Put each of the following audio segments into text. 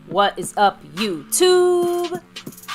What is up, YouTube?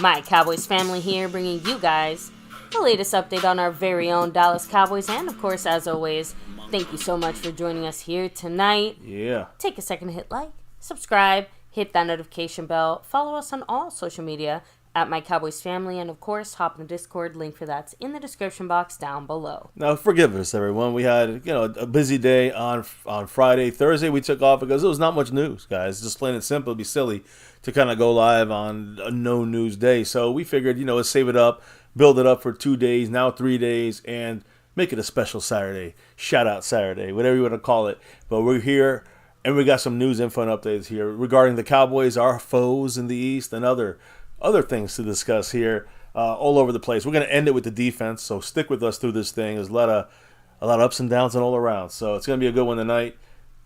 My Cowboys family here, bringing you guys the latest update on our very own Dallas Cowboys. And of course, as always, thank you so much for joining us here tonight. Yeah. Take a second to hit like, subscribe, hit that notification bell, follow us on all social media at MyCowboysFamily, and of course, hop in the Discord. Link for that's in the description box down below. Now, forgive us, everyone. We had, a busy day on Friday. Thursday, we took off because there was not much news, guys. Just plain and simple. It'd be silly to kind of go live on a no-news day. So we figured, let's save it up, build it up for 2 days, now 3 days, and make it a special Saturday. Shout-out Saturday, whatever you want to call it. But we're here, and we got some news, info, and updates here regarding the Cowboys, our foes in the East, and other things to discuss here all over the place. We're going to end it with the defense, so stick with us through this thing. There's a lot of ups and downs and all around, so it's going to be a good one tonight.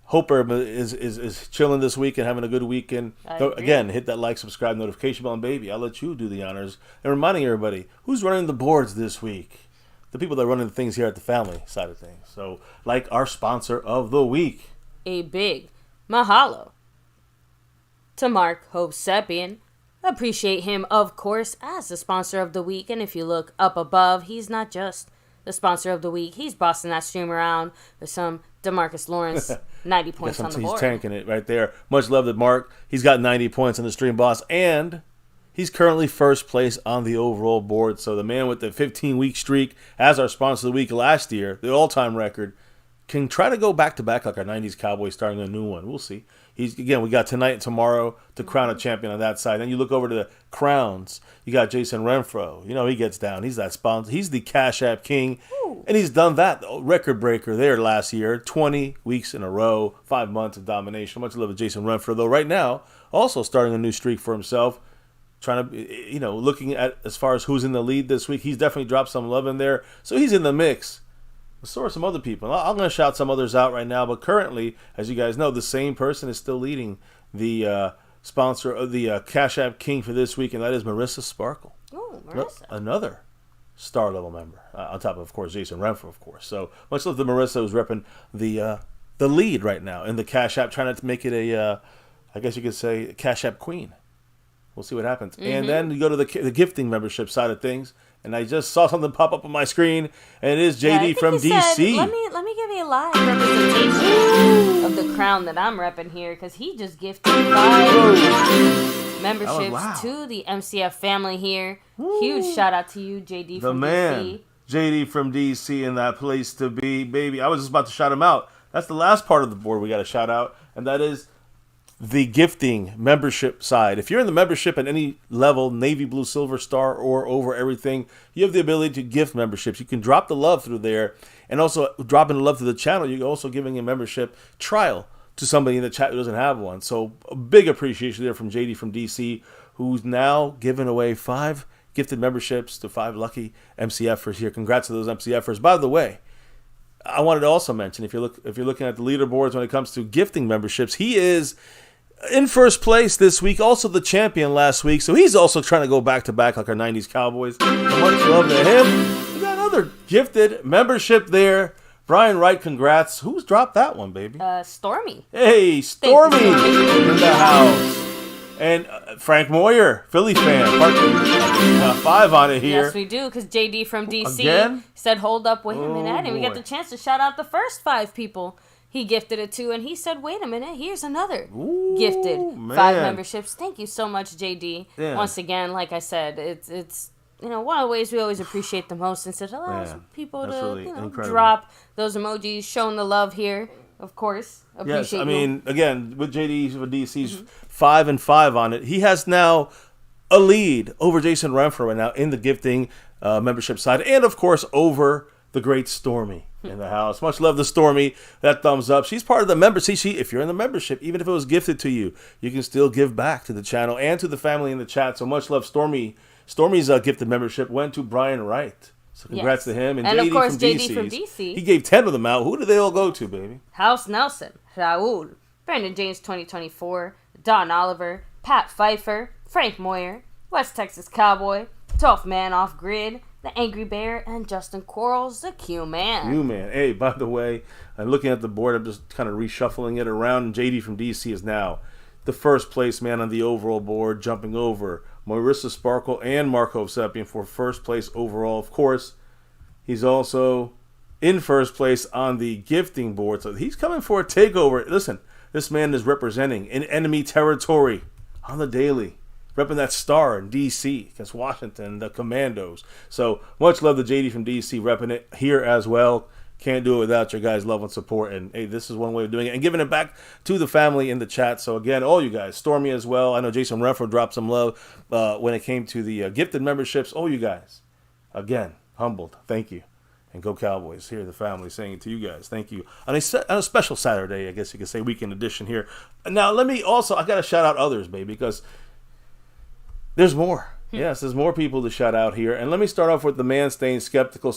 Hope everybody is chilling this week and having a good weekend. Again, hit that like, subscribe, notification bell, and baby, I'll let you do the honors. And reminding everybody, who's running the boards this week? The people that are running the things here at the family side of things. So, like our sponsor of the week. A big mahalo to Mark Hosepian. Appreciate him, of course, as the sponsor of the week. And if you look up above, he's not just the sponsor of the week. He's bossing that stream around with some DeMarcus Lawrence 90 points on the board. He's tanking it right there. Much love to Mark. He's got 90 points on the stream boss, and he's currently first place on the overall board. So the man with the 15-week streak as our sponsor of the week last year, the all-time record, can try to go back-to-back like our 90s Cowboys starting a new one. We'll see. We got tonight and tomorrow to crown a champion on that side. Then you look over to the crowns. You got Jason Renfro. He gets down. He's that sponsor. He's the Cash App King. Ooh. And he's done that record breaker there last year. 20 weeks in a row, 5 months of domination. Much love to Jason Renfro, though. Right now, also starting a new streak for himself. Trying to, looking at as far as who's in the lead this week. He's definitely dropped some love in there. So he's in the mix. So are some other people. I'm going to shout some others out right now, but currently, as you guys know, the same person is still leading the sponsor of the Cash App King for this week, and that is Marissa Sparkle. Oh, Marissa. Another star-level member, on top of course, Jason Renfro, of course. So much love to Marissa, who's repping the lead right now in the Cash App, trying to make it I guess you could say, Cash App Queen. We'll see what happens. Mm-hmm. And then you go to the gifting membership side of things. And I just saw something pop up on my screen, and it is JD from DC. Let me give you a live representation of the crown that I'm repping here, because he just gifted 5 memberships to the MCF family here. Woo. Huge shout out to you, JD from DC. JD from DC in that place to be, baby. I was just about to shout him out. That's the last part of the board we got to shout out, and that is the gifting membership side. If you're in the membership at any level, Navy, Blue, Silver, Star, or over everything, you have the ability to gift memberships. You can drop the love through there, and also dropping the love through the channel, you're also giving a membership trial to somebody in the chat who doesn't have one. So a big appreciation there from JD from DC, who's now giving away 5 gifted memberships to 5 lucky MCFers here. Congrats to those MCFers. By the way, I wanted to also mention, if you're looking at the leaderboards when it comes to gifting memberships, he is in first place this week, also the champion last week, so he's also trying to go back-to-back like our 90s Cowboys. Much love to him. We got another gifted membership there. Brian Wright, congrats. Who's dropped that one, baby? Stormy. Hey, Stormy in the house. And Frank Moyer, Philly fan. Got 5 on it here. Yes, we do, because JD from DC Again? said, hold up, wait a minute. And we boy. got the chance to shout out the first 5 people he gifted it to. And he said, wait a minute, here's another gifted 5 memberships. Thank you so much, JD. Yeah. Once again, like I said, it's one of the ways we always appreciate the most, since it allows people to really drop those emojis, showing the love here. Of course, appreciate. Yes, I mean, again, with JD with DC's 5 and 5 on it, he has now a lead over Jason Renfro right now in the gifting membership side, and of course over the great Stormy in the house. Much love to Stormy. That thumbs up. She's part of the membership. See, if you're in the membership, even if it was gifted to you, you can still give back to the channel and to the family in the chat. So much love, Stormy. Stormy's gifted membership went to Brian Wright. So congrats to him. And JD of course, from JD from DC. He gave 10 of them out. Who did they all go to, baby? House Nelson, Raul, Brandon James 2024, Don Oliver, Pat Pfeiffer, Frank Moyer, West Texas Cowboy, Tough Man Off Grid, The Angry Bear, and Justin Quarles, the Q-Man. Q-Man. Hey, by the way, I'm looking at the board. I'm just kind of reshuffling it around. And JD from DC is now the first place man on the overall board, jumping over Marissa Sparkle and Marco Seppian for first place overall. Of course, he's also in first place on the gifting board. So he's coming for a takeover. Listen, this man is representing in enemy territory on the daily. Repping that star in D.C. against Washington, the Commandos. So much love to JD from D.C. repping it here as well. Can't do it without your guys' love and support. And hey, this is one way of doing it. And giving it back to the family in the chat. So again, all you guys, Stormy as well. I know Jason Renfro dropped some love when it came to the gifted memberships. All you guys, again, humbled. Thank you. And go Cowboys. Here, the family saying it to you guys. Thank you. On a special Saturday, I guess you could say, weekend edition here. Now, let me also, I got to shout out others, baby, because there's more. Yes, there's more people to shout out here. And let me start off with the man staying skeptical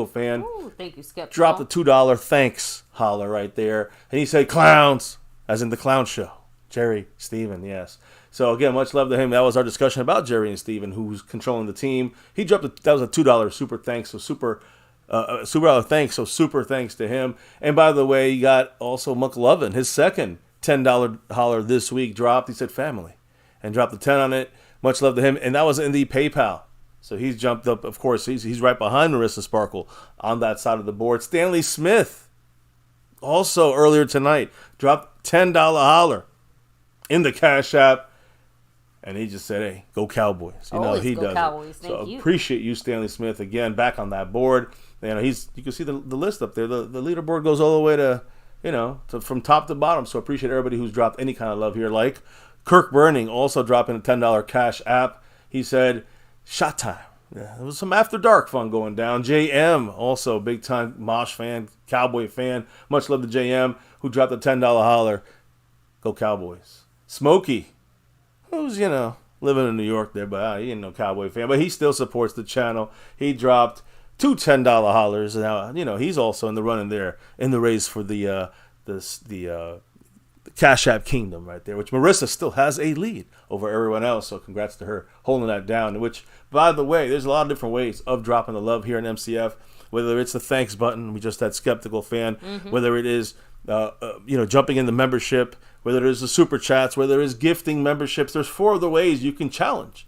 fan. Ooh, thank you, Skeptical. Dropped the $2 thanks holler right there. And he said clowns, as in the clown show. Jerry, Steven, yes. So again, much love to him. That was our discussion about Jerry and Steven, who's controlling the team. He dropped that was a $2 super thanks, so super thanks, so super thanks to him. And by the way, you got also McLovin, his second $10 holler this week dropped. He said family, and dropped the 10 on it. Much love to him. And that was in the PayPal. So he's jumped up. Of course, he's right behind Marissa Sparkle on that side of the board. Stanley Smith, also earlier tonight, dropped $10 holler in the Cash App. And he just said, hey, go Cowboys. You know, he does Cowboys. it. So appreciate you, Stanley Smith, again, back on that board. You know, you can see the list up there. The leaderboard goes all the way to, from top to bottom. So appreciate everybody who's dropped any kind of love here. Like Kirk Burning also dropping a $10 Cash App. He said, shot time. Yeah, there was some after dark fun going down. JM, also big time Mosh fan, Cowboy fan. Much love to JM, who dropped a $10 holler. Go Cowboys. Smokey, who's, living in New York there, but he ain't no Cowboy fan. But he still supports the channel. He dropped 2 $10 hollers. Now, he's also in the running there in the race for the Cash App Kingdom right there, which Marissa still has a lead over everyone else. So congrats to her holding that down. Which, by the way, there's a lot of different ways of dropping the love here in MCF. Whether it's the thanks button, we just had Skeptical Fan. Whether it is, jumping in the membership. Whether it is the super chats. Whether it is gifting memberships. There's 4 other ways you can challenge.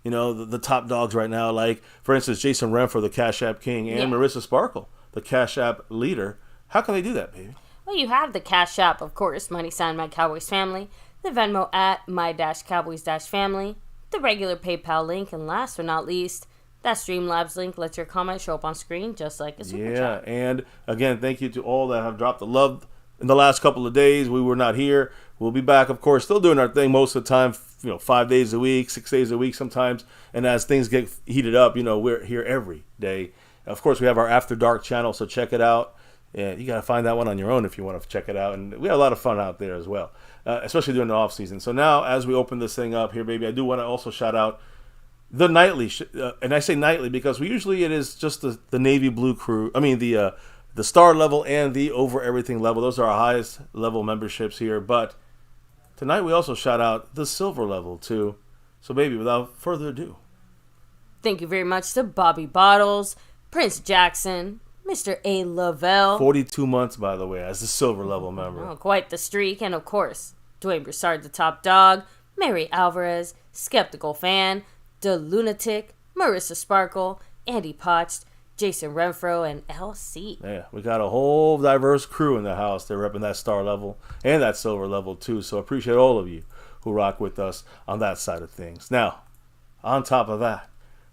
The top dogs right now, like, for instance, Jason Renfro, the Cash App King, and Marissa Sparkle, the Cash App leader. How can they do that, baby? Well, you have the Cash App, of course, money sign MyCowboysFamily, the Venmo at my-cowboys-family, the regular PayPal link, and last but not least, that Streamlabs link lets your comment show up on screen just like a super chat. Yeah, and again, thank you to all that have dropped the love in the last couple of days. We were not here. We'll be back, of course, still doing our thing most of the time, 5 days a week, 6 days a week sometimes. And as things get heated up, we're here every day. Of course, we have our After Dark channel, so check it out. Yeah, you got to find that one on your own if you want to check it out. And we have a lot of fun out there as well, especially during the off season. So now, as we open this thing up here, baby, I do want to also shout out the nightly, and I say nightly because usually it is just the Navy Blue crew. I mean, the star level and the over everything level. Those are our highest level memberships here. But tonight we also shout out the silver level too. So, baby, without further ado. Thank you very much to Bobby Bottles, Prince Jackson, Mr. A. Lavelle. 42 months, by the way, as the silver level member. Oh, quite the streak. And, of course, Dwayne Broussard, the top dog, Mary Alvarez, Skeptical Fan, The Lunatic, Marissa Sparkle, Andy Potched, Jason Renfro, and LC. Yeah, we got a whole diverse crew in the house. They're repping that star level and that silver level, too. So appreciate all of you who rock with us on that side of things. Now, on top of that,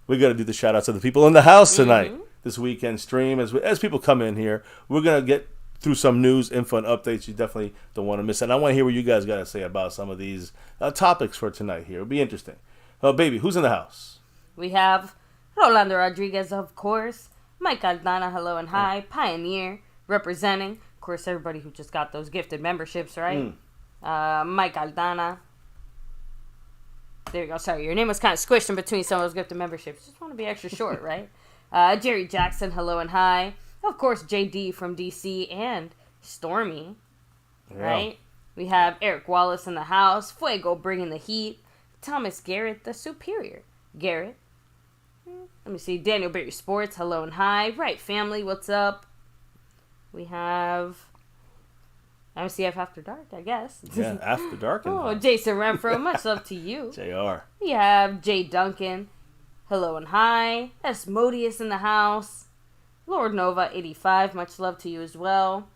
we got to do the shout-outs to the people in the house tonight. This weekend stream. As people come in here, we're going to get through some news, info, and updates you definitely don't want to miss. And I want to hear what you guys got to say about some of these topics for tonight here. It'll be interesting. Baby, who's in the house? We have Rolando Rodriguez, of course. Mike Aldana, hello and hi. Pioneer, representing. Of course, everybody who just got those gifted memberships, right? Mike Aldana. There you go. Sorry, your name was kind of squished in between some of those gifted memberships. Just want to be extra short, right? Jerry Jackson, hello and hi. Of course, JD from DC and Stormy, right? We have Eric Wallace in the house. Fuego bringing the heat. Thomas Garrett, the superior. Garrett. Let me see. Daniel Berry Sports, hello and hi. Right Family, what's up? We have MCF After Dark, I guess. Yeah, After Dark. Jason Renfro, much love to you. JR. We have Jay Duncan, hello and hi. Asmodeus in the house. Lord Nova 85, much love to you as well.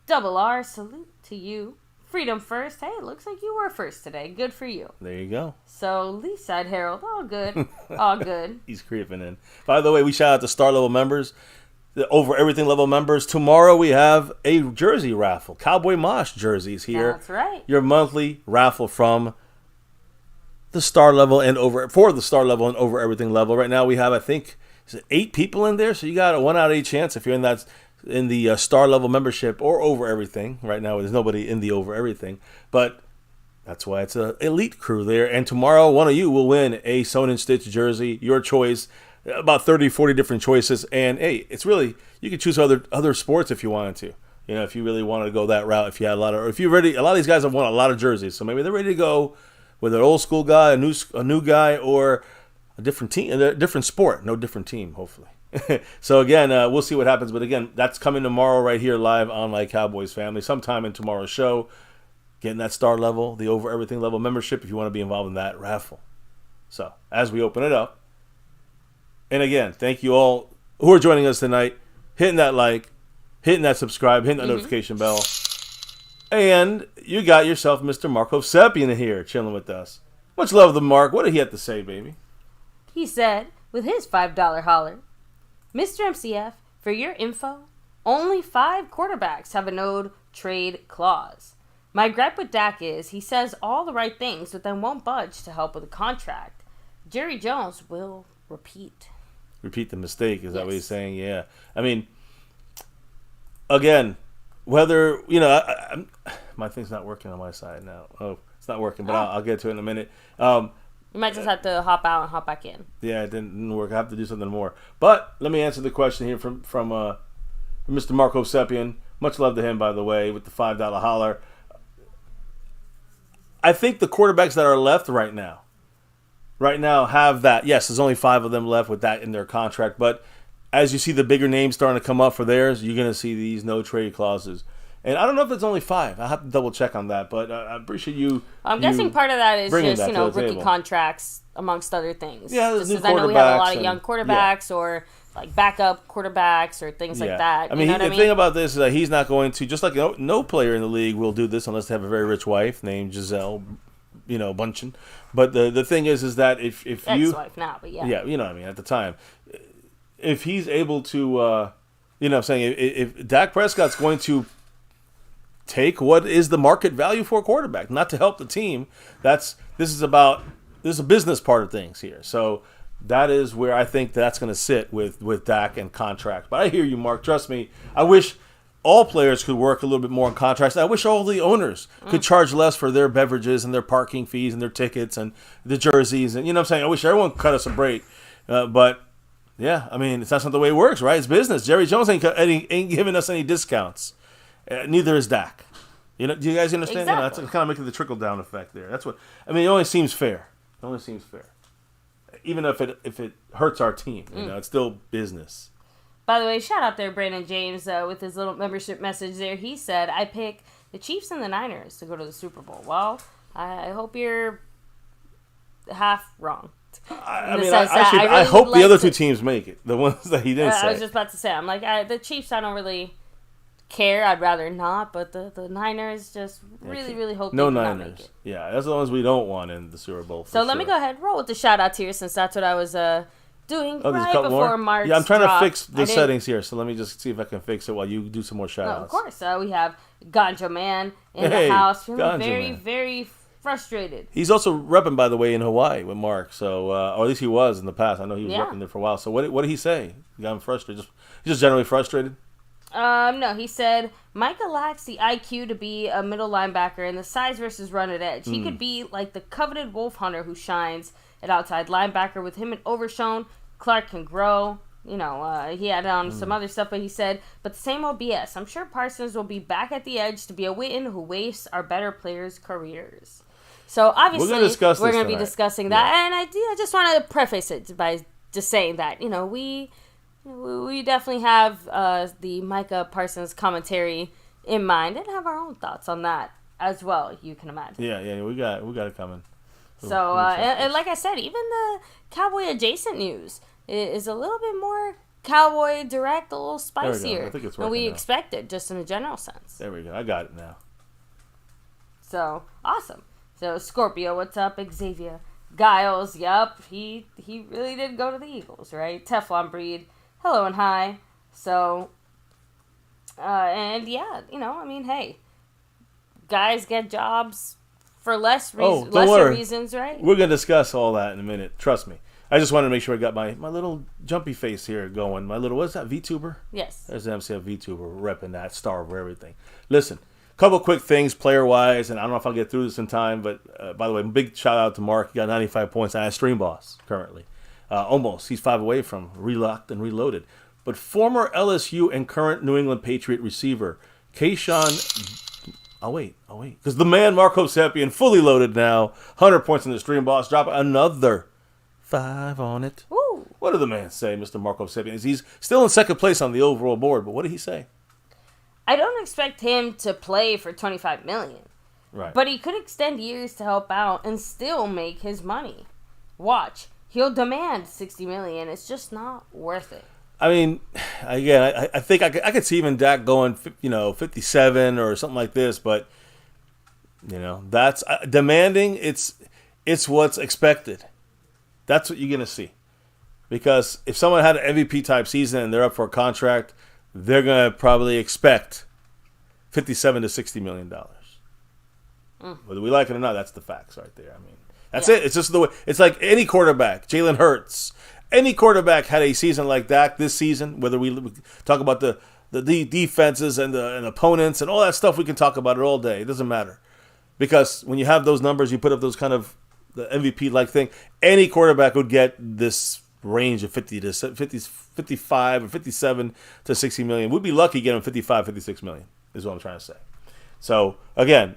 Double R, salute to you. Freedom First, hey, it looks like you were first today. Good for you. There you go. So, Lee Side Herald, all good. All good. He's creeping in. By the way, we shout out to star level members, the over everything level members. Tomorrow we have a jersey raffle. Cowboy Mosh jerseys here. That's right. Your monthly raffle from the star level and over everything level. Right now we have, I think, 8 people in there, so you got a 1 out of 8 chance if you're in the star level membership or over everything. Right now there's nobody in the over everything, but that's why it's an elite crew there. And tomorrow one of you will win a sewn and stitch jersey, your choice, about 30-40 different choices. And hey, it's really, you could choose other sports if you wanted to, if you really wanted to go that route. If you had a lot of these guys have won a lot of jerseys, so maybe they're ready to go with an old school guy, a new guy, or a different team, a different sport, no different team, hopefully. So again, we'll see what happens. But again, that's coming tomorrow right here live on Cowboys Family, sometime in tomorrow's show. Getting that star level, the over everything level membership if you want to be involved in that raffle. So as we open it up, and again, thank you all who are joining us tonight, hitting that like, hitting that subscribe, hitting that notification bell. And you got yourself Mr. Marco Seppian here chilling with us. Much love to Mark. What did he have to say, baby? He said, with his $5 holler, Mr. MCF, for your info, only 5 quarterbacks have a no trade clause. My gripe with Dak is he says all the right things, but then won't budge to help with the contract. Jerry Jones will repeat. Repeat the mistake, is that what he's saying? Yeah. I mean, again, whether, my thing's not working on my side now. Oh, it's not working, but I'll get to it in a minute. You might just have to hop out and hop back in. Yeah, it didn't work. I have to do something more. But let me answer the question here from Mr. Marco Seppian. Much love to him, by the way, with the $5 holler. I think the quarterbacks that are left right now have that. Yes, there's only 5 of them left with that in their contract. But as you see the bigger names starting to come up for theirs, you're going to see these no trade clauses. And I don't know if it's only 5. I'll have to double check on that. But I appreciate you. I'm guessing part of that is just, rookie contracts, amongst other things. Yeah, there's new quarterbacks. I know we have a lot of young quarterbacks or like backup quarterbacks or things like that. I mean, the thing about this is that he's not going to, just like no player in the league will do this unless they have a very rich wife named Giselle, Bundchen. But the thing is that if you... Ex-wife now, but yeah. Yeah, you know what I mean, at the time. If he's able to, if Dak Prescott's going to take what is the market value for a quarterback, not to help the team. This is a business part of things here. So that is where I think that's going to sit with Dak and contracts. But I hear you, Mark. Trust me. I wish all players could work a little bit more on contracts. I wish all the owners could charge less for their beverages and their parking fees and their tickets and the jerseys. And you know what I'm saying? I wish everyone cut us a break. But, yeah, I mean, that's not the way it works, right? It's business. Jerry Jones ain't giving us any discounts. Neither is Dak. Do you guys understand? Exactly. That's kind of making the trickle-down effect there. That's what I mean. It only seems fair. Even if it hurts our team, it's still business. By the way, shout out there, Brandon James, with his little membership message there. He said, I pick the Chiefs and the Niners to go to the Super Bowl. Well, I hope you're half wrong. I hope the other two teams make it. The ones that he didn't say. I was just about to say, I'm like, the Chiefs, I don't really care. I'd rather not, but the Niners just really hope no they Niners. not make it. Yeah, that's the ones we don't want in the Super Bowl. So let me go ahead and roll with the shout-outs here, since that's what I was doing right before March. Yeah, I'm trying dropped. to fix the settings here, so let me just see if I can fix it while you do some more shout-outs. Of course. We have Ganja Man in the house, feeling Ganja very frustrated. He's also repping, by the way, in Hawaii with Mark, so or at least he was in the past. I know he was repping there for a while. So what did he say? He got him frustrated. He's just generally frustrated? No, he said Micah lacks the IQ to be a middle linebacker and the size versus run at edge. He could be like the coveted Wolf Hunter who shines at outside linebacker. With him and Overshown, Clark can grow. He had on some other stuff, but he said, but the same old BS. I'm sure Parsons will be back at the edge to be a Witten who wastes our better players' careers. So obviously, we're going to be discussing that. Yeah. And I just want to preface it by just saying that, we definitely have the Micah Parsons commentary in mind and have our own thoughts on that as well, you can imagine. Yeah, we got it coming. So, and like I said, even the Cowboy adjacent news is a little bit more Cowboy direct, a little spicier than we expected, just in a general sense. There we go. I got it now. So, awesome. So, Scorpio, what's up? Xavier Giles, yup, he really did go to the Eagles, right? Teflon Breed, hello and hi. So, and yeah, hey, guys get jobs for lesser reasons, right? We're going to discuss all that in a minute. Trust me. I just wanted to make sure I got my little jumpy face here going. My little, what's that, VTuber? Yes. There's the MCF VTuber repping that star over everything. Listen, couple quick things player-wise, and I don't know if I'll get through this in time, but by the way, big shout-out to Mark. He got 95 points. I have Stream Boss currently. Almost. He's 5 away from relocked and reloaded. But former LSU and current New England Patriot receiver, Kayshawn... I'll wait. Because the man, Marco Seppian, fully loaded now. 100 points in the Stream Boss. Drop another 5 on it. Ooh. What did the man say, Mr. Marco Seppian? He's still in second place on the overall board, but what did he say? I don't expect him to play for $25 million. Right. But he could extend years to help out and still make his money. Watch. He'll demand $60 million. It's just not worth it. I mean, again, I think I could see even Dak going, 57 or something like this, but, that's demanding. It's what's expected. That's what you're going to see. Because if someone had an MVP type season and they're up for a contract, they're going to probably expect $57 to $60 million. Whether we like it or not, that's the facts right there. I mean, that's it. It's just the way. It's like any quarterback, Jalen Hurts. Any quarterback had a season like Dak this season, whether we talk about the defenses and the opponents and all that stuff, we can talk about it all day. It doesn't matter. Because when you have those numbers, you put up those kind of the MVP-like thing, any quarterback would get this range of 55 or 57 to 60 million. We'd be lucky getting 55, 56 million is what I'm trying to say. So, again,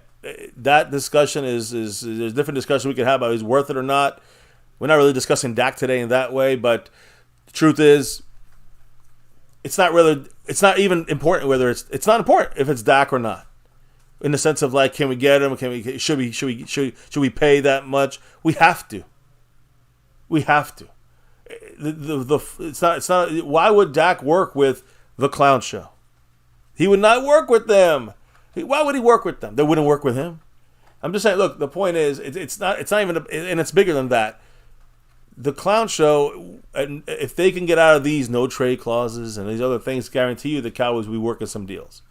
that discussion is there's different discussion we can have about is worth it or not. We're not really discussing Dak today in that way, but the truth is, it's not even important whether it's not important if it's Dak or not. In the sense of like, can we get him? Should we pay that much? We have to. It's not. Why would Dak work with the Clown Show? He would not work with them. Why would he work with them? They wouldn't work with him. I'm just saying. Look, the point is, it's not even, and it's bigger than that. The Clown Show, if they can get out of these no trade clauses and these other things, guarantee you the Cowboys will be working some deals.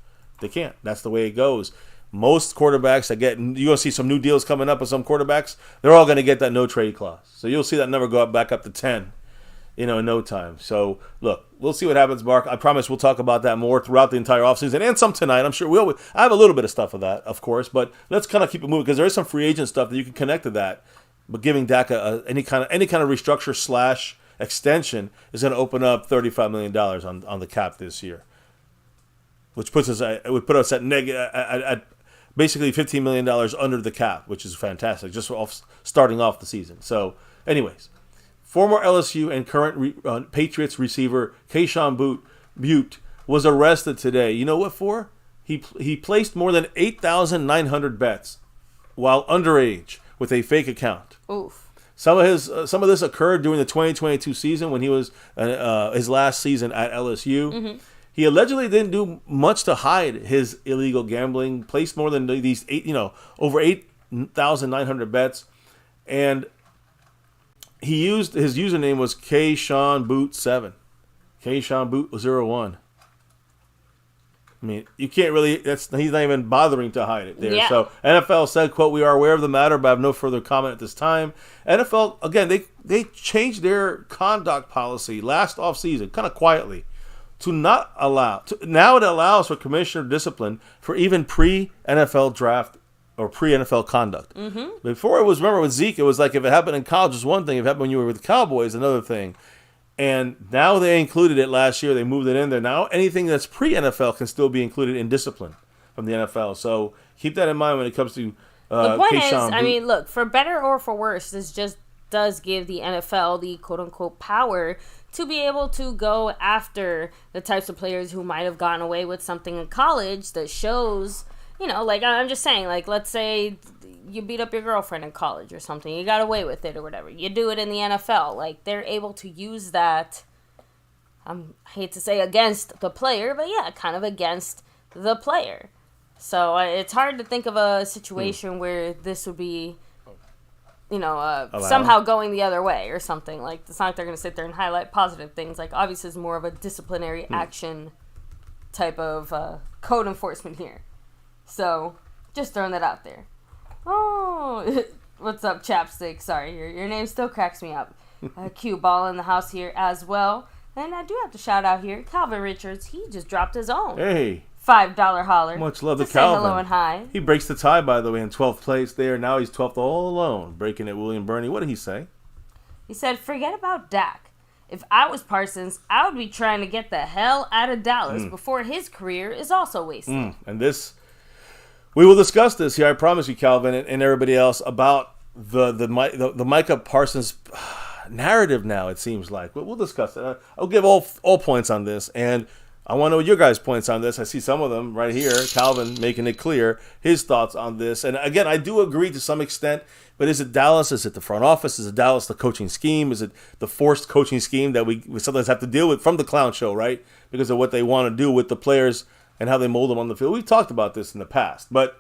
They can't. That's the way it goes. Most quarterbacks that you're going to see some new deals coming up with some quarterbacks, they're all going to get that no trade clause. So you'll see that number go back up to 10, in no time. So, look, we'll see what happens, Mark. I promise we'll talk about that more throughout the entire offseason and some tonight. I'm sure I have a little bit of stuff of that, of course, but let's kind of keep it moving because there is some free agent stuff that you can connect to that. But giving Dak any kind of restructure / extension is going to open up $35 million on the cap this year, which would put us at basically $15 million under the cap, which is fantastic, just starting off the season. So, anyways, former LSU and current Patriots receiver Keyshawn Butte was arrested today. You know what for? He placed more than 8,900 bets while underage with a fake account. Oof. Some of this occurred during the 2022 season when he was his last season at LSU. Mm-hmm. He allegedly didn't do much to hide his illegal gambling. Placed more than these over 8,900 bets, and he used his username was Keyshawn Boot 7, Keyshawn Boot 01. I mean, you can't really. He's not even bothering to hide it there. Yeah. So NFL said, "quote We are aware of the matter, but have no further comment at this time." NFL again, they changed their conduct policy last offseason, kind of quietly, to not allow. Now it allows for commissioner discipline for even pre-NFL draft or pre-NFL conduct. Mm-hmm. Before it was, remember with Zeke, it was like if it happened in college, it was one thing. If it happened when you were with the Cowboys, another thing. And now they included it last year. They moved it in there. Now anything that's pre-NFL can still be included in discipline from the NFL. So keep that in mind when it comes to the point is, I mean, look, for better or for worse, this just does give the NFL the quote-unquote power to be able to go after the types of players who might have gotten away with something in college that shows, like I'm just saying, like let's say you beat up your girlfriend in college or something, you got away with it or whatever. You do it in the NFL. Like, they're able to use that, I hate to say against the player, but yeah, kind of against the player. So it's hard to think of a situation where this would be, somehow going the other way or something. Like, it's not like they're going to sit there and highlight positive things. Like, obviously it's more of a disciplinary action type of code enforcement here. So, just throwing that out there. Oh, what's up, Chapstick? Sorry, your name still cracks me up. Q Ball in the house here as well. And I do have to shout out here, Calvin Richards. He just dropped his own. Hey. $5 holler. Much love to say Calvin. Hello and hi. He breaks the tie, by the way, in 12th place there. Now he's 12th all alone, breaking it. William Burney. What did he say? He said, forget about Dak. If I was Parsons, I would be trying to get the hell out of Dallas before his career is also wasted. And this... We will discuss this here, I promise you, Calvin, and everybody else, about the MICAH Parsons narrative now, it seems like. But we'll discuss it. I'll give all points on this, and I want to know your guys' points on this. I see some of them right here. Calvin making it clear, his thoughts on this. And again, I do agree to some extent, but is it Dallas? Is it the front office? Is it Dallas the coaching scheme? Is it the forced coaching scheme that we sometimes have to deal with from the clown show, right? Because of what they want to do with the players and how they mold them on the field. We've talked about this in the past, but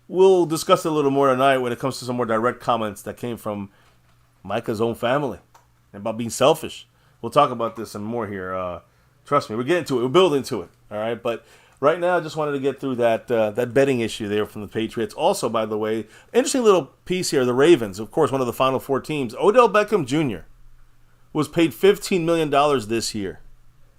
we'll discuss it a little more tonight when it comes to some more direct comments that came from Micah's own family about being selfish. We'll talk about this and more here. Trust me, we're getting to it. We're building to it, all right? But right now, I just wanted to get through that betting issue there from the Patriots. Also, by the way, interesting little piece here, the Ravens, of course, one of the Final Four teams. Odell Beckham Jr. was paid $15 million this year.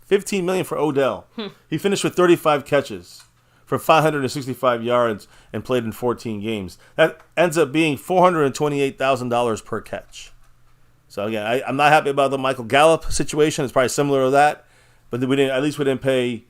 $15 million for Odell. He finished with 35 catches for 565 yards and played in 14 games. That ends up being $428,000 per catch. So again, I'm not happy about the Michael Gallup situation. It's probably similar to that, but we didn't pay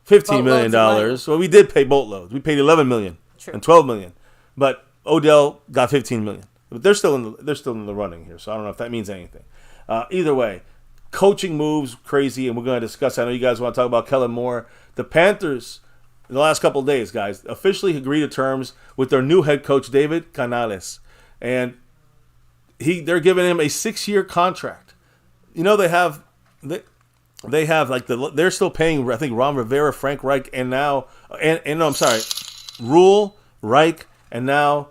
$15 million. Well, we did pay boatloads. We paid $11 million and $12 million, but Odell got $15 million. But they're still in the running here. So I don't know if that means anything. Either way. Coaching moves, crazy, and we're going to discuss. I know you guys want to talk about Kellen more. The Panthers, in the last couple of days, guys, officially agreed to terms with their new head coach, David Canales. And they're giving him a 6-year contract. They have they're still paying, I think, Ron Rivera, Frank Reich, Rule, Reich, and now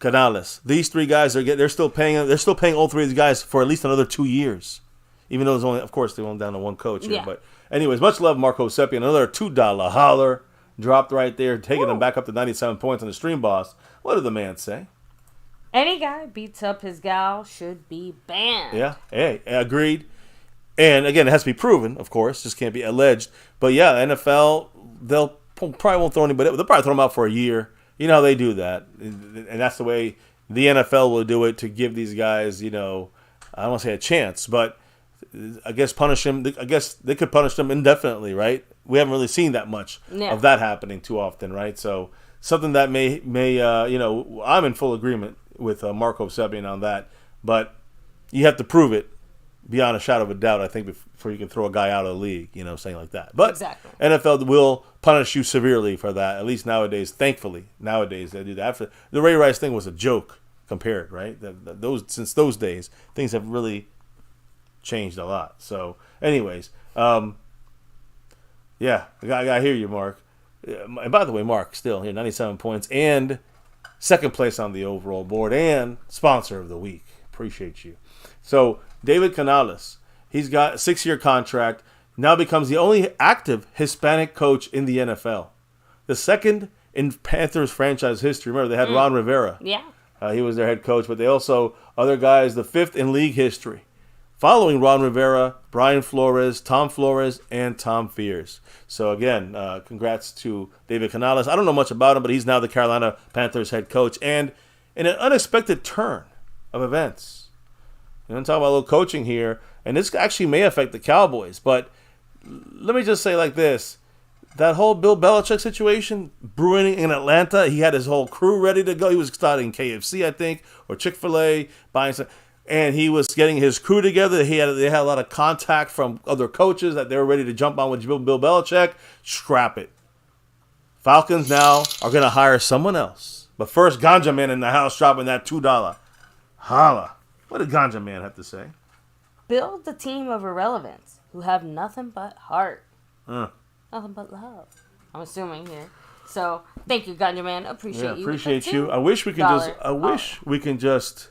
Canales. These three guys they're still paying all three of these guys for at least another 2 years. Even though there's only, of course, they went down to one coach here. Yeah. But anyways, much love, Marco Seppi. Another $2 holler. dropped right there, taking them back up to 97 points on the Stream Boss. What did the man say? Any guy beats up his gal should be banned. Yeah, hey, agreed. And again, it has to be proven, of course. Just can't be alleged. But yeah, NFL, they'll probably won't throw anybody. They'll probably throw them out for a year. You know how they do that, and that's the way the NFL will do it to give these guys, I don't want to say a chance, but I guess punish them. I guess they could punish them indefinitely, right? We haven't really seen that much of that happening too often, right? So something that may I'm in full agreement with Marco Sebian on that, but you have to prove it beyond a shadow of a doubt, I think, before you can throw a guy out of the league, saying like that. But exactly. NFL will punish you severely for that, at least nowadays. Thankfully, nowadays they do that. After the Ray Rice thing was a joke compared, right? Since those days, things have really changed a lot. So, anyways, I hear you, Mark. And by the way, Mark, still here, 97 points and second place on the overall board and sponsor of the week. Appreciate you. So, David Canales, he's got a 6-year contract, now becomes the only active Hispanic coach in the NFL. The second in Panthers franchise history. Remember, they had Ron Rivera. Yeah. He was their head coach, but they also, other guys, the 5th in league history. Following Ron Rivera, Brian Flores, Tom Flores, and Tom Fears. So again, congrats to David Canales. I don't know much about him, but he's now the Carolina Panthers head coach. And in an unexpected turn of events, I'm talking about a little coaching here, and this actually may affect the Cowboys. But let me just say like this. That whole Bill Belichick situation brewing in Atlanta, he had his whole crew ready to go. He was starting KFC, I think, or Chick-fil-A, buying some, and he was getting his crew together. They had a lot of contact from other coaches that they were ready to jump on with Bill Belichick. Scrap it. Falcons now are going to hire someone else. But first, Ganja Man in the house dropping that $2. Holla. What did Ganja Man have to say? Build the team of irrelevance who have nothing but heart. Nothing but love. I'm assuming here. So, thank you, Ganja Man. Appreciate you. Appreciate you. I wish we can just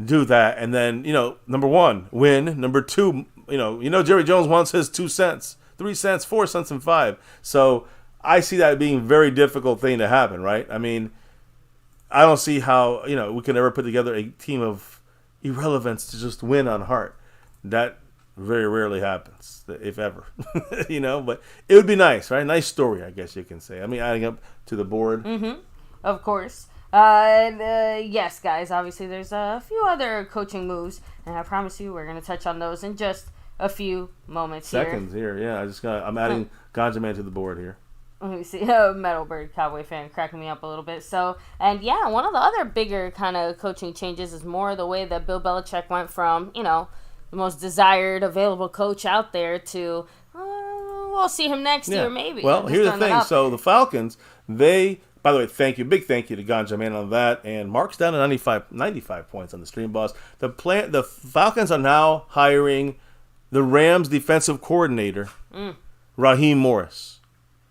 do that. And then, number one, win. Number two, Jerry Jones wants his 2 cents, 3 cents, 4 cents, and 5. So, I see that being a very difficult thing to happen, right? I mean, I don't see how, we can ever put together a team of irrelevance to just win on heart. That very rarely happens, if ever. But it would be nice, right? Nice story, I guess you can say. I mean, adding up to the board. Mm-hmm. Of course. Yes, guys, obviously there's a few other coaching moves, and I promise you we're going to touch on those in just a few moments Seconds here, yeah. I'm adding Ganja Man to the board here. Let me see. Metalbird Cowboy fan cracking me up a little bit. So, and yeah, one of the other bigger kind of coaching changes is more the way that Bill Belichick went from, the most desired available coach out there to, we'll see him next year maybe. Well, here's the thing. So the Falcons, by the way, big thank you to Ganja Man on that. And Mark's down to 95 points on the Stream Boss. The Falcons are now hiring the Rams defensive coordinator, Raheem Morris,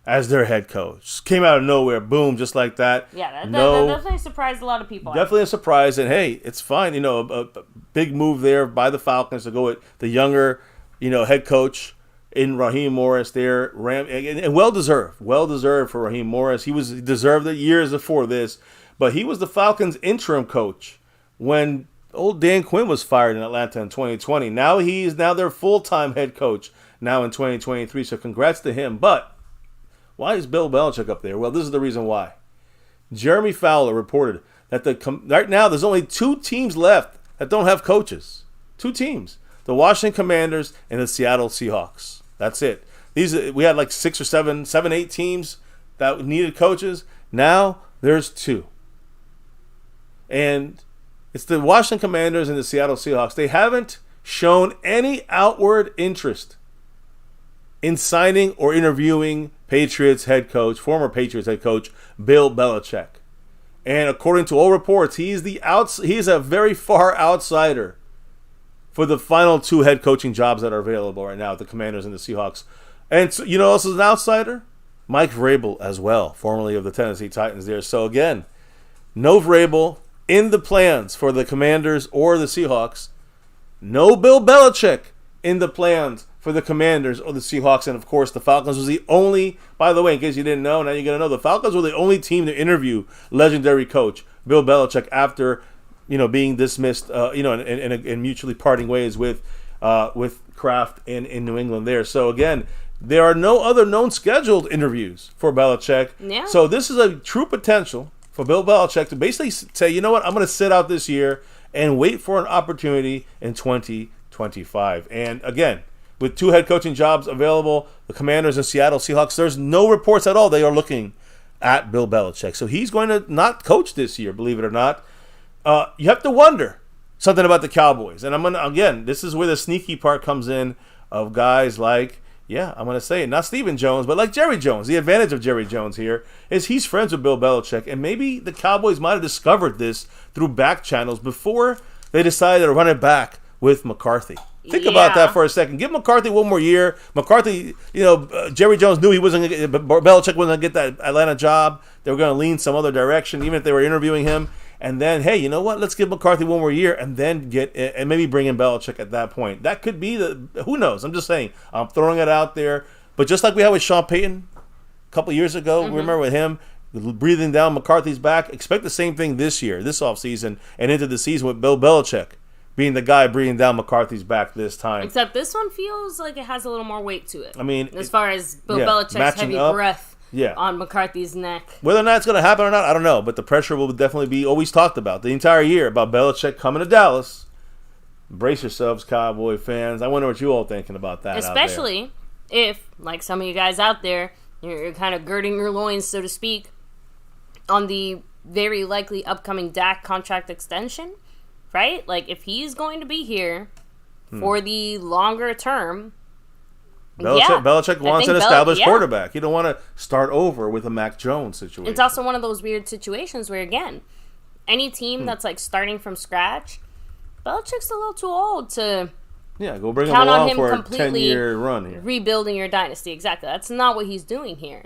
as their head coach. Came out of nowhere, boom, just like that. Yeah, that definitely surprised a lot of people. Definitely a surprise, and hey, it's fine. A big move there by the Falcons to go with the younger, head coach in Raheem Morris there. And well-deserved for Raheem Morris. He deserved it years before this, but he was the Falcons' interim coach when old Dan Quinn was fired in Atlanta in 2020. Now he's their full-time head coach now in 2023, so congrats to him. But why is Bill Belichick up there? Well, this is the reason why. Jeremy Fowler reported that right now there's only 2 teams left that don't have coaches. 2 teams. The Washington Commanders and the Seattle Seahawks. That's it. We had like 6 or 7, 8 teams that needed coaches. Now there's 2. And it's the Washington Commanders and the Seattle Seahawks. They haven't shown any outward interest in signing or interviewing former Patriots head coach, Bill Belichick. And according to all reports, he's a very far outsider for the final 2 head coaching jobs that are available right now, the Commanders and the Seahawks. And so, also an outsider? Mike Vrabel as well, formerly of the Tennessee Titans there. So again, no Vrabel in the plans for the Commanders or the Seahawks. No Bill Belichick in the plans for for the Commanders or the Seahawks, and of course the Falcons was the only, by the way, in case you didn't know, now you're going to know, the Falcons were the only team to interview legendary coach Bill Belichick after, being dismissed, in mutually parting ways with Kraft in New England there. So again, there are no other known scheduled interviews for Belichick. Yeah. So this is a true potential for Bill Belichick to basically say, you know what, I'm going to sit out this year and wait for an opportunity in 2025. And again, with 2 head coaching jobs available, the Commanders and Seattle Seahawks, there's no reports at all they are looking at Bill Belichick. So he's going to not coach this year, believe it or not. You have to wonder something about the Cowboys. And this is where the sneaky part comes in of guys like, I'm going to say it, not Stephen Jones, but like Jerry Jones. The advantage of Jerry Jones here is he's friends with Bill Belichick, and maybe the Cowboys might have discovered this through back channels before they decided to run it back with McCarthy. Think about that for a second. Give McCarthy one more year. McCarthy, Jerry Jones knew he wasn't going to get, Belichick wasn't going to get that Atlanta job. They were going to lean some other direction, even if they were interviewing him. And then, hey, you know what? Let's give McCarthy one more year and then and maybe bring in Belichick at that point. That could be who knows? I'm just saying. I'm throwing it out there. But just like we had with Sean Payton a couple years ago, remember with him breathing down McCarthy's back, expect the same thing this year, this offseason, and into the season with Bill Belichick being the guy breathing down McCarthy's back this time. Except this one feels like it has a little more weight to it. I mean, as far as Bill Belichick's heavy breath on McCarthy's neck. Whether or not it's going to happen or not, I don't know. But the pressure will definitely be always talked about the entire year about Belichick coming to Dallas. Brace yourselves, Cowboy fans. I wonder what you all thinking about that. Especially if, like some of you guys out there, you're kind of girding your loins, so to speak, on the very likely upcoming Dak contract extension. Right? Like, if he's going to be here for the longer term, Belichick wants an established quarterback. You don't want to start over with a Mac Jones situation. It's also one of those weird situations where, again, any team that's, like, starting from scratch, Belichick's a little too old to go bring him along for a 10-year run here. Rebuilding your dynasty. Exactly. That's not what he's doing here.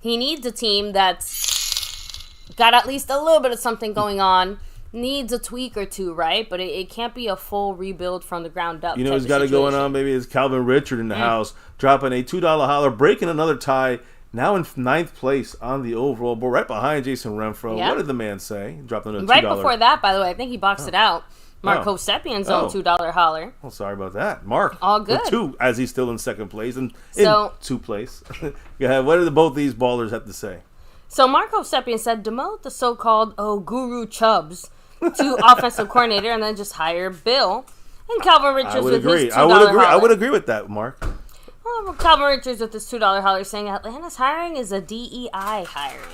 He needs a team that's got at least a little bit of something going on. Needs a tweak or two, right? But it can't be a full rebuild from the ground up. He's got it going on. Maybe it's Calvin Richard in the house, dropping a $2 holler, breaking another tie, now in 9th place on the overall board, right behind Jason Renfro. What did the man say? Dropped another $2. Right before that, by the way, I think he boxed it out. Mark Hosepian's own $2 holler. Oh, sorry about that. Mark. All good. With 2, as he's still in 2nd place and in 2th place. What do both these ballers have to say? So Mark Hosepian said, demote the so-called Guru Chubbs to offensive coordinator and then just hire Bill. And Calvin Richards with his $2 holler. I would agree with that, Mark. Well, Calvin Richards with his $2 holler saying Atlanta's hiring is a DEI hiring.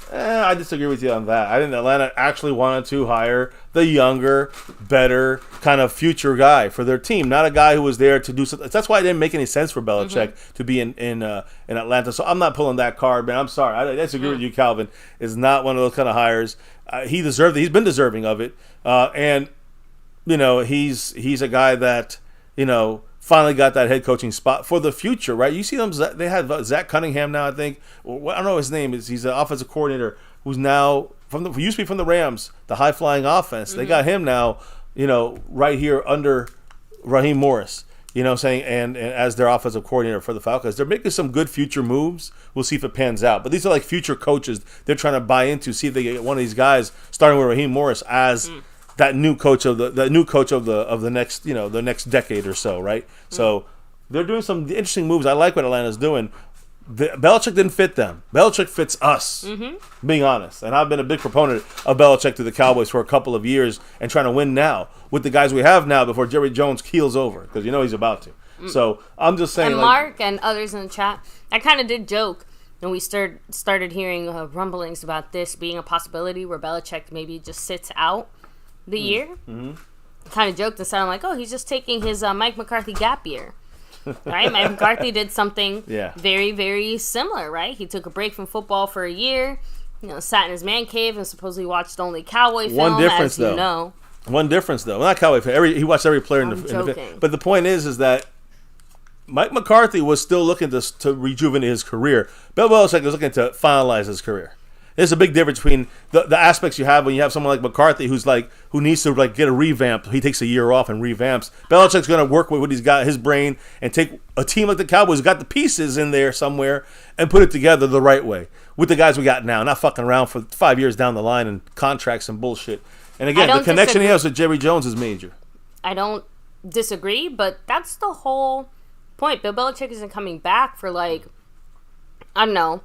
I disagree with you on that. I think Atlanta actually wanted to hire the younger, better kind of future guy for their team, not a guy who was there to do something. That's why it didn't make any sense for Belichick to be in Atlanta. So I'm not pulling that card, man. I'm sorry. I disagree with you, Calvin. Is not one of those kind of hires. He deserved it. He's been deserving of it. And he's a guy that finally got that head coaching spot for the future, right? You see them. They have Zach Cunningham now, I think. I don't know what his name is. He's an offensive coordinator who's now used to be from the Rams, the high flying offense. They got him now, right here under Raheem Morris. Saying and as their offensive coordinator for the Falcons, they're making some good future moves. We'll see if it pans out. But these are like future coaches they're trying to buy into. See if they get one of these guys, starting with Raheem Morris as that new coach of the next the next decade or so, right? So they're doing some interesting moves. I like what Atlanta's doing. Belichick didn't fit them. Belichick fits us, being honest. And I've been a big proponent of Belichick to the Cowboys for a couple of years and trying to win now with the guys we have now before Jerry Jones keels over, because he's about to. So I'm just saying. And Mark and others in the chat, I kind of did joke when we started hearing rumblings about this being a possibility where Belichick maybe just sits out the year. Kind of joked and sounded like, he's just taking his Mike McCarthy gap year. Right? Mike McCarthy did something very, very similar, right? He took a break from football for a year, sat in his man cave and supposedly watched only Cowboy film. One difference, though. One difference, though. Well, not Cowboy film. He watched every player in the But the point is that Mike McCarthy was still looking to rejuvenate his career. Bill Belichick was looking to finalize his career. There's a big difference between the aspects you have when you have someone like McCarthy who needs to get a revamp. He takes a year off and revamps. Belichick's going to work with what he's got, his brain, and take a team like the Cowboys who's got the pieces in there somewhere and put it together the right way with the guys we got now, not fucking around for 5 years down the line and contracts and bullshit. And again, the connection he has with Jerry Jones is major. I don't disagree, but that's the whole point. Bill Belichick isn't coming back for I don't know,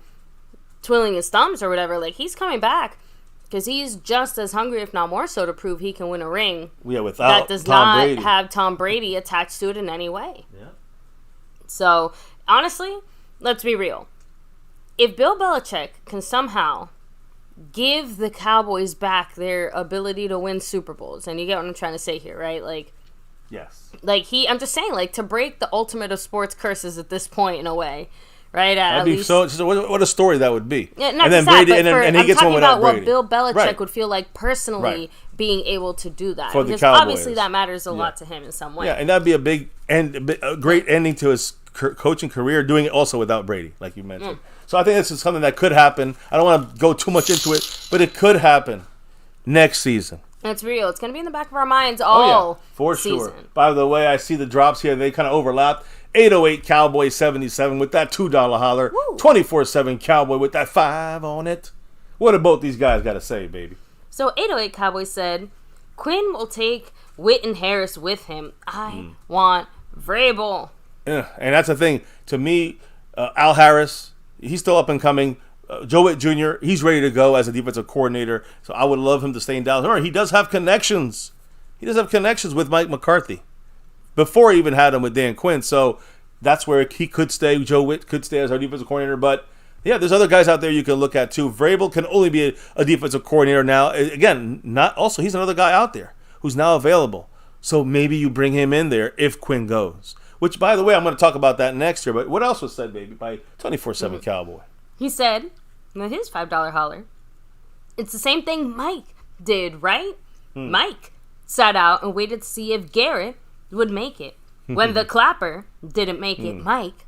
twiddling his thumbs or whatever. He's coming back because he's just as hungry, if not more so, to prove he can win a ring. Yeah, without that does Tom not Brady. have Tom Brady attached to it in any way. Yeah. So, honestly, let's be real. If Bill Belichick can somehow give the Cowboys back their ability to win Super Bowls, and you get what I'm trying to say here, right? Yes. I'm just saying, to break the ultimate of sports curses at this point in a way, right? That'd be so. What a story that would be. Yeah, and then Brady, and he gets one without Brady. I'm talking about what Bill Belichick would feel like personally being able to do that. For the because Cowboys. obviously that matters a lot to him in some way. Yeah, and that'd be a great ending to his coaching career, doing it also without Brady, like you mentioned. So I think this is something that could happen. I don't want to go too much into it, but it could happen next season. It's real. It's going to be in the back of our minds all for season. Sure. By the way, I see the drops here. They kind of overlap. 808 Cowboy 77 with that $2 holler. 24/7 Cowboy with that 5 on it. What do both these guys got to say, baby? So 808 Cowboy said, Quinn will take Witt and Harris with him. I want Vrabel. Yeah, and that's the thing. To me, Al Harris, he's still up and coming. Joe Witt Jr., he's ready to go as a defensive coordinator. So I would love him to stay in Dallas. Remember, he does have connections. He does have connections with Mike McCarthy before he even had him with Dan Quinn. So that's where he could stay. Joe Witt could stay as our defensive coordinator. But, yeah, there's other guys out there you can look at, too. Vrabel can only be a defensive coordinator now. Again, he's another guy out there who's now available. So maybe you bring him in there if Quinn goes. Which, by the way, I'm going to talk about that next year. But what else was said, baby, by 24/7 Cowboy? He said, with his $5 holler, it's the same thing Mike did, right? Mike sat out and waited to see if Garrett would make it. When the clapper didn't make it, Mike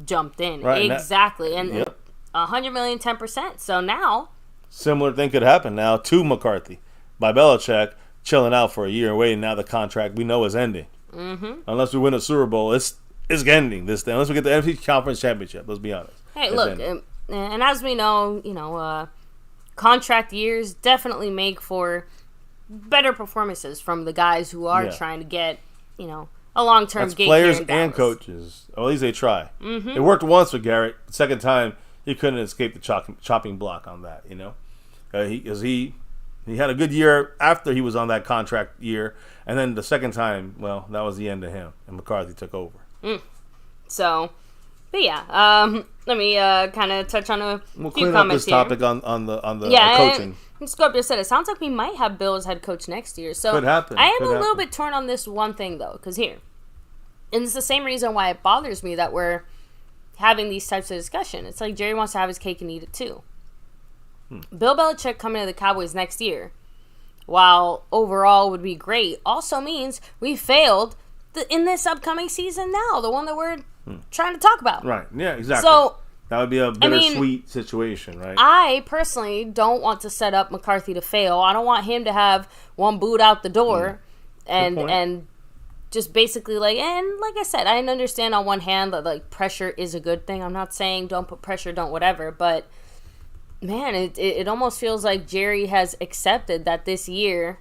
jumped in. Right, exactly. And 100 million, 10%. So now, similar thing could happen now to McCarthy by Belichick chilling out for a year and waiting. Now the contract we know is ending. Unless we win a Super Bowl, it's ending this thing. Unless we get the NFC Conference Championship, let's be honest. Hey, look, and as we know, contract years definitely make for better performances from the guys who are trying to get, a long-term gig players here in and Dallas. Coaches. Or at least they try. It worked once with Garrett. The second time, he couldn't escape the chopping block on that, He had a good year after he was on that contract year. And then the second time, well, that was the end of him. And McCarthy took over. So, but yeah, let me kind of touch on a few comments this topic on the coaching. And Scorpio said, it sounds like we might have Bill as head coach next year. So could happen. I am a little bit torn on this one thing, though, because and it's the same reason why it bothers me that we're having these types of discussion. It's like Jerry wants to have his cake and eat it, too. Bill Belichick coming to the Cowboys next year, while overall would be great, also means we failed in this upcoming season now, the one that we're trying to talk about. Right, yeah, exactly. So that would be a bittersweet situation, right? I personally don't want to set up McCarthy to fail. I don't want him to have one boot out the door and just basically and like I said, I understand on one hand that pressure is a good thing. I'm not saying don't put pressure, don't whatever, but man, it almost feels like Jerry has accepted that this year,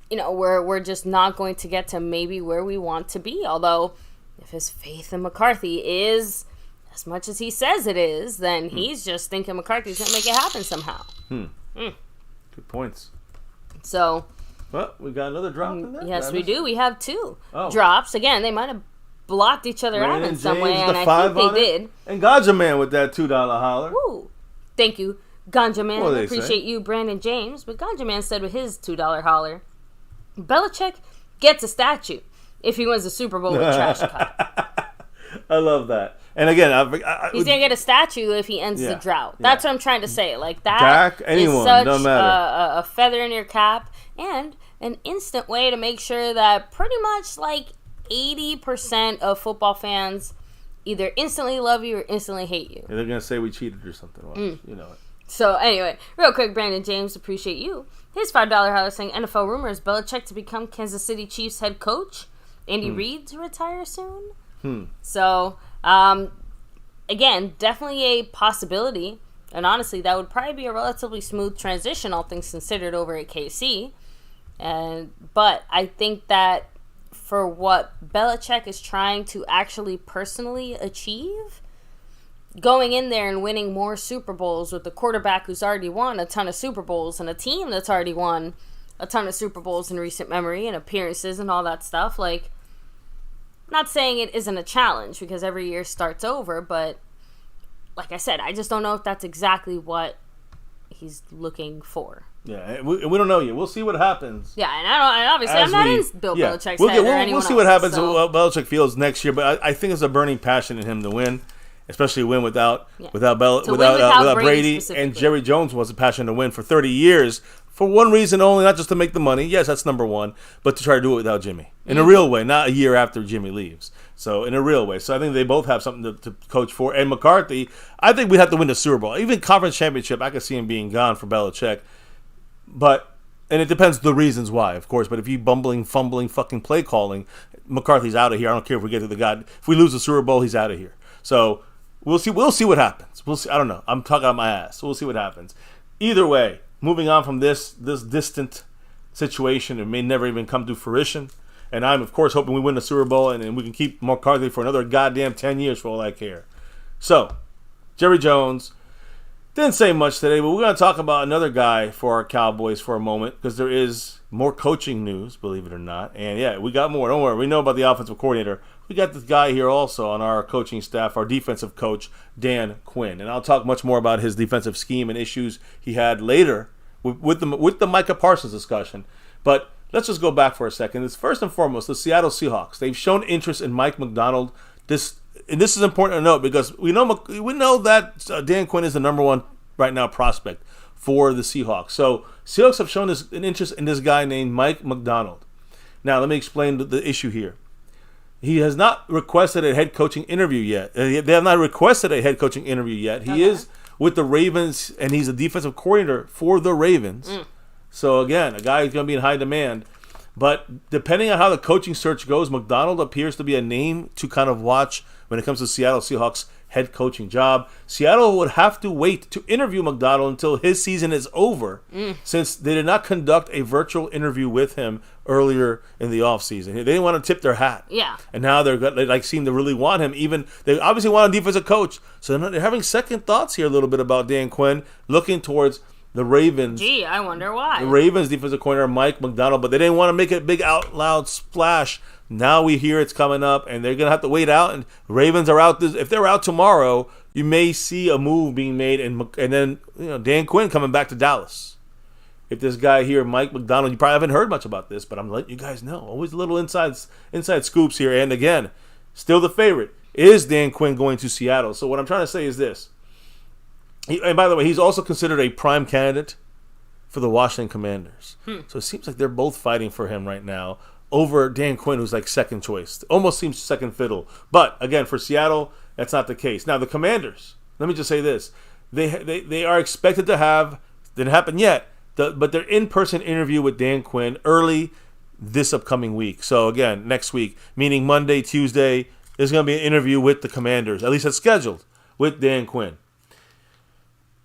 we're just not going to get to maybe where we want to be. Although, if his faith in McCarthy is as much as he says it is, then he's just thinking McCarthy's going to make it happen somehow. Good points. So, well, we got another drop in there? Yes, we do. We have two drops. Again, they might have blocked each other out in some way, and I think they did. And Ganja Man with that $2 holler. Woo. Thank you, Ganja Man. I appreciate you, Brandon James. But Ganja Man said with his $2 holler, Belichick gets a statue if he wins the Super Bowl with Trash Cup. I love that. And again, he's going to get a statue if he ends the drought. That's what I'm trying to say. That Dak, anyone, is such don't matter. A feather in your cap and an instant way to make sure that pretty much 80% of football fans either instantly love you or instantly hate you. Yeah, they're going to say we cheated or something. You know it. So, anyway, real quick, Brandon James, appreciate you. His $5 highlight saying NFL rumors, Belichick to become Kansas City Chiefs head coach, Andy Reid to retire soon. So, again, definitely a possibility. And honestly, that would probably be a relatively smooth transition, all things considered, over at KC. But I think that for what Belichick is trying to actually personally achieve, going in there and winning more Super Bowls with a quarterback who's already won a ton of Super Bowls and a team that's already won a ton of Super Bowls in recent memory and appearances and all that stuff, like, not saying it isn't a challenge because every year starts over, but like I said, I just don't know if that's exactly what he's looking for. Yeah, we don't know yet. We'll see what happens. Yeah, and obviously I'm not in Bill Belichick's head or anyone We'll see what happens. So. What Belichick feels next year, but I think it's a burning passion in him to win. Especially win without Brady, and Jerry Jones was a passion to win for 30 years for one reason only, not just to make the money. Yes, that's number one, but to try to do it without Jimmy in a real way, not a year after Jimmy leaves. So in a real way. So I think they both have something to coach for. And McCarthy, I think we'd have to win the Super Bowl, even conference championship. I could see him being gone for Belichick, and it depends the reasons why, of course. But if you fumbling, fucking play calling, McCarthy's out of here. I don't care if we get to the God. If we lose the Super Bowl, he's out of here. So. We'll see what happens. We'll see. I don't know. I'm talking out my ass. We'll see what happens. Either way, moving on from this distant situation, it may never even come to fruition. And I'm, of course, hoping we win the Super Bowl and we can keep McCarthy for another goddamn 10 years for all I care. So, Jerry Jones didn't say much today, but we're going to talk about another guy for our Cowboys for a moment because there is more coaching news, believe it or not. And yeah, we got more. Don't worry. We know about the offensive coordinator. We got this guy here also on our coaching staff, our defensive coach, Dan Quinn. And I'll talk much more about his defensive scheme and issues he had later with the MICAH Parsons discussion. But let's just go back for a second. It's first and foremost the Seattle Seahawks. They've shown interest in Mike Macdonald. This is important to note because we know that Dan Quinn is the number one right now prospect for the Seahawks. So Seahawks have shown an interest in this guy named Mike Macdonald. Now let me explain the issue here. He has not requested a head coaching interview yet. They have not requested a head coaching interview yet. He is with the Ravens, and he's a defensive coordinator for the Ravens. So, again, a guy who's going to be in high demand. But depending on how the coaching search goes, Macdonald appears to be a name to kind of watch when it comes to Seattle Seahawks head coaching job. Seattle would have to wait to interview Macdonald until his season is over since they did not conduct a virtual interview with him earlier in the offseason. They didn't want to tip their hat. Yeah. And now they seem to really want him. Even they obviously want a defensive coach. So they're having second thoughts here a little bit about Dan Quinn, looking towards the Ravens. Gee, I wonder why. The Ravens defensive coordinator, Mike Macdonald, but they didn't want to make a big out loud splash. Now we hear it's coming up, and they're going to have to wait out. And Ravens are out. If they're out tomorrow, you may see a move being made, and then Dan Quinn coming back to Dallas. If this guy here, Mike Macdonald, you probably haven't heard much about this, but I'm letting you guys know. Always a little inside scoops here. And again, still the favorite is Dan Quinn going to Seattle. So what I'm trying to say is this. And by the way, he's also considered a prime candidate for the Washington Commanders. So it seems like they're both fighting for him right now over Dan Quinn, who's like second choice. Almost seems second fiddle. But again, for Seattle, that's not the case. Now, the Commanders, let me just say this. They are expected to have, didn't happen yet, but their in-person interview with Dan Quinn early this upcoming week. So again, next week, meaning Monday, Tuesday, there's going to be an interview with the Commanders. At least it's scheduled with Dan Quinn.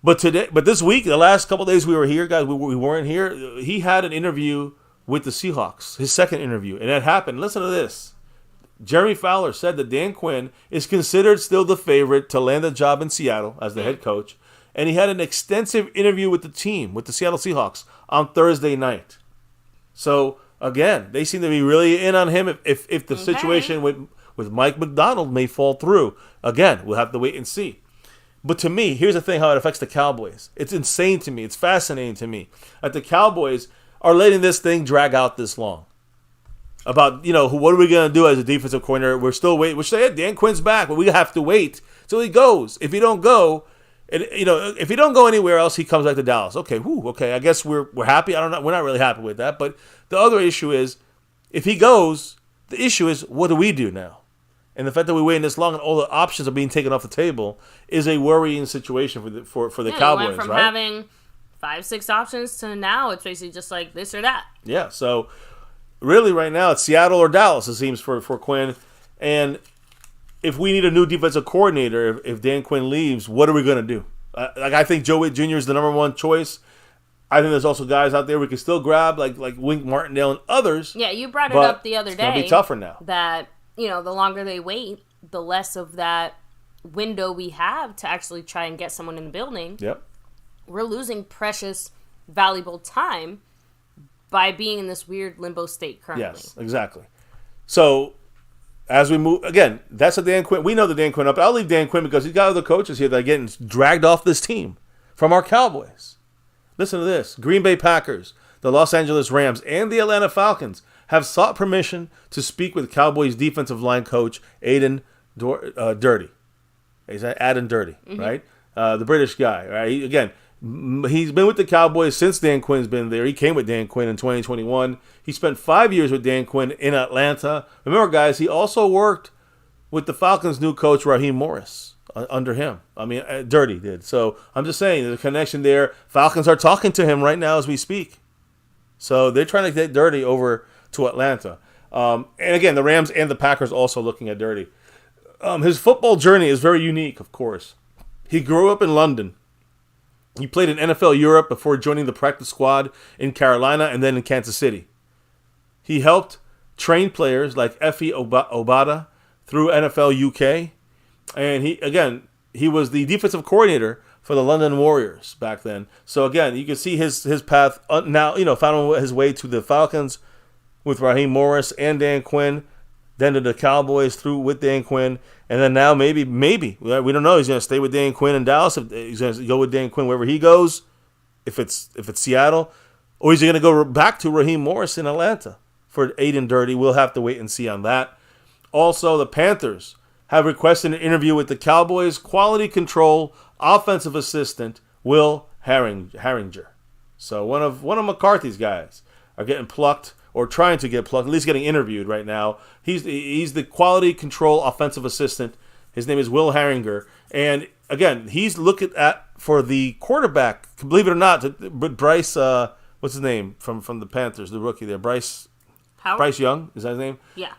But this week, the last couple of days we were here, guys, we weren't here. He had an interview with the Seahawks, his second interview, and it happened. Listen to this. Jeremy Fowler said that Dan Quinn is considered still the favorite to land a job in Seattle as the head coach, and he had an extensive interview with the team, with the Seattle Seahawks, on Thursday night. So, again, they seem to be really in on him if the situation with Mike Macdonald may fall through. Again, we'll have to wait and see. But to me, here's the thing, how it affects the Cowboys. It's insane to me. It's fascinating to me that the Cowboys are letting this thing drag out this long. About, what are we going to do as a defensive coordinator? We're still waiting. We're saying, Dan Quinn's back, but we have to wait till he goes. If he don't go, if he don't go anywhere else, he comes back to Dallas. Okay, I guess we're happy. I don't know. We're not really happy with that. But the other issue is, if he goes, the issue is, what do we do now? And the fact that we waited this long and all the options are being taken off the table is a worrying situation for the Cowboys, went from right? having 5-6 options to now it's basically just like this or that. Yeah, so really right now it's Seattle or Dallas, it seems, for Quinn. And if we need a new defensive coordinator, if Dan Quinn leaves, what are we going to do? I think Joe Witt Jr. is the number one choice. I think there's also guys out there we can still grab, like Wink Martindale and others. Yeah, you brought it up the other day. It's going to be tougher now. That, the longer they wait, the less of that window we have to actually try and get someone in the building. Yep. We're losing precious, valuable time by being in this weird limbo state currently. Yes, exactly. So, as we move, again, that's a Dan Quinn. We know the Dan Quinn up. I'll leave Dan Quinn because he's got other coaches here that are getting dragged off this team from our Cowboys. Listen to this. Green Bay Packers, the Los Angeles Rams, and the Atlanta Falcons have sought permission to speak with Cowboys defensive line coach Aiden Dirty. Is that Adam Dirty, right? The British guy, right? He's been with the Cowboys since Dan Quinn's been there. He came with Dan Quinn in 2021. He spent 5 years with Dan Quinn in Atlanta. Remember, guys, he also worked with the Falcons' new coach, Raheem Morris, under him. Dirty did. So I'm just saying, there's a connection there. Falcons are talking to him right now as we speak. So they're trying to get Dirty over to Atlanta. And again, the Rams and the Packers also looking at Dirty. His football journey is very unique, of course. He grew up in London. He played in NFL Europe before joining the practice squad in Carolina and then in Kansas City. He helped train players like Efe Obada through NFL UK. And he was the defensive coordinator for the London Warriors back then. So again, you can see his path now, found his way to the Falcons with Raheem Morris and Dan Quinn, then to the Cowboys through with Dan Quinn, and then now maybe we don't know. He's going to stay with Dan Quinn in Dallas. He's going to go with Dan Quinn wherever he goes, if it's Seattle, or is he going to go back to Raheem Morris in Atlanta for Aiden Dirty? We'll have to wait and see on that. Also, the Panthers have requested an interview with the Cowboys quality control offensive assistant Will Harringer. So one of McCarthy's guys are getting plucked, or trying to get plucked, at least getting interviewed right now. He's the quality control offensive assistant. His name is Will Harringer. And again, he's looking at for the quarterback, believe it or not, but Bryce, what's his name from the Panthers, the rookie there, Bryce Young, is that his name? Yeah.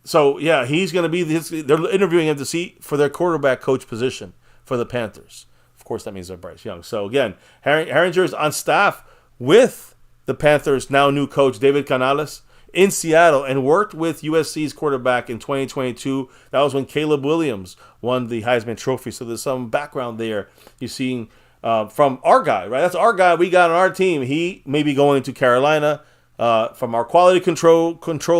So yeah, he's going to be they're interviewing him to see for their quarterback coach position for the Panthers. Of course, that means they're Bryce Young. So again, Harringer is on staff with the Panthers' now new coach, David Canales, in Seattle, and worked with USC's quarterback in 2022. That was when Caleb Williams won the Heisman Trophy. So there's some background there you're seeing from our guy, right? That's our guy we got on our team. He may be going to Carolina from our quality control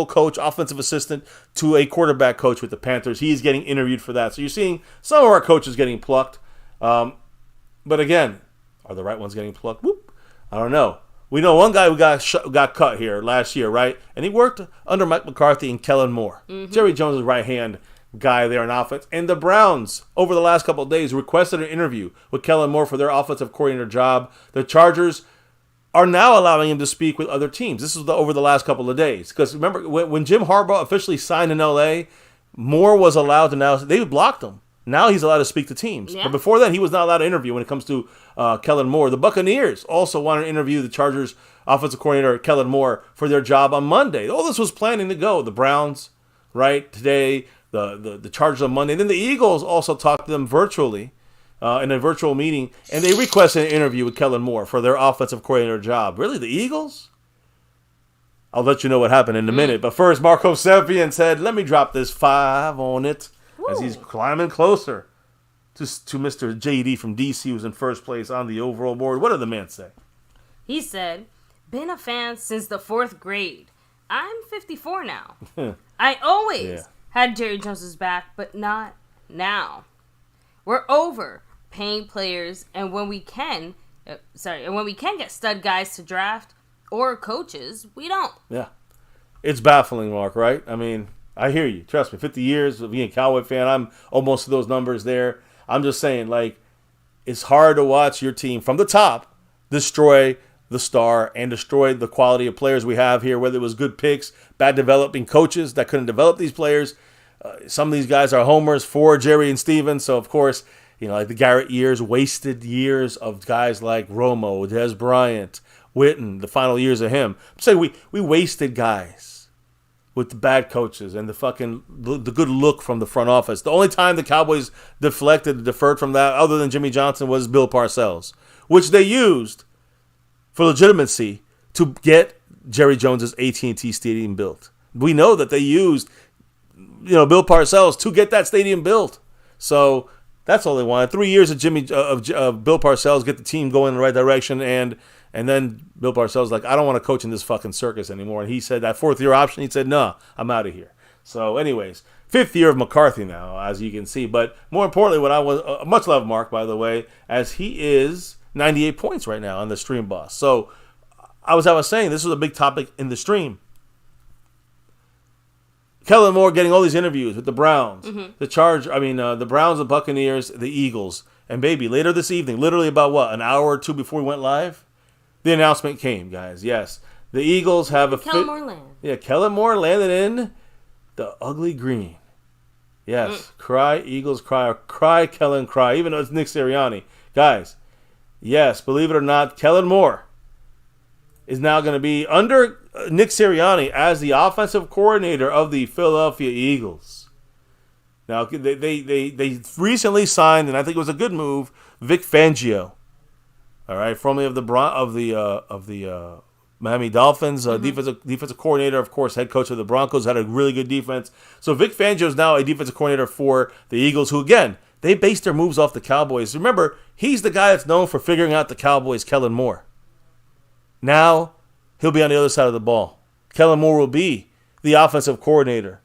coach, offensive assistant, to a quarterback coach with the Panthers. He's getting interviewed for that. So you're seeing some of our coaches getting plucked. But again, are the right ones getting plucked? Whoop. I don't know. We know one guy who got cut here last year, right? And he worked under Mike McCarthy and Kellen Moore. Mm-hmm. Jerry Jones' right-hand guy there on offense. And the Browns, over the last couple of days, requested an interview with Kellen Moore for their offensive coordinator job. The Chargers are now allowing him to speak with other teams. This is over the last couple of days. Because remember, when Jim Harbaugh officially signed in L.A., Moore was allowed to now, they blocked him. Now he's allowed to speak to teams. Yeah. But before then, he was not allowed to interview when it comes to Kellen Moore. The Buccaneers also wanted to interview the Chargers offensive coordinator, Kellen Moore, for their job on Monday. All this was planning to go. The Browns, right, today, the Chargers on Monday. And then the Eagles also talked to them virtually in a virtual meeting, and they requested an interview with Kellen Moore for their offensive coordinator job. Really, the Eagles? I'll let you know what happened in a minute. But first, Marco Seppian said, let me drop this 5 on it. Woo. As he's climbing closer to Mr. JD from DC, who's in first place on the overall board. What did the man say? He said, been a fan since the 4th grade. I'm 54 now. I always had Jerry Jones's back, but not now. We're over paying players, and when we can get stud guys to draft or coaches, we don't. Yeah. It's baffling, Mark, right? I mean, I hear you. Trust me, 50 years of being a Cowboy fan, I'm almost to those numbers there. I'm just saying, it's hard to watch your team from the top destroy the star and destroy the quality of players we have here, whether it was good picks, bad developing coaches that couldn't develop these players. Some of these guys are homers for Jerry and Steven. So, of course, like the Garrett years, wasted years of guys like Romo, Des Bryant, Witten, the final years of him. I'm saying we wasted guys with the bad coaches and the good look from the front office. The only time the Cowboys deferred from that, other than Jimmy Johnson, was Bill Parcells, which they used for legitimacy to get Jerry Jones's AT&T Stadium built. We know that they used, Bill Parcells to get that stadium built. So that's all they wanted. 3 years of Bill Parcells get the team going in the right direction, and then Bill Parcells was like, I don't want to coach in this fucking circus anymore. And he said that 4th-year option, he said, no, I'm out of here. So anyways, 5th year of McCarthy now, as you can see. But more importantly, what I was, much love Mark, by the way, as he is 98 points right now on the stream boss. So I was saying, this was a big topic in the stream. Kellen Moore getting all these interviews with the Browns, the Browns, the Buccaneers, the Eagles. And baby, later this evening, literally about an hour or two before we went live, the announcement came, guys. Yes, the Eagles have a Kellen Moore land. Yeah, Kellen Moore landed in the ugly green. Yes, cry Eagles, cry, or cry Kellen, cry. Even though it's Nick Sirianni, guys. Yes, believe it or not, Kellen Moore is now going to be under Nick Sirianni as the offensive coordinator of the Philadelphia Eagles. Now they recently signed, and I think it was a good move, Vic Fangio. All right, formerly of the Miami Dolphins, defensive coordinator, of course, head coach of the Broncos, had a really good defense. So Vic Fangio is now a defensive coordinator for the Eagles, who again, they based their moves off the Cowboys. Remember, he's the guy that's known for figuring out the Cowboys, Kellen Moore. Now, he'll be on the other side of the ball. Kellen Moore will be the offensive coordinator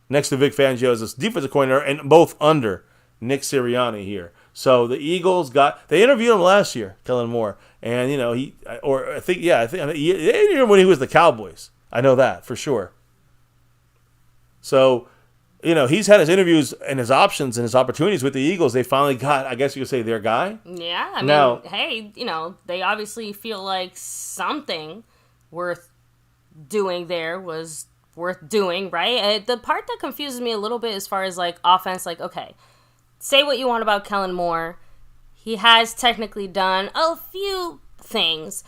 next to Vic Fangio as a defensive coordinator, and both under Nick Sirianni here. So the Eagles they interviewed him last year, Kellen Moore, and they interviewed him when he was the Cowboys. I know that for sure. So, he's had his interviews and his options and his opportunities with the Eagles. They finally got, I guess you could say, their guy. Yeah, I mean, hey, they obviously feel like something worth doing there was worth doing, right? The part that confuses me a little bit as far as, offense, okay, say what you want about Kellen Moore. He has technically done a few things,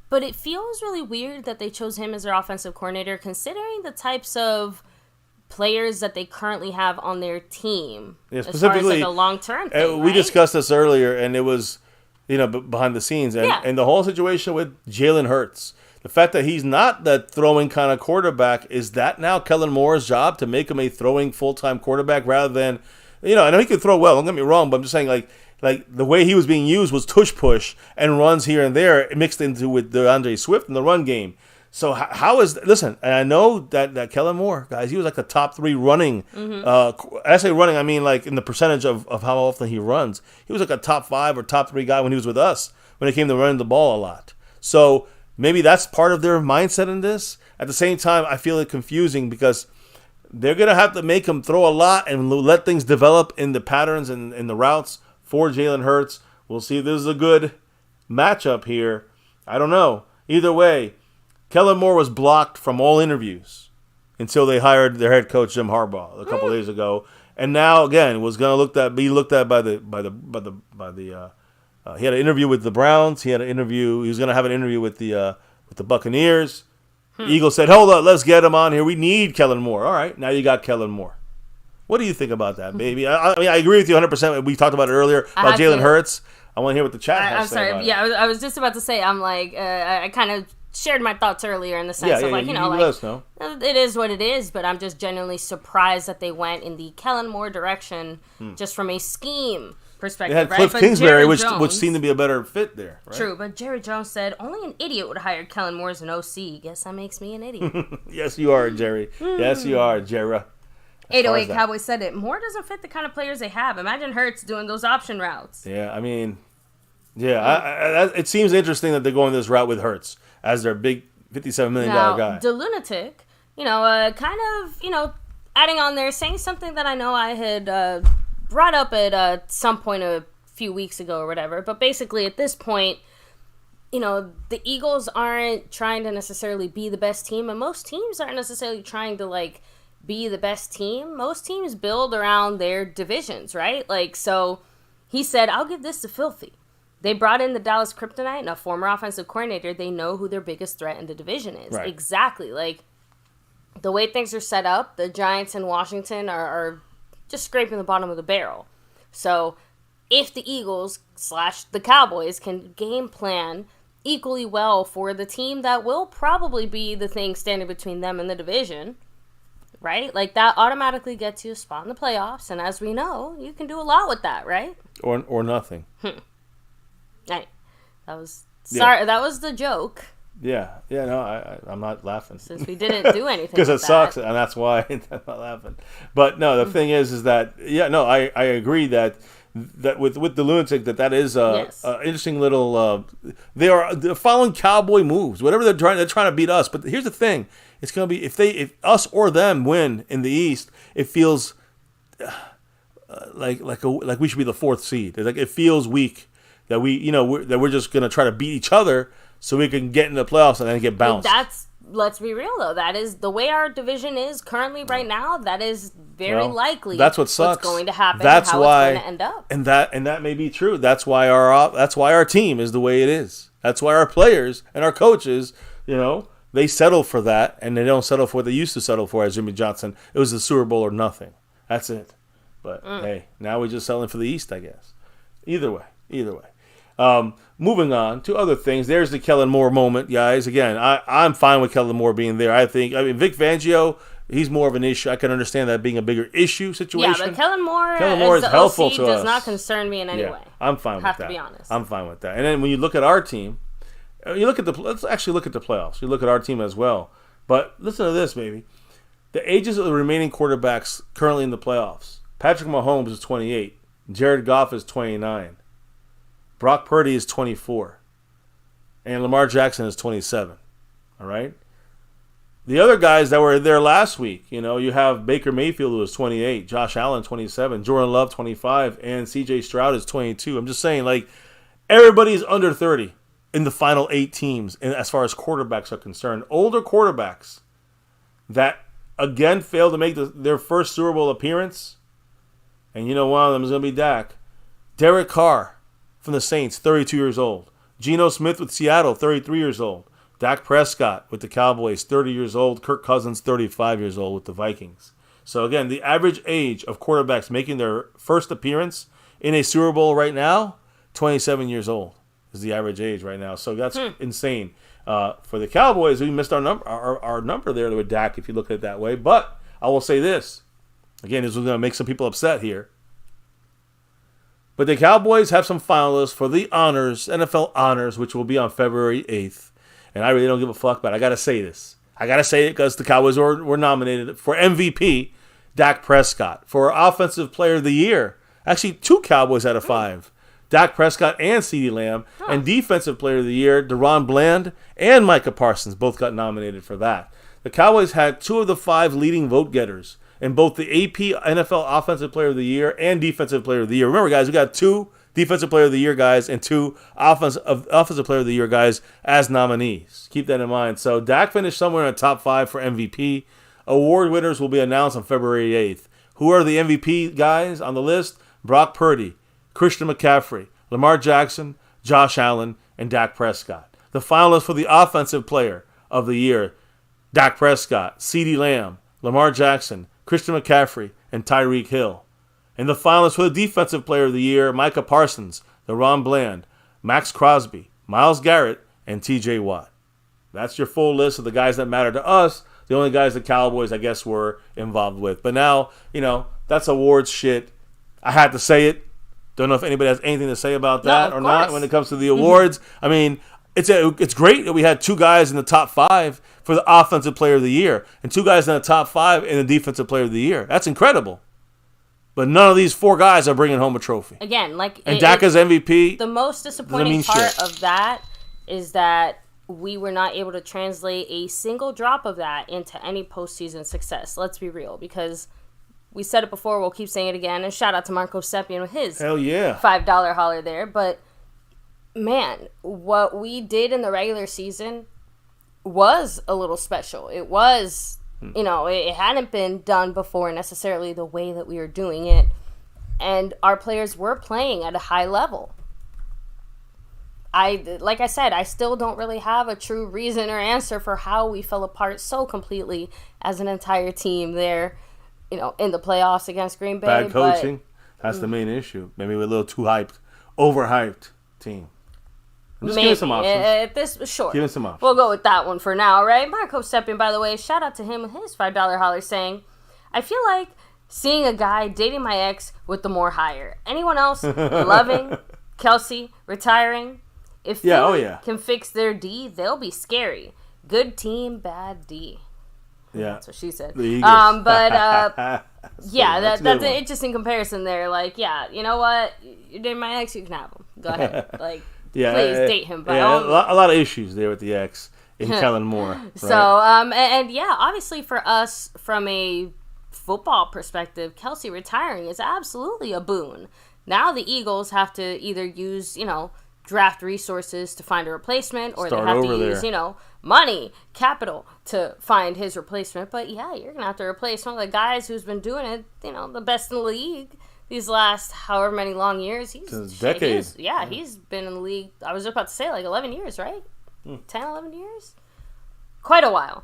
but it feels really weird that they chose him as their offensive coordinator, considering the types of players that they currently have on their team. Yeah, specifically, as far as a long-term thing, we discussed this earlier, and it was, behind the scenes. And the whole situation with Jalen Hurts, the fact that he's not that throwing kind of quarterback, is that now Kellen Moore's job to make him a throwing full-time quarterback rather than, I know he could throw well, don't get me wrong, but I'm just saying, like the way he was being used was tush-push and runs here and there mixed into with DeAndre Swift in the run game. So listen, and I know that Kellen Moore, guys, he was like the top 3 running. I say running, I mean like in the percentage of how often he runs. He was like a top 5 or top 3 guy when he was with us, when it came to running the ball a lot. So maybe that's part of their mindset in this. At the same time, I feel it confusing because they're going to have to make him throw a lot and let things develop in the patterns and in the routes for Jalen Hurts. We'll see if this is a good matchup here. I don't know. Either way, Kellen Moore was blocked from all interviews until they hired their head coach Jim Harbaugh a couple days ago, and now again was going to be looked at by the. He had an interview with the Browns. He was going to have an interview with the Buccaneers. The Eagles said, "Hold up, let's get him on here. We need Kellen Moore." All right, now you got Kellen Moore. What do you think about that, baby? I mean, I agree with you 100%. We talked about it earlier about Jalen Hurts. I want to hear what the chat has to say. I'm sorry. Yeah, I was just about to say. I'm like, I kind of shared my thoughts earlier in the sense of let us know. It is what it is, but I'm just genuinely surprised that they went in the Kellen Moore direction just from a scheme perspective. They had right? Cliff Kingsbury, which seemed to be a better fit there. Right? True, but Jerry Jones said only an idiot would hire Kellen Moore as an OC. Guess that makes me an idiot. Yes, you are, Jerry. Yes, you are, Jerry. 808 Cowboys said it. Moore doesn't fit the kind of players they have. Imagine Hurts doing those option routes. Yeah, I mean, it seems interesting that they're going this route with Hurts as their big $57 million guy. The lunatic, kind of, adding on there, saying something that I know I had brought up at some point a few weeks ago or whatever. But basically, at this point, the Eagles aren't trying to necessarily be the best team, and most teams aren't necessarily trying to, be the best team, most teams build around their divisions, right? Like, so he said, I'll give this to Filthy. They brought in the Dallas Kryptonite and a former offensive coordinator. They know who their biggest threat in the division is. Right. Exactly. Like, the way things are set up, the Giants and Washington are just scraping the bottom of the barrel. So if the Eagles / the Cowboys can game plan equally well for the team that will probably be the thing standing between them and the division, right? Like, that automatically gets you a spot in the playoffs, and as we know, you can do a lot with that, right? Or nothing. Right. That was that was the joke. Yeah, no, I'm not laughing. Since we didn't do anything because it sucks, and that's why I'm not laughing. But no, the thing is that, I agree that with the lunatic that is a interesting little. They're following cowboy moves, whatever they're trying to beat us. But here's the thing: it's gonna be if us or them win in the East, it feels like we should be the 4th seed. Like, it feels weak that we're just gonna try to beat each other so we can get in the playoffs and then get bounced. Let's be real though. That is the way our division is currently right now. That is very likely. That's what sucks. What's going to happen. That's and how why it's going to end up. And that may be true. That's why our team is the way it is. That's why our players and our coaches, they settle for that, and they don't settle for what they used to settle for as Jimmy Johnson. It was the Super Bowl or nothing. That's it. But hey, now we're just selling for the East, I guess. Either way. Moving on to other things. There's the Kellen Moore moment, guys. Again, I'm fine with Kellen Moore being there. Vic Fangio, he's more of an issue. I can understand that being a bigger issue situation. Yeah, but Kellen Moore is helpful to us. Does not concern me in any way. I'm fine with that. Have to be honest. I'm fine with that. And then when you look at our team, let's actually look at the playoffs. You look at our team as well. But listen to this, baby. The ages of the remaining quarterbacks currently in the playoffs. Patrick Mahomes is 28. Jared Goff is 29. Brock Purdy is 24. And Lamar Jackson is 27. All right? The other guys that were there last week, you have Baker Mayfield, who is 28, Josh Allen, 27, Jordan Love, 25, and C.J. Stroud is 22. I'm just saying, like, everybody's under 30 in the final 8 teams as far as quarterbacks are concerned. Older quarterbacks that, again, failed to make their first Super Bowl appearance. And one of them is going to be Dak. Derek Carr from the Saints, 32 years old. Geno Smith with Seattle, 33 years old. Dak Prescott with the Cowboys, 30 years old. Kirk Cousins, 35 years old with the Vikings. So, again, the average age of quarterbacks making their first appearance in a Super Bowl right now, 27 years old is the average age right now. So that's insane. For the Cowboys, we missed our number there with Dak, if you look at it that way. But I will say this. Again, this is going to make some people upset here. But the Cowboys have some finalists for the honors, NFL honors, which will be on February 8th. And I really don't give a fuck, but I got to say this. I got to say it because the Cowboys were nominated for MVP, Dak Prescott. For Offensive Player of the Year, actually 2 Cowboys out of 5. Dak Prescott and CeeDee Lamb. And Defensive Player of the Year, DaRon Bland and Micah Parsons both got nominated for that. The Cowboys had 2 of the 5 leading vote getters in both the AP NFL Offensive Player of the Year and Defensive Player of the Year. Remember, guys, we got 2 Defensive Player of the Year guys and 2 Offensive Player of the Year guys as nominees. Keep that in mind. So Dak finished somewhere in the top 5 for MVP. Award winners will be announced on February 8th. Who are the MVP guys on the list? Brock Purdy, Christian McCaffrey, Lamar Jackson, Josh Allen, and Dak Prescott. The finalists for the Offensive Player of the Year, Dak Prescott, CeeDee Lamb, Lamar Jackson, Christian McCaffrey, and Tyreek Hill. And the finalists for the Defensive Player of the Year, Micah Parsons, DaRon Bland, Max Crosby, Myles Garrett, and TJ Watt. That's your full list of the guys that matter to us. The only guys the Cowboys, I guess, were involved with. But now, that's awards shit. I had to say it. Don't know if anybody has anything to say about that or not when it comes to the awards. I mean, it's great that we had 2 guys in the top 5 for the Offensive Player of the Year and 2 guys in the top 5 in the Defensive Player of the Year. That's incredible. But none of these 4 guys are bringing home a trophy. Again, and Dak is MVP. The most disappointing part of that is that we were not able to translate a single drop of that into any postseason success. Let's be real, because we said it before, we'll keep saying it again, and shout out to Marco Seppian with his $5 holler there. But, man, what we did in the regular season was a little special. It was it hadn't been done before necessarily the way that we were doing it. And our players were playing at a high level. Like I said, I still don't really have a true reason or answer for how we fell apart so completely as an entire team there, in the playoffs against Green Bay. Bad coaching. That's the main issue. Maybe we're a little too overhyped team. Just give us some options. Sure. Give us some options. We'll go with that one for now, right? Marco Stepien, by the way, shout out to him with his $5 holler saying, I feel like seeing a guy dating my ex with the more higher. Anyone else loving Kelsey retiring? If Philly can fix their D, they'll be scary. Good team, bad D. Yeah. That's what she said. That's that's an interesting comparison there. Like, you know what? You're dating my ex, you can have him. Go ahead. Like, please date him. A lot of issues there with the ex in Kellen Moore. Right? So, obviously for us, from a football perspective, Kelsey retiring is absolutely a boon. Now the Eagles have to either use, draft resources to find a replacement, or they have to use, money, capital to find his replacement. But you're going to have to replace one of the guys who's been doing it, the best in the league these last however many long years. Since decades. He's been in the league, I was just about to say, like 11 years, right? 10, 11 years? Quite a while.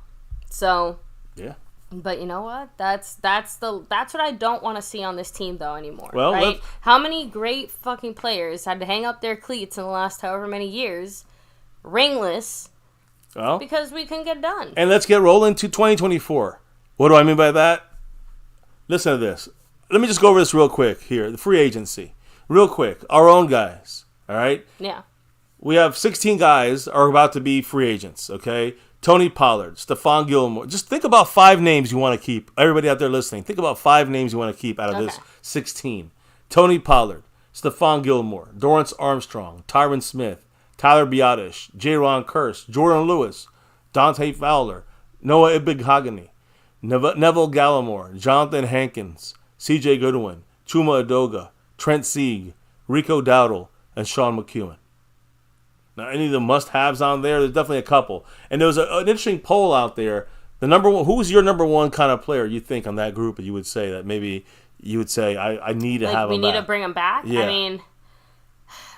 So, yeah. But you know what? That's what I don't want to see on this team though anymore. Well, right? How many great fucking players had to hang up their cleats in the last however many years, ringless, because we couldn't get done. And let's get rolling to 2024. What do I mean by that? Listen to this. Let me just go over this real quick here. The free agency, real quick. Our own guys. All right. Yeah. We have 16 guys are about to be free agents. Okay. Tony Pollard, Stephon Gilmore. Just think about 5 names you want to keep. Everybody out there listening, think about 5 names you want to keep out of this 16. Tony Pollard, Stephon Gilmore, Dorrance Armstrong, Tyron Smith, Tyler Biadasz, Jaron Kearse, Jordan Lewis, Dante Fowler, Noah Ibighagany, Neville Gallimore, Jonathan Hankins, C.J. Goodwin, Chuma Edoga, Trent Sieg, Rico Dowdle, and Sean McEwen. Now, any of the must-haves on there? There's definitely a couple. And there was an interesting poll out there. The number one, who's your number one kind of player you think on that group? And you would say that maybe you would say I need to have him back. We need to bring him back. Yeah. I mean,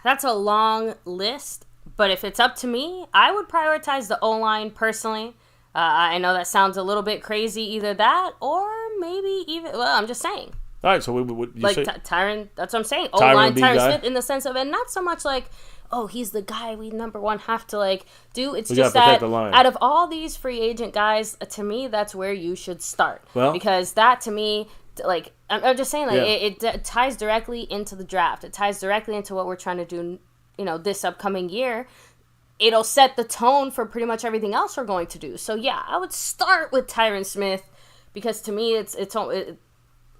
that's a long list. But if it's up to me, I would prioritize the O-line personally. I know that sounds a little bit crazy, either that or maybe even. Well, I'm just saying. All right, so what you say? Tyron. That's what I'm saying. O-line, Tyron Smith, in the sense of, and not so much like, oh, he's the guy we number one have to do. It's just that out of all these free agent guys, to me, that's where you should start. Well, because that to me, I'm just saying, it ties directly into the draft. It ties directly into what we're trying to do, this upcoming year. It'll set the tone for pretty much everything else we're going to do. So yeah, I would start with Tyron Smith, because to me,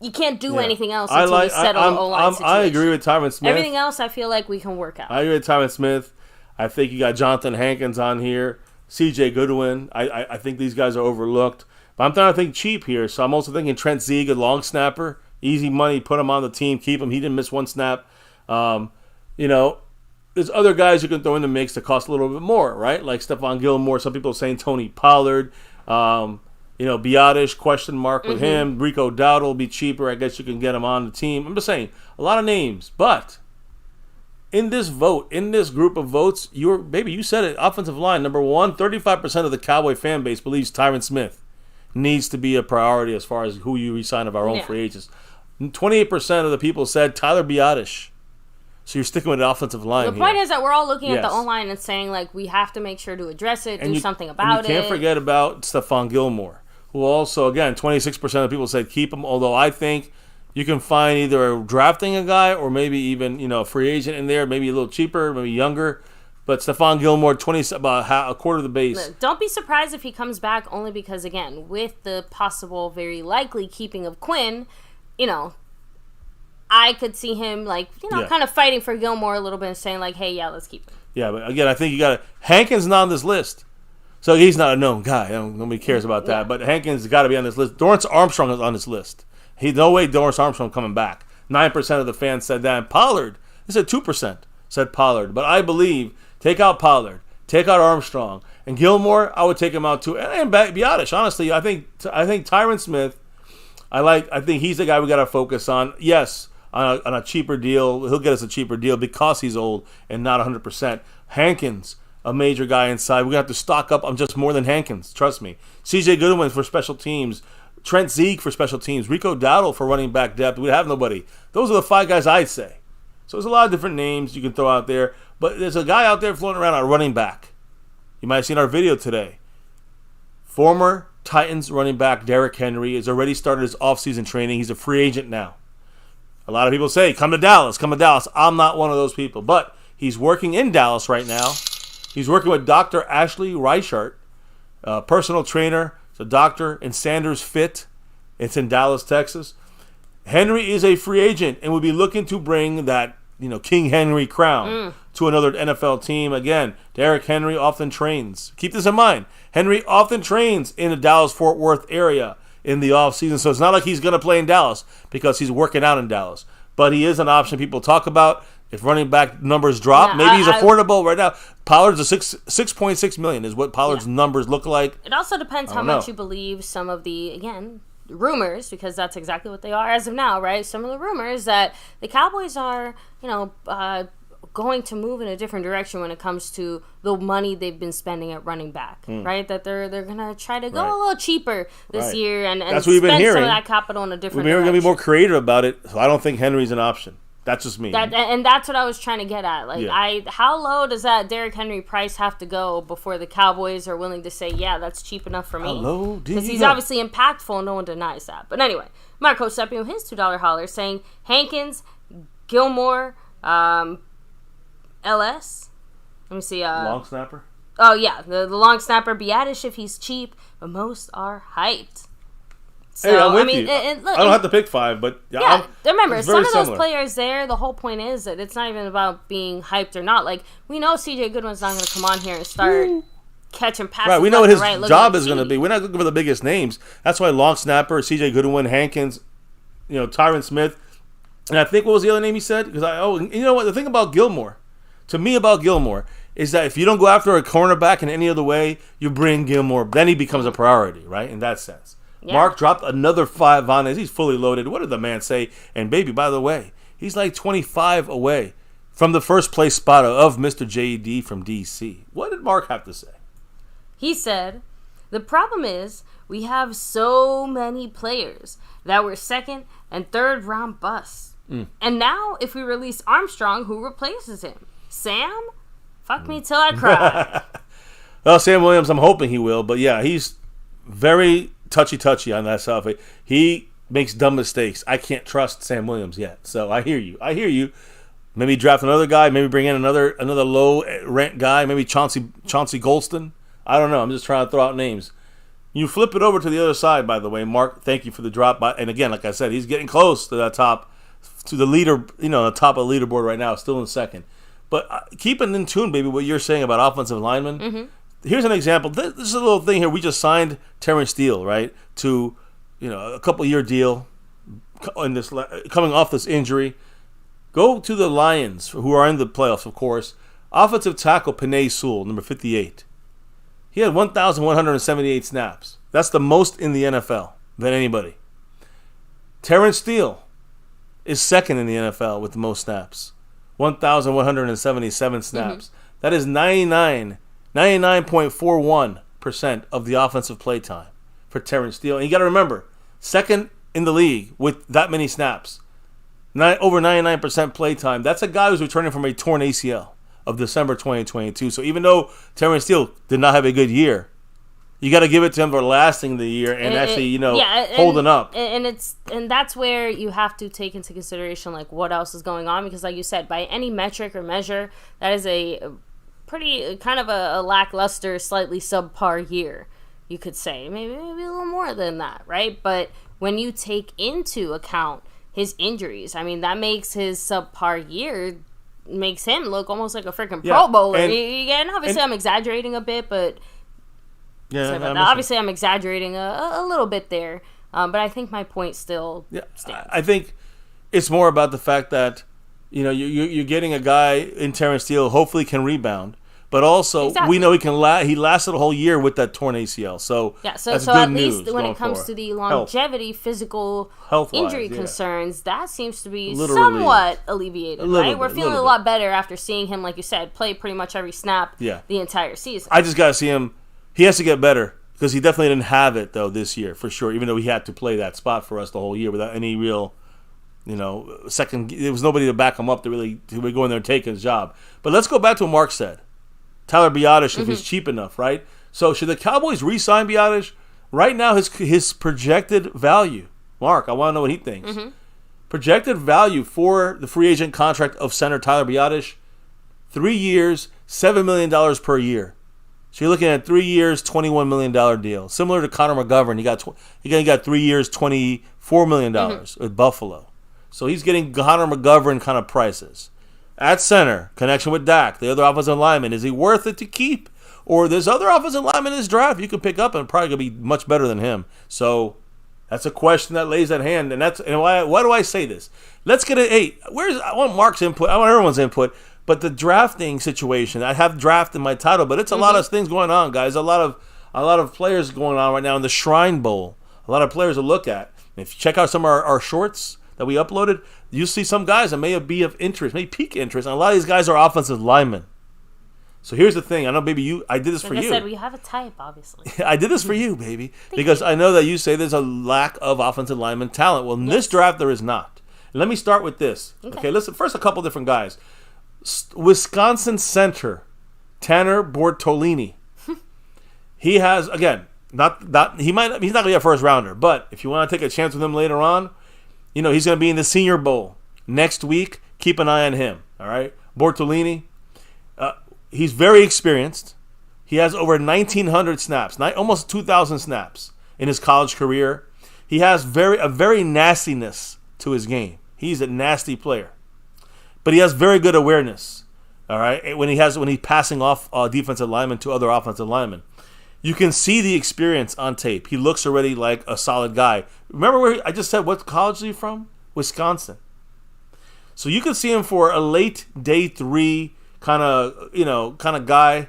you can't do anything else until you settle the O-line situation. I agree with Tyron Smith. Everything else, I feel like we can work out. I agree with Tyron Smith. I think you got Jonathan Hankins on here. C.J. Goodwin. I think these guys are overlooked. But I'm trying to think cheap here. So I'm also thinking Trent Sieg, a long snapper. Easy money. Put him on the team. Keep him. He didn't miss one snap. There's other guys you can throw in the mix that cost a little bit more, right? Like Stephon Gilmore. Some people are saying Tony Pollard. Biadasz, question mark with him. Rico Dowdle will be cheaper. I guess you can get him on the team. I'm just saying, a lot of names. But in this vote, in this group of votes, you said it, offensive line, number one, 35% of the Cowboy fan base believes Tyron Smith needs to be a priority as far as who you re-sign of our own free agents. 28% of the people said Tyler Biadasz. So you're sticking with the offensive line. The point is that we're all looking at the O-line and saying, we have to make sure to address it, do something about it. You can't forget about Stephon Gilmore, who also, again, 26% of people said keep him, although I think you can find either drafting a guy or maybe even, a free agent in there, maybe a little cheaper, maybe younger. But Stephon Gilmore, about a quarter of the base. Don't be surprised if he comes back, only because, again, with the possible, very likely keeping of Quinn, I could see him, kind of fighting for Gilmore a little bit and saying, hey, yeah, let's keep him. Yeah, but again, I think you got to... Hankins not on this list. So he's not a known guy. Nobody cares about that. But Hankins has got to be on this list. Dorrance Armstrong is on this list. No way Dorrance Armstrong coming back. 9% of the fans said that. And Pollard, they said 2% said Pollard. But I believe, take out Pollard, Take out Armstrong. And Gilmore, I would take him out too. And be honest, honestly, I think Tyron Smith, I think he's the guy we got to focus on. Yes, on a cheaper deal. He'll get us a cheaper deal because he's old and not 100%. Hankins, a major guy inside. We're going to have to stock up on just more than Hankins. Trust me. CJ Goodwin for special teams. Trent Zeke for special teams. Rico Dowdle for running back depth. We have nobody. Those are the 5 guys I'd say. So there's a lot of different names you can throw out there. But there's a guy out there floating around on running back. You might have seen our video today. Former Titans running back Derrick Henry has already started his offseason training. He's a free agent now. A lot of people say, come to Dallas, come to Dallas. I'm not one of those people. But he's working in Dallas right now. He's working with Dr. Ashley Reichert, a personal trainer. He's a doctor in Sanders Fit. It's in Dallas, Texas. Henry is a free agent and will be looking to bring that, King Henry crown to another NFL team. Again, Derrick Henry often trains. Keep this in mind. Henry often trains in the Dallas-Fort Worth area in the offseason. So it's not like he's going to play in Dallas because he's working out in Dallas. But he is an option people talk about. If running back numbers drop, maybe he's affordable right now. Pollard's a $6.6 million is what Pollard's numbers look like. It also depends how much you believe some of the, again, rumors, because that's exactly what they are as of now, right? Some of the rumors that the Cowboys are, going to move in a different direction when it comes to the money they've been spending at running back, right? That they're going to try to go a little cheaper this year and that's what we've been hearing. Some of that capital in a different direction. We're going to be more creative about it, so I don't think Henry's an option. That's just me. And that's what I was trying to get at. How low does that Derrick Henry price have to go before the Cowboys are willing to say, yeah, that's cheap enough for me? How low? Because he's obviously impactful. No one denies that. But anyway, Marco Sepio, his $2 holler, saying Hankins, Gilmore, LS. Let me see. Long snapper? Oh, yeah. The long snapper, Biadish if he's cheap, but most are hyped. So, hey, I'm with you. Look, I don't have to pick 5, but remember, some of those players there, the whole point is that it's not even about being hyped or not. Like, we know CJ Goodwin's not going to come on here and start catching passes. Right, we know what his job is going to be. We're not looking for the biggest names. That's why long snapper, CJ Goodwin, Hankins, Tyron Smith, and I think what was the other name he said? Because you know what? The thing about Gilmore, to me about Gilmore, is that if you don't go after a cornerback in any other way, you bring Gilmore. Then he becomes a priority, right? In that sense. Yeah. Mark dropped another 5 on it. He's fully loaded. What did the man say? And baby, by the way, he's like 25 away from the first place spot of Mr. JD from DC. What did Mark have to say? He said, the problem is we have so many players that were 2nd and 3rd round busts. And now if we release Armstrong, who replaces him? Sam? Fuck me till I cry. Well, Sam Williams, I'm hoping he will. But yeah, he's very touchy on that stuff. He makes dumb mistakes. I can't trust Sam Williams yet. So I hear you. Maybe draft another guy. Maybe bring in another low rent guy. Maybe Chauncey Golston. I don't know. I'm just trying to throw out names. You flip it over to the other side, by the way, Mark. Thank you for the drop. And again, like I said, he's getting close to that top, to the leader. The top of the leaderboard right now, still in 2nd. But keeping in tune, baby, what you're saying about offensive linemen. Mm-hmm. Here's an example. This is a little thing here. We just signed Terrence Steele, right, to a couple-year deal coming off this injury. Go to the Lions, who are in the playoffs, of course. Offensive tackle Penei Sewell, number 58. He had 1,178 snaps. That's the most in the NFL than anybody. Terrence Steele is 2nd in the NFL with the most snaps. 1,177 snaps. Mm-hmm. That is 99.41% of the offensive play time for Terrence Steele. And you got to remember, 2nd in the league with that many snaps. Over 99% play time. That's a guy who's returning from a torn ACL of December 2022. So even though Terrence Steele did not have a good year, you got to give it to him for lasting the year and holding up. And that's where you have to take into consideration like what else is going on, because like you said, by any metric or measure, that is a pretty kind of a lackluster, slightly subpar year, you could say. Maybe a little more than that, right? But when you take into account his injuries, I mean, that makes his subpar year, makes him look almost like a freaking Pro Bowler. And obviously I'm exaggerating a bit, but I'm exaggerating a little bit there. But I think my point still stands. I think it's more about the fact that you're getting a guy in Terrence Steele, hopefully can rebound, but also Exactly. we know he lasted a whole year with that torn ACL. So so that's so good at news least when it comes forward. to the longevity, physical Health-wise, injury concerns, that seems to be Literally. somewhat alleviated, right? We're feeling a bit. lot better after seeing him, like you said, play pretty much every snap the entire season. I just got to see him. He has to get better because he definitely didn't have it, though, this year, for sure, even though he had to play that spot for us the whole year without any real, second. There was nobody to back him up to really go in there and take his job. But let's go back to what Mark said. Tyler Biadasz, if he's cheap enough, right? So should the Cowboys re-sign Biadasz? Right now, his projected value, Mark, I want to know what he thinks. Projected value for the free agent contract of center Tyler Biadasz, 3 years, $7 million per year. So you're looking at 3 years, $21 million deal. Similar to Connor McGovern, he got 3 years, $24 million with Buffalo. So he's getting Connor McGovern kind of prices. At center, connection with Dak, the other offensive lineman, is he worth it to keep? Or there's other offensive linemen in this draft you can pick up and probably going to be much better than him. So that's a question that lays at hand. And why do I say this? Let's get it. Hey, I want Mark's input. I want everyone's input. But the drafting situation, I have draft in my title, but it's a lot of things going on, guys. A lot of players going on right now in the Shrine Bowl. A lot of players to look at. If you check out some of our shorts that we uploaded, you see some guys that may be of interest, may pique interest, and a lot of these guys are offensive linemen. So here's the thing. I know, baby, I did this for you. Like I said, we have a type, obviously. I did this for you, baby, because I know that you say there's a lack of offensive lineman talent. Well, in this draft, there is not. Let me start with this. Okay, listen, first a couple different guys. Wisconsin center Tanner Bortolini. He has, again, he's not going to be a first rounder, but if you want to take a chance with him later on, he's going to be in the Senior Bowl next week. Keep an eye on him. All right, Bortolini. He's very experienced. He has over 1,900 snaps, almost 2,000 snaps in his college career. He has a very nastiness to his game. He's a nasty player. But he has very good awareness, all right, when he's passing off defensive linemen to other offensive linemen. You can see the experience on tape. He looks already like a solid guy. Remember where I just said what college is he from? Wisconsin. So you can see him for a late day 3 kind of guy.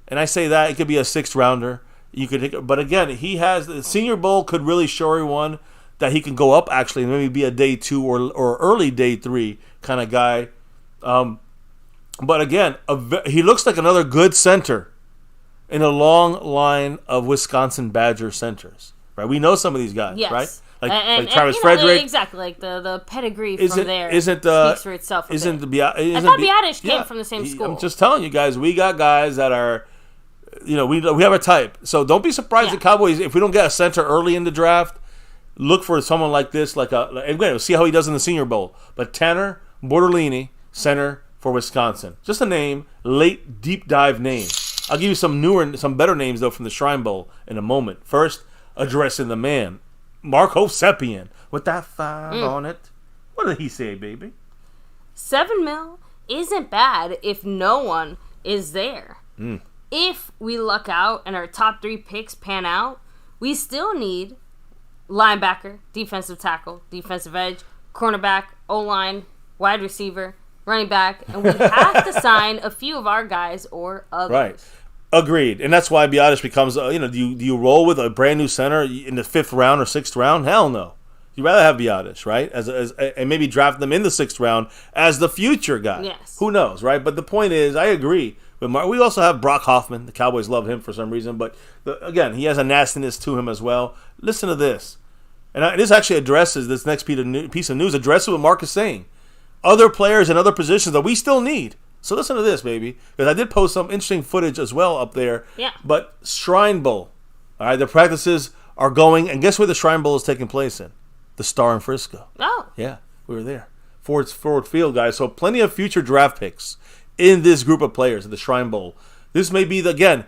And I say that it could be a 6th rounder. But again, he has the Senior Bowl could really show everyone that he can go up actually and maybe be a day 2 or early day 3 kind of guy. But again, he looks like another good center in a long line of Wisconsin Badger centers. Right? We know some of these guys, right? Like Travis Frederick. Exactly, like the pedigree from there speaks for itself. I thought Biadasz came from the same school. I'm just telling you guys, we got guys that are, we have a type. So don't be surprised the Cowboys, if we don't get a center early in the draft, look for someone like this, again, see how he does in the Senior Bowl. But Tanner Bortolini, center for Wisconsin. Just a name, late deep dive name. I'll give you some better names though from the Shrine Bowl in a moment. First, addressing the man, Mark Hovsepian, with that 5 on it. What did he say, baby? $7 million isn't bad if no one is there. If we luck out and our top 3 picks pan out, we still need linebacker, defensive tackle, defensive edge, cornerback, O-line, wide receiver, running back, and we have to sign a few of our guys or others. Right. Agreed. And that's why Biadasz becomes, do you roll with a brand new center in the 5th round or 6th round? Hell no. You'd rather have Biadasz, right? And maybe draft them in the 6th round as the future guy. Yes. Who knows, right? But the point is, I agree with Mark. We also have Brock Hoffman. The Cowboys love him for some reason. But, again, he has a nastiness to him as well. Listen to this. And this actually addresses, this next piece of news, addresses what Mark is saying. Other players in other positions that we still need. So listen to this, baby, because I did post some interesting footage as well up there. Yeah. But Shrine Bowl, all right, the practices are going, and guess where the Shrine Bowl is taking place in? The Star in Frisco. Oh. Yeah, we were there. Ford Field, guys. So plenty of future draft picks in this group of players at the Shrine Bowl. This may be, the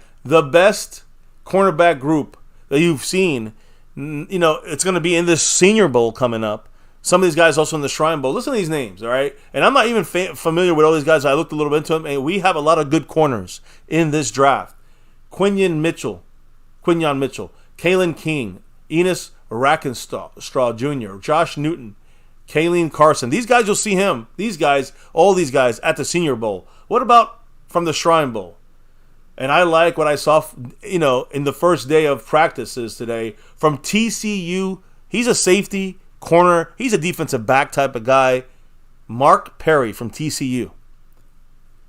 best cornerback group that you've seen. It's going to be in this Senior Bowl coming up. Some of these guys also in the Shrine Bowl. Listen to these names, all right? And I'm not even familiar with all these guys. I looked a little bit into them, and we have a lot of good corners in this draft. Quinyon Mitchell, Kalen King, Enos Rackenstraw Jr., Josh Newton, Kalen Carson. These guys, you'll see all these guys at the Senior Bowl. What about from the Shrine Bowl? And I like what I saw, in the first day of practices today from TCU. He's a safety, corner. He's a defensive back type of guy. Mark Perry from TCU.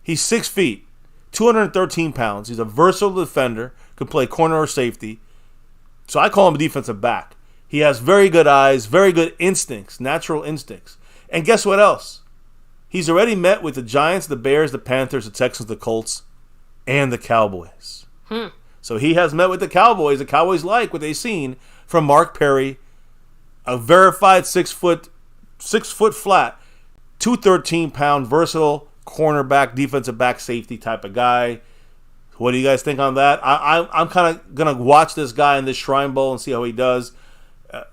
He's 6 feet, 213 pounds. He's a versatile defender, could play corner or safety. So I call him a defensive back. He has very good eyes, very good instincts, natural instincts. And guess what else? He's already met with the Giants, the Bears, the Panthers, the Texans, the Colts, and the Cowboys. So he has met with the Cowboys. The Cowboys like what they've seen from Mark Perry, a verified 6 foot flat, 213-pound, versatile cornerback, defensive back, safety type of guy. What do you guys think on that? I'm kind of going to watch this guy in this Shrine Bowl and see how he does.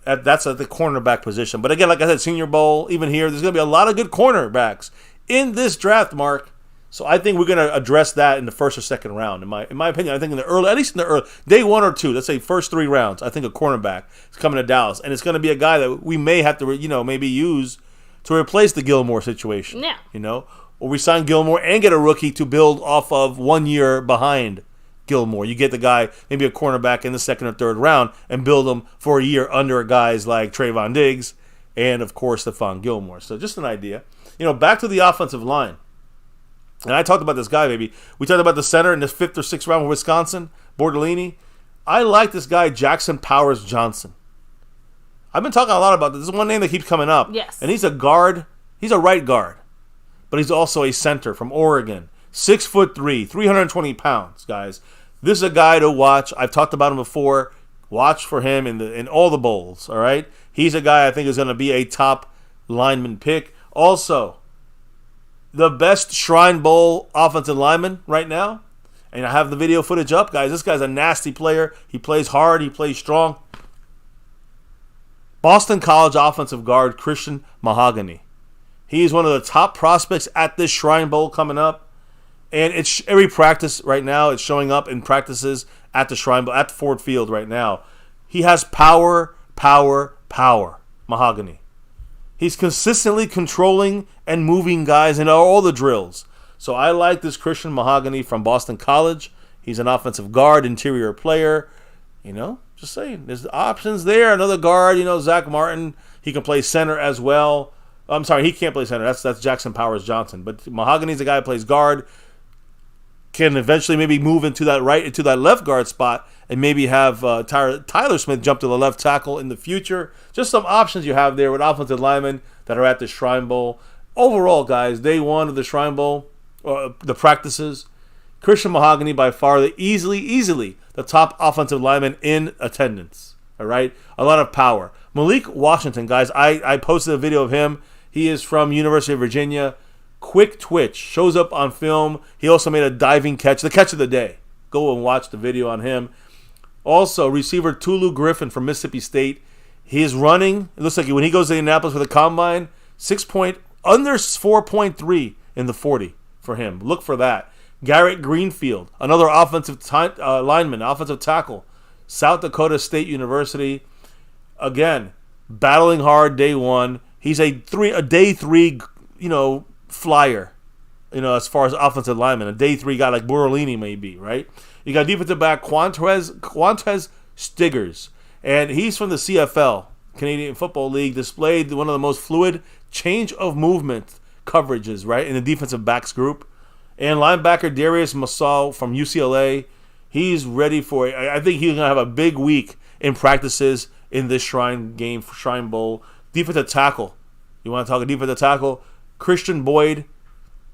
That's at the cornerback position. But again, like I said, Senior Bowl, even here, there's going to be a lot of good cornerbacks in this draft, Mark. So I think we're going to address that in the first or second round. In my opinion, I think at least in the early, day 1 or 2, let's say first 3 rounds, I think a cornerback is coming to Dallas. And it's going to be a guy that we may have to, maybe use to replace the Gilmore situation. Yeah. Or we sign Gilmore and get a rookie to build off of 1 year behind Gilmore. You get the guy, maybe a cornerback in the second or third round, and build him for a year under guys like Trayvon Diggs and, of course, Stephon Gilmore. So just an idea. Back to the offensive line. And I talked about this guy, maybe. We talked about the center in the 5th or 6th round with Wisconsin, Bordellini. I like this guy, Jackson Powers Johnson. I've been talking a lot about this. This is one name that keeps coming up. Yes. And he's a guard. He's a right guard. But he's also a center from Oregon. 6'3", 320 pounds, guys. This is a guy to watch. I've talked about him before. Watch for him in all the bowls, all right? He's a guy I think is going to be a top lineman pick. Also, the best Shrine Bowl offensive lineman right now. And I have the video footage up, guys. This guy's a nasty player. He plays hard. He plays strong. Boston College offensive guard Christian Mahogany. He's one of the top prospects at this Shrine Bowl coming up. And it's every practice right now. It's showing up in practices at the Shrine Bowl, at Ford Field right now. He has power, Mahogany. He's consistently controlling and moving guys in all the drills. So I like this Christian Mahogany from Boston College. He's an offensive guard, interior player. Just saying. There's options there. Another guard, Zach Martin. He can play center as well. I'm sorry, he can't play center. That's Jackson Powers Johnson. But Mahogany's a guy who plays guard. Can eventually maybe move into that left guard spot and maybe have Tyler Smith jump to the left tackle in the future. Just some options you have there with offensive linemen that are at the Shrine Bowl. Overall, guys, day 1 of the Shrine Bowl, the practices, Christian Mahogany by far easily the top offensive lineman in attendance. All right? A lot of power. Malik Washington, guys, I posted a video of him. He is from University of Virginia. Quick twitch, shows up on film. He also made a diving catch, the catch of the day. Go and watch the video on him. Also, receiver Tulu Griffin from Mississippi State. He is running. It looks like when he goes to Indianapolis for the combine, under 4.3 in the 40 for him. Look for that. Garrett Greenfield, another offensive lineman, offensive tackle, South Dakota State University. Again, battling hard day 1. He's a day 3, flyer, as far as offensive lineman. A day 3 guy like Borrellini may be, right? You got defensive back Quantrez Stiggers, and he's from the CFL, Canadian Football League, displayed one of the most fluid change of movement coverages, right, in the defensive backs group. And linebacker Darius Massal from UCLA, he's ready for it. I think he's going to have a big week in practices in this Shrine Bowl. Defensive tackle. You want to talk a defensive tackle? Christian Boyd,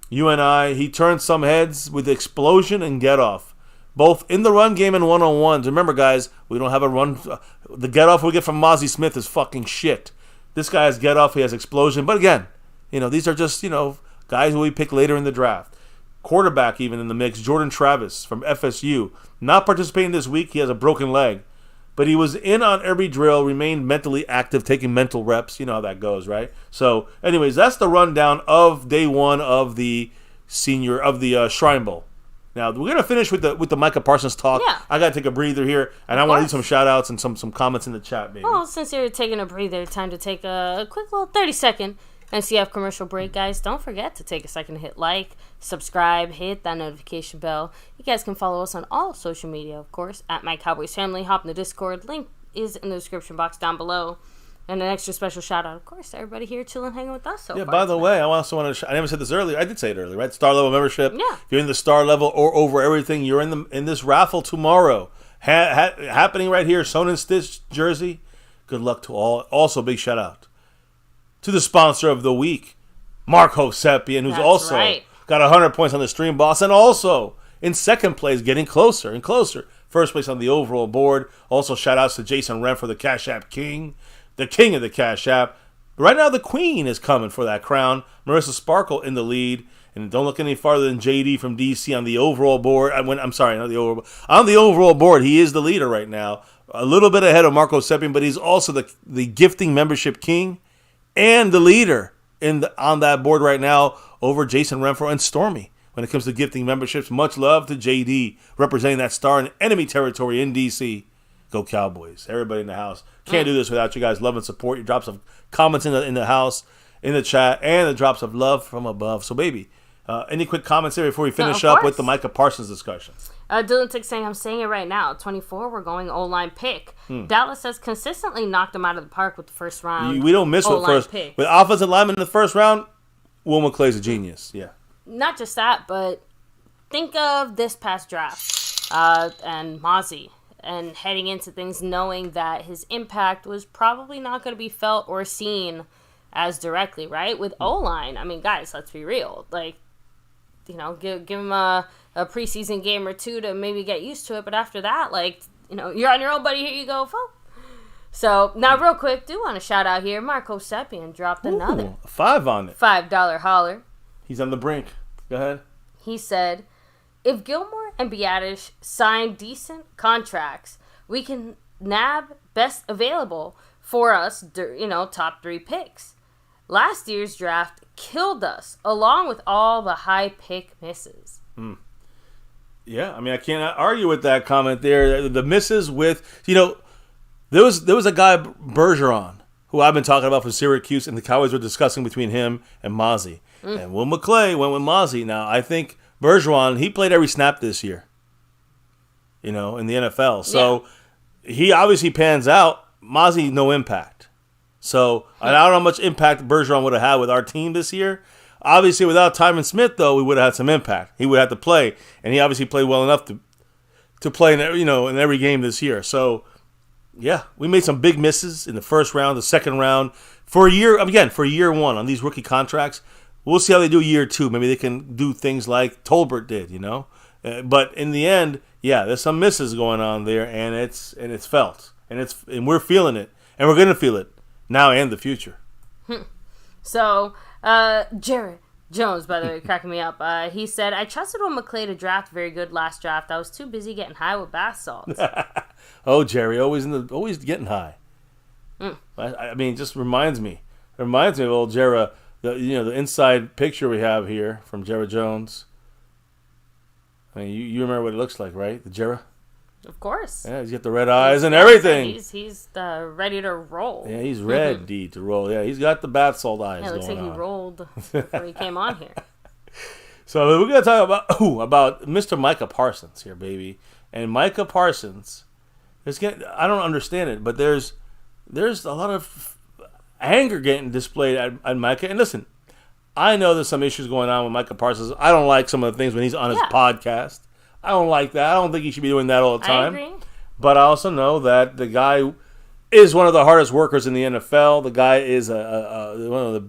UNI. He turned some heads with explosion and get off, both in the run game and one-on-ones. Remember, guys, we don't have a run. The get off we get from Mozzie Smith is fucking shit. This guy has get off. He has explosion. But again, these are just guys who we pick later in the draft. Quarterback even in the mix. Jordan Travis from FSU, not participating this week. He has a broken leg. But he was in on every drill, remained mentally active, taking mental reps. You know how that goes, right? So, anyways, that's the rundown of day 1 of the Shrine Bowl. Now, we're going to finish with the MICAH Parsons talk. Yeah. I got to take a breather here, and I want to do some shout-outs and some comments in the chat, maybe. Well, since you're taking a breather, time to take a quick little 30-second NCF commercial break, guys. Don't forget to take a second to hit like, subscribe, hit that notification bell. You guys can follow us on all social media, of course, at MyCowboysFamily. Hop in the Discord. Link is in the description box down below. And an extra special shout out, of course, to everybody here chilling, hanging with us. Yeah, by the way, I also want to. I never said this earlier. I did say it earlier, right? Star level membership. Yeah. If you're in the star level or over everything, you're in this raffle tomorrow. Happening right here, Sewn and Stitch jersey. Good luck to all. Also, big shout out to the sponsor of the week, Mark Hosepian, who's also got 100 points on the Stream Boss, and also in second place, getting closer and closer. First place on the overall board. Also, shout outs to Jason Renfro, the Cash App King. The king of the Cash App. Right now, the queen is coming for that crown. Marissa Sparkle in the lead. And don't look any farther than JD from DC on the overall board. I'm sorry, not the overall. On the overall board, he is the leader right now. A little bit ahead of Marco Seppian, but he's also the gifting membership king and the leader on that board right now over Jason Renfro and Stormy. When it comes to gifting memberships, much love to JD representing that star in enemy territory in DC. Go Cowboys. Everybody in the house. Can't do this without you guys' love and support. Your drops of comments in the house, in the chat, and the drops of love from above. So, baby, any quick comments here before we finish up with the MICAH Parsons discussion? Dylan Tick saying, I'm saying it right now. 24, we're going O-line pick. Dallas has consistently knocked them out of the park with the first round. We don't miss with first. Pick. With offensive linemen in the first round, Will McClay's a genius. Yeah. Not just that, but think of this past draft and Mozzie. And heading into things knowing that his impact was probably not going to be felt or seen as directly, right? With O-line, I mean, guys, let's be real. Like, you know, give him a preseason game or two to maybe get used to it. But after that, like, you know, you're on your own, buddy. Here you go, folks. So, now real quick, do want to shout out here. Marco Seppian dropped another. $5 on it. $5 holler. He's on the brink. Go ahead. He said, if Gilmore and Biadish sign decent contracts, we can nab best available for us, you know, top 3 picks. Last year's draft killed us, along with all the high pick misses. Yeah, I mean, I can't argue with that comment there. The misses with, you know, there was a guy, Bergeron, who I've been talking about from Syracuse, and the Cowboys were discussing between him and Mozzie. And Will McClay went with Mozzie. Now, I think Bergeron, he played every snap this year, you know, in the NFL. So he obviously pans out. Mozzie, no impact. So I don't know how much impact Bergeron would have had with our team this year. Obviously, without Tyron Smith, though, we would have had some impact. He would have to play, and he obviously played well enough to play in, you know, in every game this year. So, yeah, we made some big misses in the first round, the second round. For year one on these rookie contracts, we'll see how they do year 2. Maybe they can do things like Tolbert did, you know. But in the end, yeah, there's some misses going on there, and it's felt, and we're feeling it, and we're gonna feel it now and the future. So, Jared Jones, by the way, cracking me up. He said, I trusted Will McClay to draft very good last draft. I was too busy getting high with bath salts. Oh, Jerry, always getting high. I mean, it just reminds me of old Jerry. The inside picture we have here from Jared Jones. I mean, you remember what it looks like, right? The Jared? Of course. Yeah, he's got the red eyes and everything. He's ready to roll. Yeah, he's ready to roll. Yeah, he's got the bath salt eyes. Yeah, it looks like he rolled before he came on here. So we're gonna talk about Mr. MICAH Parsons here, baby. And MICAH Parsons, I don't understand it, but there's a lot of anger getting displayed at MICAH. And listen, I know there's some issues going on with MICAH Parsons. I don't like some of the things when he's on his podcast. I don't like that. I don't think he should be doing that all the time. I agree. But I also know that the guy is one of the hardest workers in the NFL. The guy is one of the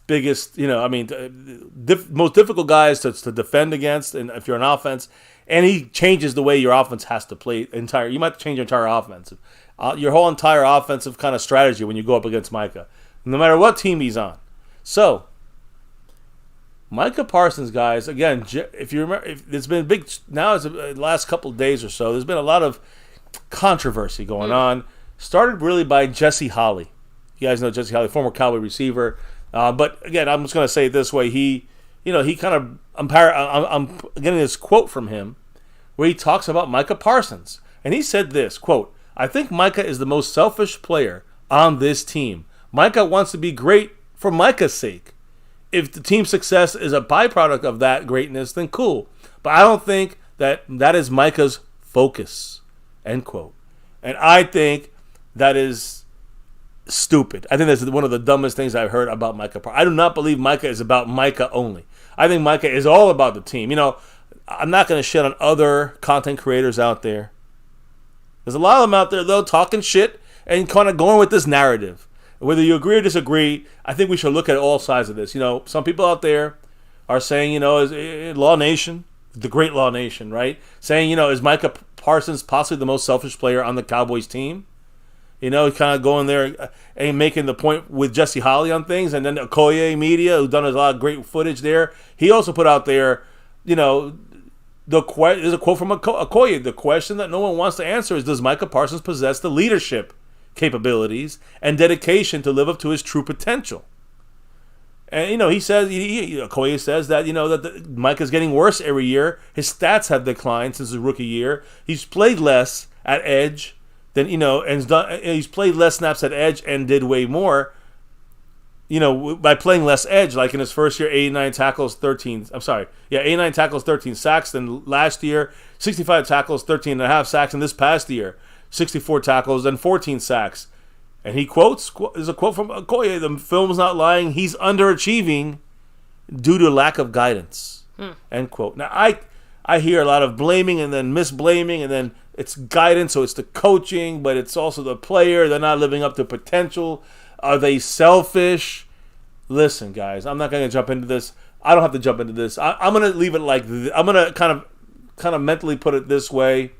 biggest, most difficult guys to defend against, and if you're an offense. And he changes the way your offense has to play. You might have to change your entire offense. Your whole entire offensive kind of strategy when you go up against MICAH, no matter what team he's on. So, MICAH Parsons, guys, again, if you remember, it's been big, now it's the last couple of days or so, there's been a lot of controversy going on. Started really by Jesse Holley. You guys know Jesse Holley, former Cowboy receiver. But again, I'm just going to say it this way. He kind of, I'm getting this quote from him where he talks about MICAH Parsons. And he said this, quote, I think MICAH is the most selfish player on this team. MICAH wants to be great for MICAH's sake. If the team's success is a byproduct of that greatness, then cool. But I don't think that is MICAH's focus, end quote. And I think that is stupid. I think that's one of the dumbest things I've heard about MICAH. I do not believe MICAH is about MICAH only. I think MICAH is all about the team. I'm not going to shit on other content creators out there. There's a lot of them out there, though, talking shit and kind of going with this narrative. Whether you agree or disagree, I think we should look at all sides of this. Some people out there are saying, is Law Nation, the great Law Nation, right? Saying, is MICAH Parsons possibly the most selfish player on the Cowboys team? Kind of going there and making the point with Jesse Holley on things. And then Okoye Media, who's done a lot of great footage there, he also put out there, there's a quote from Okoye. The question that no one wants to answer is, does MICAH Parsons possess the leadership capabilities and dedication to live up to his true potential? And he says, Okoye says that that MICAH's getting worse every year. His stats have declined since his rookie year. He's played less at edge than he's played less snaps at edge and did way more. By playing less edge, like in his first year, 89 tackles, 13 sacks. Then last year, 65 tackles, 13 and a half sacks. And this past year, 64 tackles and 14 sacks. And he quotes, there's a quote from Okoye, the film's not lying, he's underachieving due to lack of guidance, end quote. Now, I hear a lot of blaming and then misblaming, and then it's guidance, so it's the coaching, but it's also the player. They're not living up to potential. Are they selfish? Listen, guys, I'm not going to jump into this. I don't have to jump into this. I'm going to leave it like this. I'm going to kind of mentally put it this way.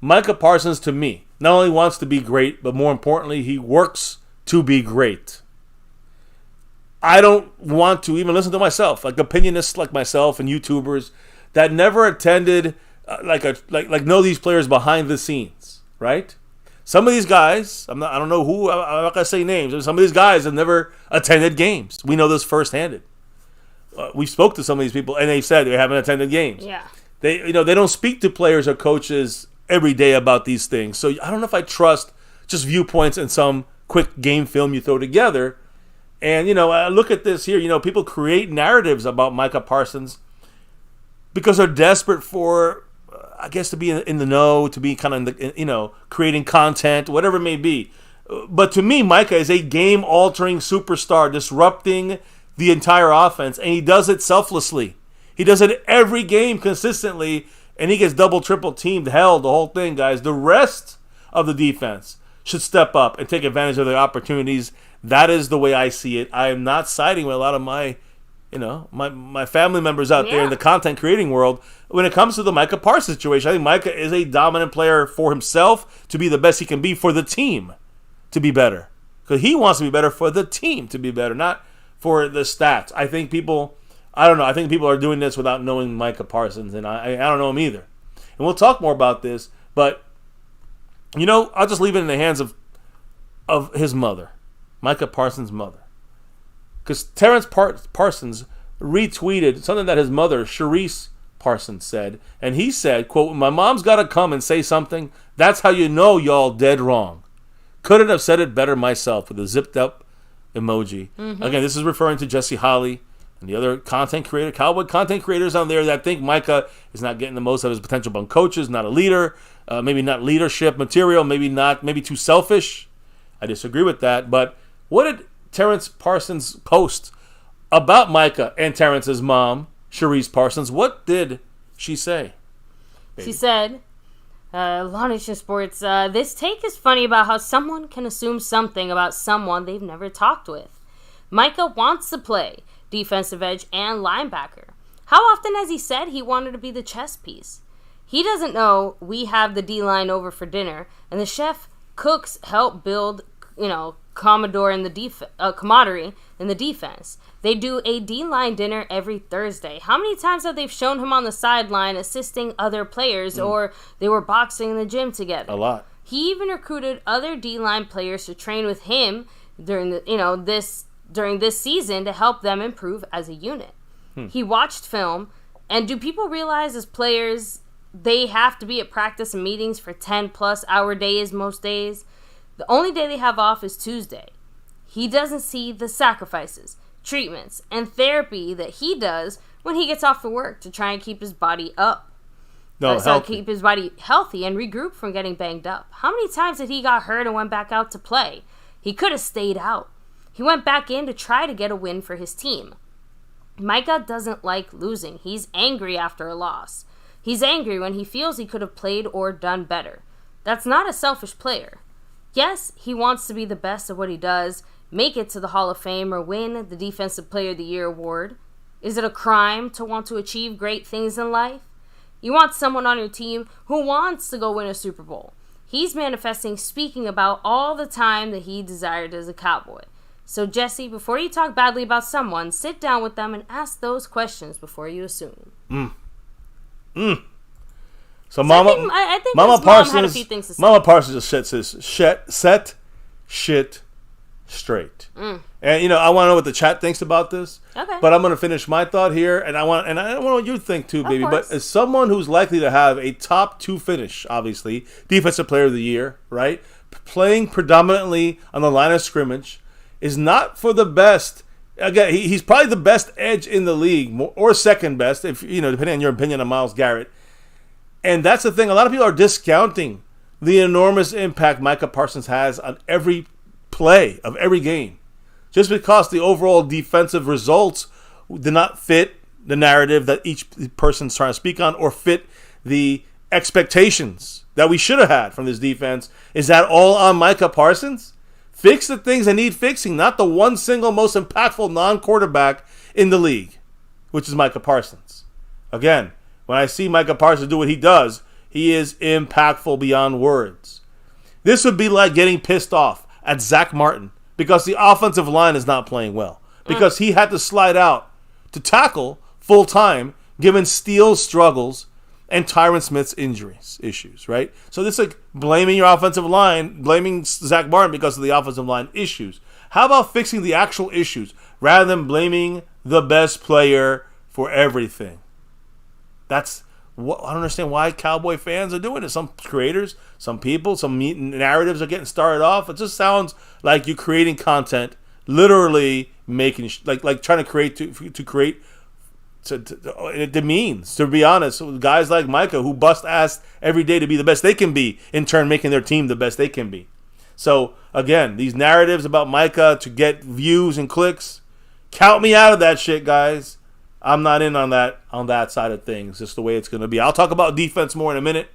MICAH Parsons, to me, not only wants to be great, but more importantly, he works to be great. I don't want to even listen to myself, like opinionists like myself and YouTubers that never attended, know these players behind the scenes, right? Some of these guys, I don't know who, I'm not going to say names, some of these guys have never attended games. We know this firsthand. We spoke to some of these people, and they said they haven't attended games. Yeah. They don't speak to players or coaches every day about these things. So I don't know if I trust just viewpoints and some quick game film you throw together. And, I look at this here, people create narratives about MICAH Parsons because they're desperate for, I guess, to be in the know, to be kind of, creating content, whatever it may be. But to me, MICAH is a game-altering superstar, disrupting the entire offense, and he does it selflessly. He does it every game consistently, and he gets double, triple teamed, held, the whole thing, guys. The rest of the defense should step up and take advantage of their opportunities. That is the way I see it. I am not siding with a lot of my family members out there in the content creating world when it comes to the MICAH Parsons situation. I think MICAH is a dominant player for himself to be the best he can be, for the team to be better. Because he wants to be better for the team to be better, not for the stats. I think people are doing this without knowing MICAH Parsons, and I don't know him either. And we'll talk more about this, but, I'll just leave it in the hands of his mother, MICAH Parsons' mother. Because Terrence Parsons retweeted something that his mother, Sharice Parsons, said. And he said, quote, "My mom's got to come and say something. That's how you know y'all dead wrong. Couldn't have said it better myself," with a zipped up emoji. Mm-hmm. Again, this is referring to Jesse Holley and the other Cowboy content creators on there that think MICAH is not getting the most of his potential among coaches, not a leader, maybe not leadership material, maybe too selfish. I disagree with that. But what did Terrence Parsons post about MICAH and Terrence's mom, Sharice Parsons? What did she say? Baby? She said, Law Nation Sports, this take is funny about how someone can assume something about someone they've never talked with. MICAH wants to play defensive edge and linebacker. How often has he said he wanted to be the chess piece? He doesn't know we have the D-line over for dinner, and the chef cooks help build, camaraderie in the defense. They do a D-line dinner every Thursday. How many times have they shown him on the sideline assisting other players, or they were boxing in the gym together? A lot. He even recruited other D-line players to train with him during this season to help them improve as a unit. He watched film, and do people realize as players they have to be at practice and meetings for 10-plus hour days most days? The only day they have off is Tuesday. He doesn't see the sacrifices, treatments, and therapy that he does when he gets off of work to try and keep his body up. Keep his body healthy and regroup from getting banged up. How many times did he got hurt and went back out to play? He could have stayed out. He went back in to try to get a win for his team. MICAH doesn't like losing. He's angry after a loss. He's angry when he feels he could have played or done better. That's not a selfish player. Yes, he wants to be the best at what he does, make it to the Hall of Fame, or win the Defensive Player of the Year award. Is it a crime to want to achieve great things in life? You want someone on your team who wants to go win a Super Bowl. He's manifesting, speaking about all the time that he desired as a Cowboy. So, Jesse, before you talk badly about someone, sit down with them and ask those questions before you assume. So I think Mama Parsons had a few things to say. Mama Parsons just set shit straight. And I want to know what the chat thinks about this. Okay. But I'm going to finish my thought here, and I want to know what you think too, baby. But as someone who's likely to have a top 2 finish, obviously, Defensive Player of the Year, right? Playing predominantly on the line of scrimmage is not for the best. Again, he's probably the best edge in the league, or second best, if depending on your opinion on Myles Garrett. And that's the thing. A lot of people are discounting the enormous impact MICAH Parsons has on every play of every game, just because the overall defensive results did not fit the narrative that each person's trying to speak on, or fit the expectations that we should have had from this defense. Is that all on MICAH Parsons? Fix the things that need fixing, not the one single most impactful non-quarterback in the league, which is MICAH Parsons. Again, when I see MICAH Parsons do what he does, he is impactful beyond words. This would be like getting pissed off at Zach Martin because the offensive line is not playing well, because he had to slide out to tackle full-time given Steele's struggles and Tyron Smith's issues, right? So this is like blaming your offensive line, blaming Zach Martin because of the offensive line issues. How about fixing the actual issues rather than blaming the best player for everything? I don't understand why Cowboy fans are doing it. Some creators, some people, some narratives are getting started off. It just sounds like you're creating content, literally making like trying to create to create. It demeans, to be honest, guys like MICAH who bust ass every day to be the best they can be, in turn making their team the best they can be. So again, these narratives about MICAH to get views and clicks, count me out of that shit, guys. I'm not in on that side of things. Just the way it's going to be. I'll talk about defense more in a minute.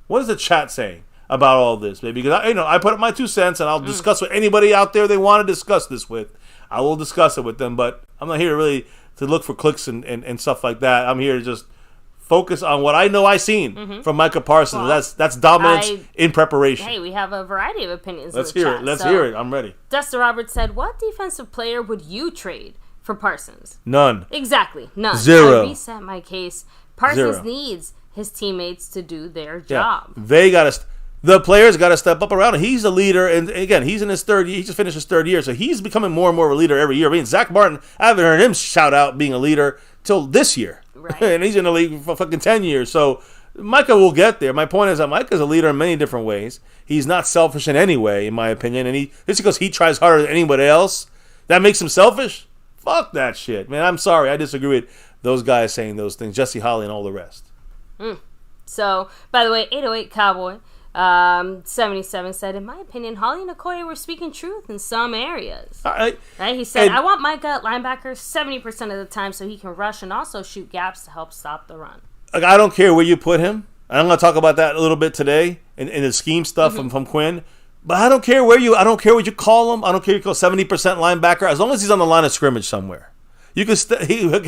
What is the chat saying about all this, baby? Because I put up my 2 cents, and I'll discuss with anybody out there they want to discuss this with. I will discuss it with them, but I'm not here to look for clicks and stuff like that. I'm here to just focus on what I know I've seen from MICAH Parsons. Well, that's dominance in preparation. Hey, we have a variety of opinions. Let's hear it. Let's hear it. I'm ready. Dustin Roberts said, "What defensive player would you trade for Parsons?" None. Exactly. None. 0. I reset my case. Parsons needs his teammates to do their job. The players got to step up around him. He's a leader, and again, he's in his 3rd year. He just finished his 3rd year, so he's becoming more and more of a leader every year. I mean, Zach Martin, I haven't heard him shout out being a leader till this year. Right. And he's in the league for fucking 10 years. So MICAH will get there. My point is that MICAH's a leader in many different ways. He's not selfish in any way, in my opinion. And just because he tries harder than anybody else, that makes him selfish? Fuck that shit, man. I'm sorry. I disagree with those guys saying those things. Jesse Holly and all the rest. So, by the way, 808 Cowboy 77 said, "In my opinion, Holly and Okoye were speaking truth in some areas." Right? He said, "I want MICAH at linebacker 70% of the time so he can rush and also shoot gaps to help stop the run." I don't care where you put him. I'm going to talk about that a little bit today in the scheme stuff from Quinn. But I don't care what you call him. I don't care if you call 70% linebacker, as long as he's on the line of scrimmage somewhere. You can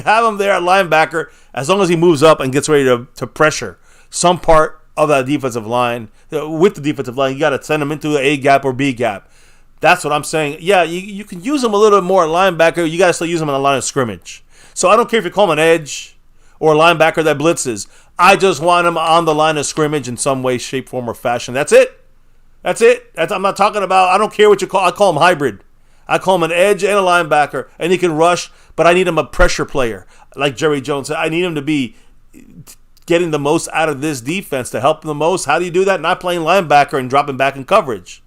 have him there at linebacker as long as he moves up and gets ready to pressure some part of that defensive line. With the defensive line, you got to send him into the A gap or B gap. That's what I'm saying. Yeah, you can use him a little bit more at linebacker. You got to still use him on the line of scrimmage. So I don't care if you call him an edge or a linebacker that blitzes. I just want him on the line of scrimmage in some way, shape, form, or fashion. That's it. I'm not talking about, I don't care what you call. I call him hybrid. I call him an edge and a linebacker, and he can rush, but I need him a pressure player. Like Jerry Jones said, I need him to be getting the most out of this defense to help them the most. How do you do that? Not playing linebacker and dropping back in coverage.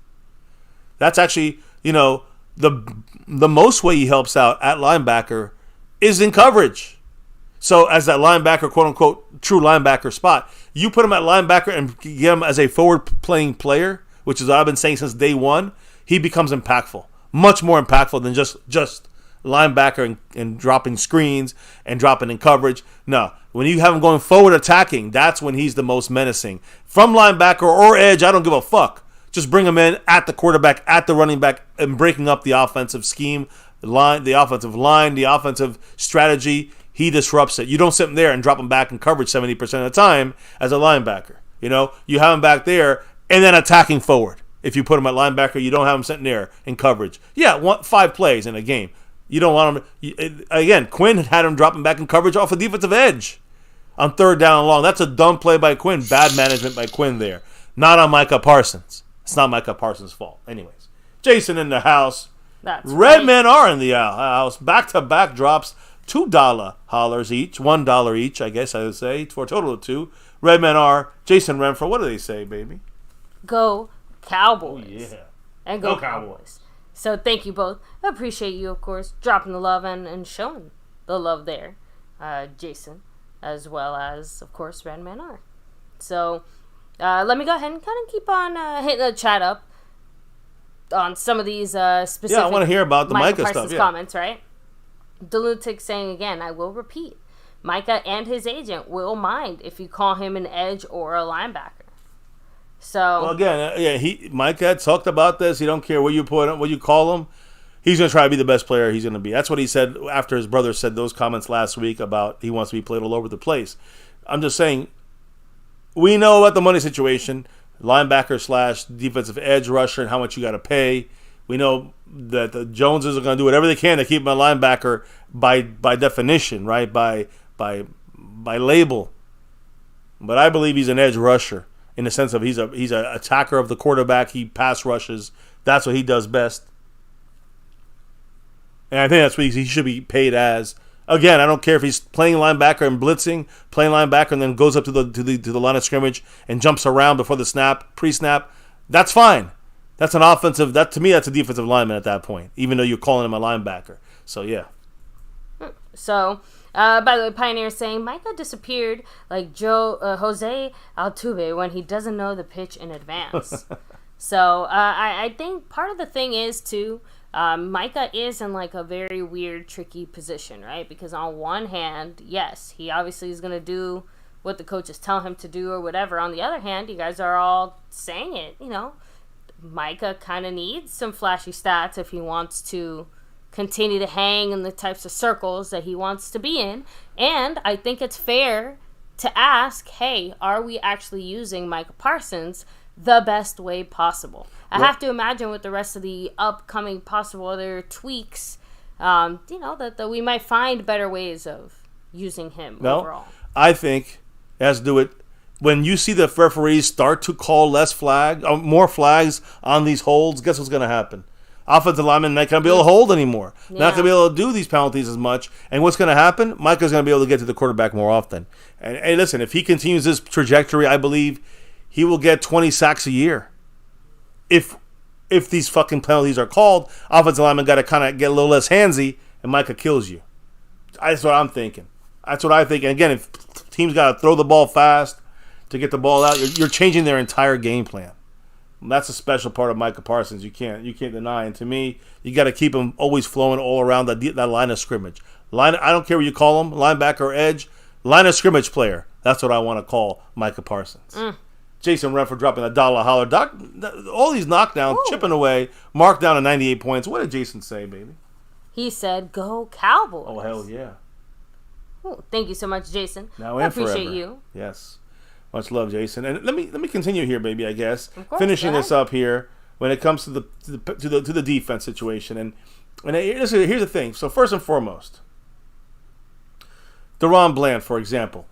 That's actually, the most way he helps out at linebacker is in coverage. So as that linebacker, quote unquote, true linebacker spot, you put him at linebacker and get him as a forward playing player, which is what I've been saying since day one. He becomes impactful, much more impactful than just linebacker and dropping screens and dropping in coverage. No, when you have him going forward attacking, that's when he's the most menacing. From linebacker or edge, I don't give a fuck. Just bring him in at the quarterback, at the running back, and breaking up the offensive scheme, the offensive line, the offensive strategy. He disrupts it. You don't sit him there and drop him back in coverage 70% of the time as a linebacker. You have him back there and then attacking forward. If you put him at linebacker, you don't have him sitting there in coverage. Yeah, 5 plays in a game. You don't want him. Again, Quinn had him dropping back in coverage off a defensive edge on 3rd down and long. That's a dumb play by Quinn. Bad management by Quinn there. Not on MICAH Parsons. It's not MICAH Parsons' fault. Anyways, Jason in the house. That's Red right. men are in the house. Back-to-back drops. $2 hollers each. $1 each, I guess I would say, for a total of 2. Red men are. Jason Renfro, what do they say, baby? Go Cowboys. Oh, yeah. And go Go Cowboys. Cowboys. So thank you both. I appreciate you, of course, dropping the love and showing the love there, Jason, as well as, of course, Red Man R. So let me go ahead and kind of keep on hitting the chat up on some of these specific. Yeah, I want to hear about the MICAH stuff. Yeah. Comments, right? Delutic saying again, I will repeat, MICAH and his agent will mind if you call him an edge or a linebacker. So well, again, MICAH had talked about this. He don't care what you put him, what you call him. He's going to try to be the best player he's going to be. That's what he said after his brother said those comments last week about he wants to be played all over the place. I'm just saying, we know about the money situation, linebacker / defensive edge rusher, and how much you got to pay. We know that the Joneses are going to do whatever they can to keep him a linebacker by definition, right? By label. But I believe he's an edge rusher in the sense of he's an attacker of the quarterback. He pass rushes. That's what he does best. And I think that's what he should be paid as. Again, I don't care if he's playing linebacker and blitzing, playing linebacker and then goes up to the line of scrimmage and jumps around before the snap, pre-snap. That's fine. That's an offensive. That to me, that's a defensive lineman at that point, even though you're calling him a linebacker. So yeah. So, by the way, Pioneer is saying MICAH disappeared like Jose Altuve when he doesn't know the pitch in advance. So I think part of the thing is too. MICAH is in like a very weird, tricky position, right? Because on one hand, yes, he obviously is going to do what the coaches tell him to do or whatever. On the other hand, you guys are all saying it, MICAH kind of needs some flashy stats if he wants to continue to hang in the types of circles that he wants to be in. And I think it's fair to ask, hey, are we actually using MICAH Parsons the best way possible? I have to imagine with the rest of the upcoming possible other tweaks, that we might find better ways of using him overall. I think it has to do with when you see the referees start to call more flags on these holds, guess what's going to happen? Offensive linemen not going to be able to hold anymore. Yeah. Not going to be able to do these penalties as much. And what's going to happen? MICAH's going to be able to get to the quarterback more often. And hey, listen, if he continues this trajectory, I believe he will get 20 sacks a year. If these fucking penalties are called, offensive linemen got to kind of get a little less handsy, and MICAH kills you. That's what I'm thinking. That's what I think. And again, if teams got to throw the ball fast to get the ball out, you're changing their entire game plan. And that's a special part of MICAH Parsons. You can't deny. And to me, you got to keep him always flowing all around that line of scrimmage. I don't care what you call him, linebacker or edge, line of scrimmage player. That's what I want to call MICAH Parsons. Jason Renfro dropping $1 holler. Doc, all these knockdowns, chipping away, marked down to 98 points. What did Jason say, baby? He said, "Go Cowboys." Oh, hell yeah. Ooh, thank you so much, Jason. Now I and appreciate forever. you. Yes. Much love, Jason. And let me continue here, baby, I guess. Of course, finishing this up here when it comes to the defense situation. And here's the thing. So first and foremost, DaRon Bland, for example.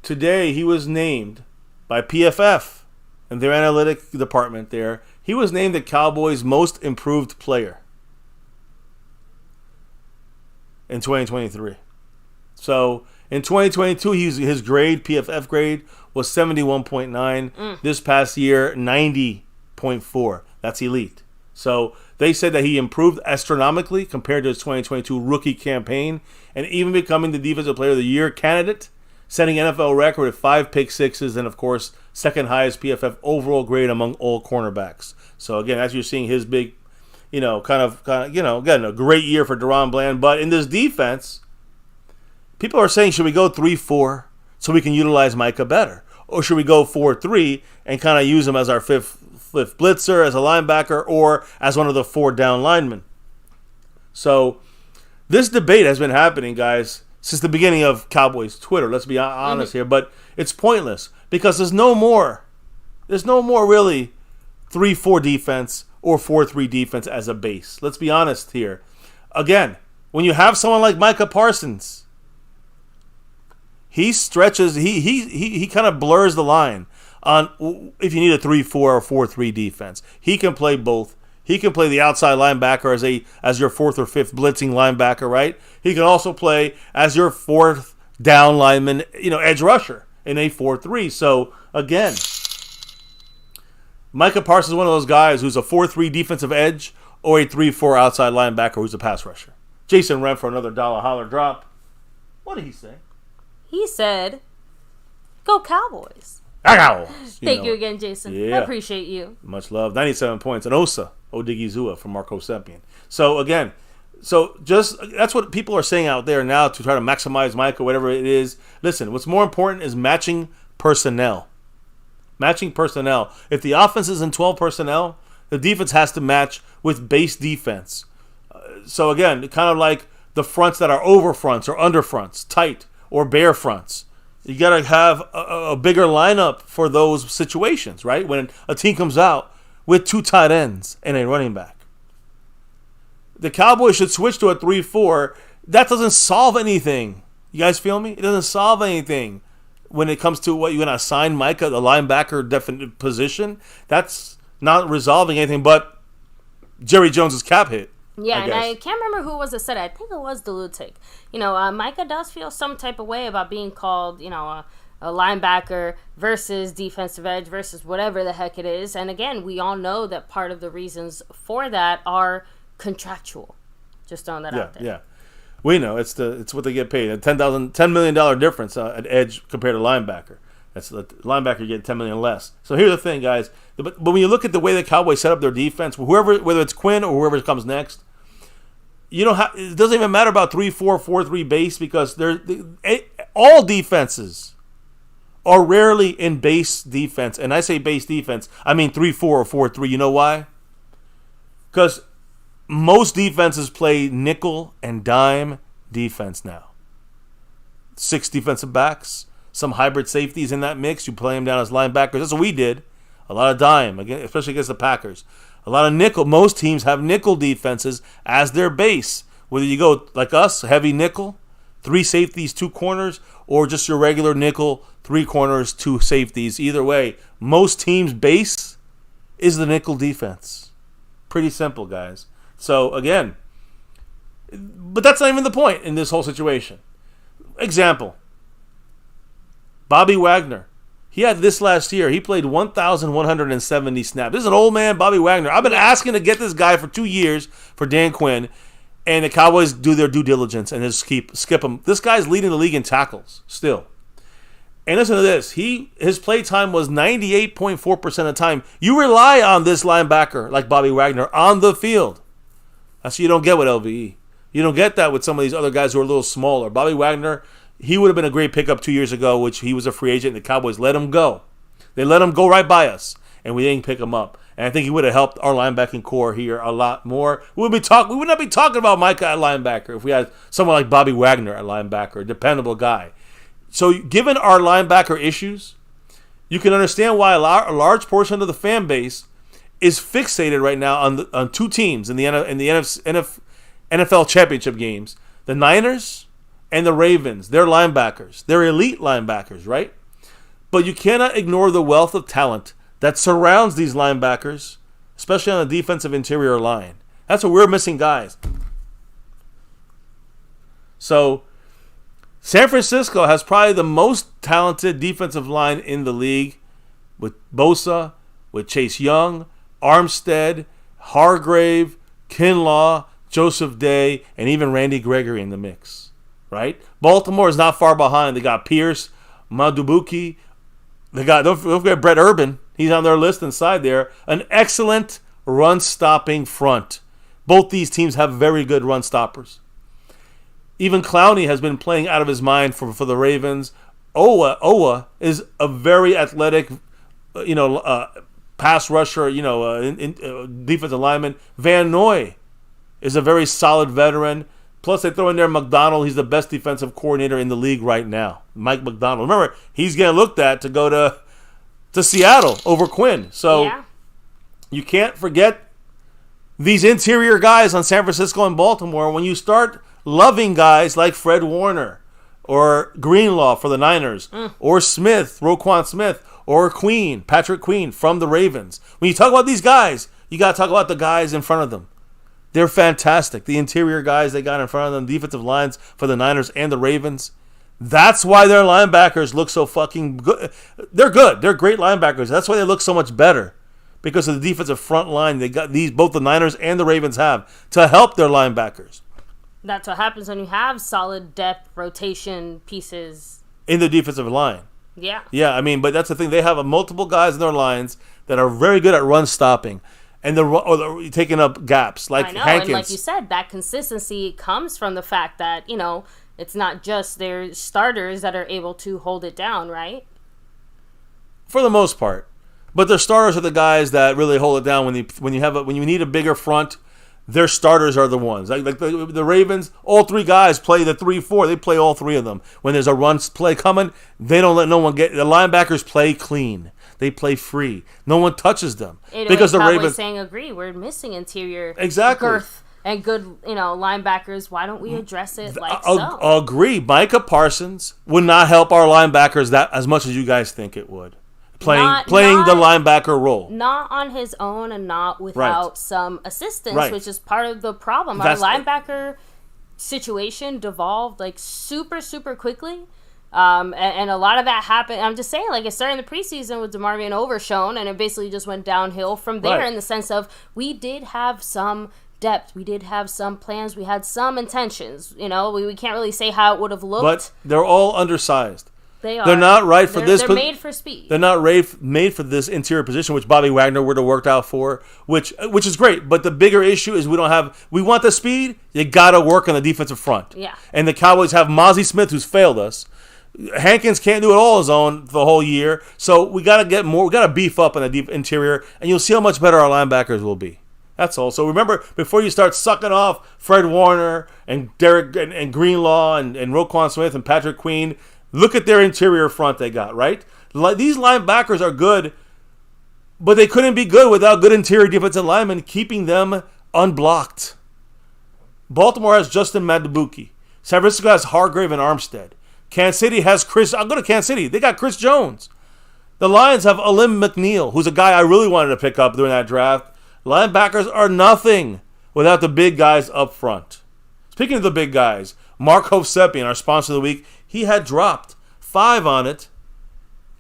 Today he was named by PFF and their analytic department there. He was named the Cowboys' most improved player in 2023. So in 2022, his grade, PFF grade, was 71.9. This past year, 90.4. That's elite. So They said that he improved astronomically compared to his 2022 rookie campaign and even becoming the Defensive Player of the Year candidate, setting NFL record with 5 pick sixes and, of course, second highest PFF overall grade among all cornerbacks. So, again, as you're seeing his big, again, a great year for Deron Bland. But in this defense, people are saying, should we go 3-4 so we can utilize Micah better? Or should we go 4-3 and kind of use him as our fifth blitzer, as a linebacker, or as one of the 4 down linemen? So this debate has been happening, guys, since the beginning of Cowboys Twitter. Let's be honest here. But it's pointless because there's no more really 3-4 defense or 4-3 defense as a base. Let's be honest here. Again, when you have someone like MICAH Parsons, he stretches, he kind of blurs the line on if you need a 3-4 or 4-3 defense. He can play both. He can play the outside linebacker as your 4th or 5th blitzing linebacker, right? He can also play as your 4th down lineman, edge rusher in a 4-3. So again, MICAH Parsons is one of those guys who's a 4-3 defensive edge or a 3-4 outside linebacker who's a pass rusher. Jason Rem for another dollar holler drop. What did he say? He said, "Go Cowboys." Cowboys. Thank you again, Jason. Yeah. I appreciate you. Much love. 97 points. And Osa Odigizua from Marco Sempian. So again, that's what people are saying out there now to try to maximize Micah, whatever it is. Listen, what's more important is matching personnel. Matching personnel. If the offense is in 12 personnel, the defense has to match with base defense. So again, kind of like the fronts that are over fronts or under fronts, tight or bare fronts. You got to have a bigger lineup for those situations, right? When a team comes out with 2 tight ends and a running back. The Cowboys should switch to a 3-4. That doesn't solve anything. You guys feel me? It doesn't solve anything when it comes to what you're going to assign Micah, the linebacker definite position. That's not resolving anything but Jerry Jones's cap hit. Yeah, and I can't remember who was it said. I think it was Delutic. Micah does feel some type of way about being called, a linebacker versus defensive edge versus whatever the heck it is. And again, we all know that part of the reasons for that are contractual. Just throwing that out there. Yeah, we know it's what they get paid. A $10 million difference at edge compared to linebacker. That's the linebacker get $10 million less. So here's the thing, guys. But when you look at the way the Cowboys set up their defense, whether it's Quinn or whoever comes next, it doesn't even matter about 3-4, 4-3 base because all defenses are rarely in base defense. And I say base defense, I mean 3-4 or 4-3. You know why? Because most defenses play nickel and dime defense now. 6 defensive backs, some hybrid safeties in that mix. You play them down as linebackers. That's what we did. A lot of dime, especially against the Packers. A lot of nickel. Most teams have nickel defenses as their base. Whether you go like us, heavy nickel, 3 safeties, 2 corners, or just your regular nickel, 3 corners, 2 safeties. Either way, most teams' base is the nickel defense. Pretty simple, guys. So, again, but that's not even the point in this whole situation. Example, Bobby Wagner. He had this last year. He played 1,170 snaps. This is an old man, Bobby Wagner. I've been asking to get this guy for 2 years for Dan Quinn, and the Cowboys do their due diligence and just skip him. This guy's leading the league in tackles still. And listen to this. His play time was 98.4% of the time. You rely on this linebacker like Bobby Wagner on the field. That's what you don't get with LVE. You don't get that with some of these other guys who are a little smaller. Bobby Wagner, he would have been a great pickup 2 years ago, which he was a free agent, and the Cowboys let him go. They let him go right by us, and we didn't pick him up. And I think he would have helped our linebacking core here a lot more. We would not be talking about Micah at linebacker if we had someone like Bobby Wagner at linebacker, a dependable guy. So given our linebacker issues, you can understand why a large portion of the fan base is fixated right now on 2 teams in the NFL championship games. The Niners and the Ravens. They're linebackers. They're elite linebackers, right? But you cannot ignore the wealth of talent that surrounds these linebackers, especially on the defensive interior line. That's what we're missing, guys. So San Francisco has probably the most talented defensive line in the league with Bosa, with Chase Young, Armstead, Hargrave, Kinlaw, Joseph Day, and even Randy Gregory in the mix, right? Baltimore is not far behind. They got Pierce, Madubuki. Don't forget Brett Urban. He's on their list inside there. An excellent run-stopping front. Both these teams have very good run stoppers. Even Clowney has been playing out of his mind for the Ravens. Owa is a very athletic, pass rusher, defensive lineman. Van Noy is a very solid veteran. Plus, they throw in there McDonald. He's the best defensive coordinator in the league right now. Mike McDonald. Remember, he's getting looked at to go to Seattle over Quinn. So you can't forget these interior guys on San Francisco and Baltimore. When you start loving guys like Fred Warner or Greenlaw for the Niners or Smith, Roquan Smith, or Patrick Queen from the Ravens. When you talk about these guys, you got to talk about the guys in front of them. They're fantastic. The interior guys they got in front of them, defensive lines for the Niners and the Ravens. That's why their linebackers look so fucking good. They're good. They're great linebackers. That's why they look so much better. Because of the defensive front line they got both the Niners and the Ravens have to help their linebackers. That's what happens when you have solid depth rotation pieces in the defensive line. Yeah. Yeah, I mean, but that's the thing. They have multiple guys in their lines that are very good at run stopping. And they're taking up gaps like Hankins. And like you said, that consistency comes from the fact that, it's not just their starters that are able to hold it down, right? For the most part. But their starters are the guys that really hold it down when you need a bigger front. Their starters are the ones. Like the Ravens, all three guys play the 3-4. They play all three of them. When there's a run play coming, they don't let no one get. The linebackers play clean. They play free. No one touches them. Because the Ravens saying agree. We're missing interior girth and good, linebackers. Why don't we address it so? Agree. Micah Parsons would not help our linebackers that as much as you guys think it would. Playing the linebacker role. Not on his own and not without some assistance, which is part of the problem. Our linebacker situation devolved super, super quickly. And a lot of that happened. I'm just saying, it started in the preseason with DeMar being overshown, and it basically just went downhill from there in the sense of we did have some depth. We did have some plans. We had some intentions. We can't really say how it would have looked. But they're all undersized. They are. They're not right for this. They're made for speed. They're not made for this interior position, which Bobby Wagner would have worked out for, which is great. But the bigger issue is we want the speed. You got to work on the defensive front. Yeah. And the Cowboys have Mozzie Smith, who's failed us. Hankins can't do it all his own the whole year. So we got to get more. We got to beef up on the deep interior, and you'll see how much better our linebackers will be. That's all. So remember, before you start sucking off Fred Warner and Derek and Greenlaw and Roquan Smith and Patrick Queen, look at their interior front they got, right? These linebackers are good, but they couldn't be good without good interior defensive linemen keeping them unblocked. Baltimore has Justin Madubuki. San Francisco has Hargrave and Armstead. Kansas City has Chris. I'll go to Kansas City. They got Chris Jones. The Lions have Alim McNeil, who's a guy I really wanted to pick up during that draft. Linebackers are nothing without the big guys up front. Speaking of the big guys, Mark Hovsepian, our sponsor of the week, he had dropped 5 on it,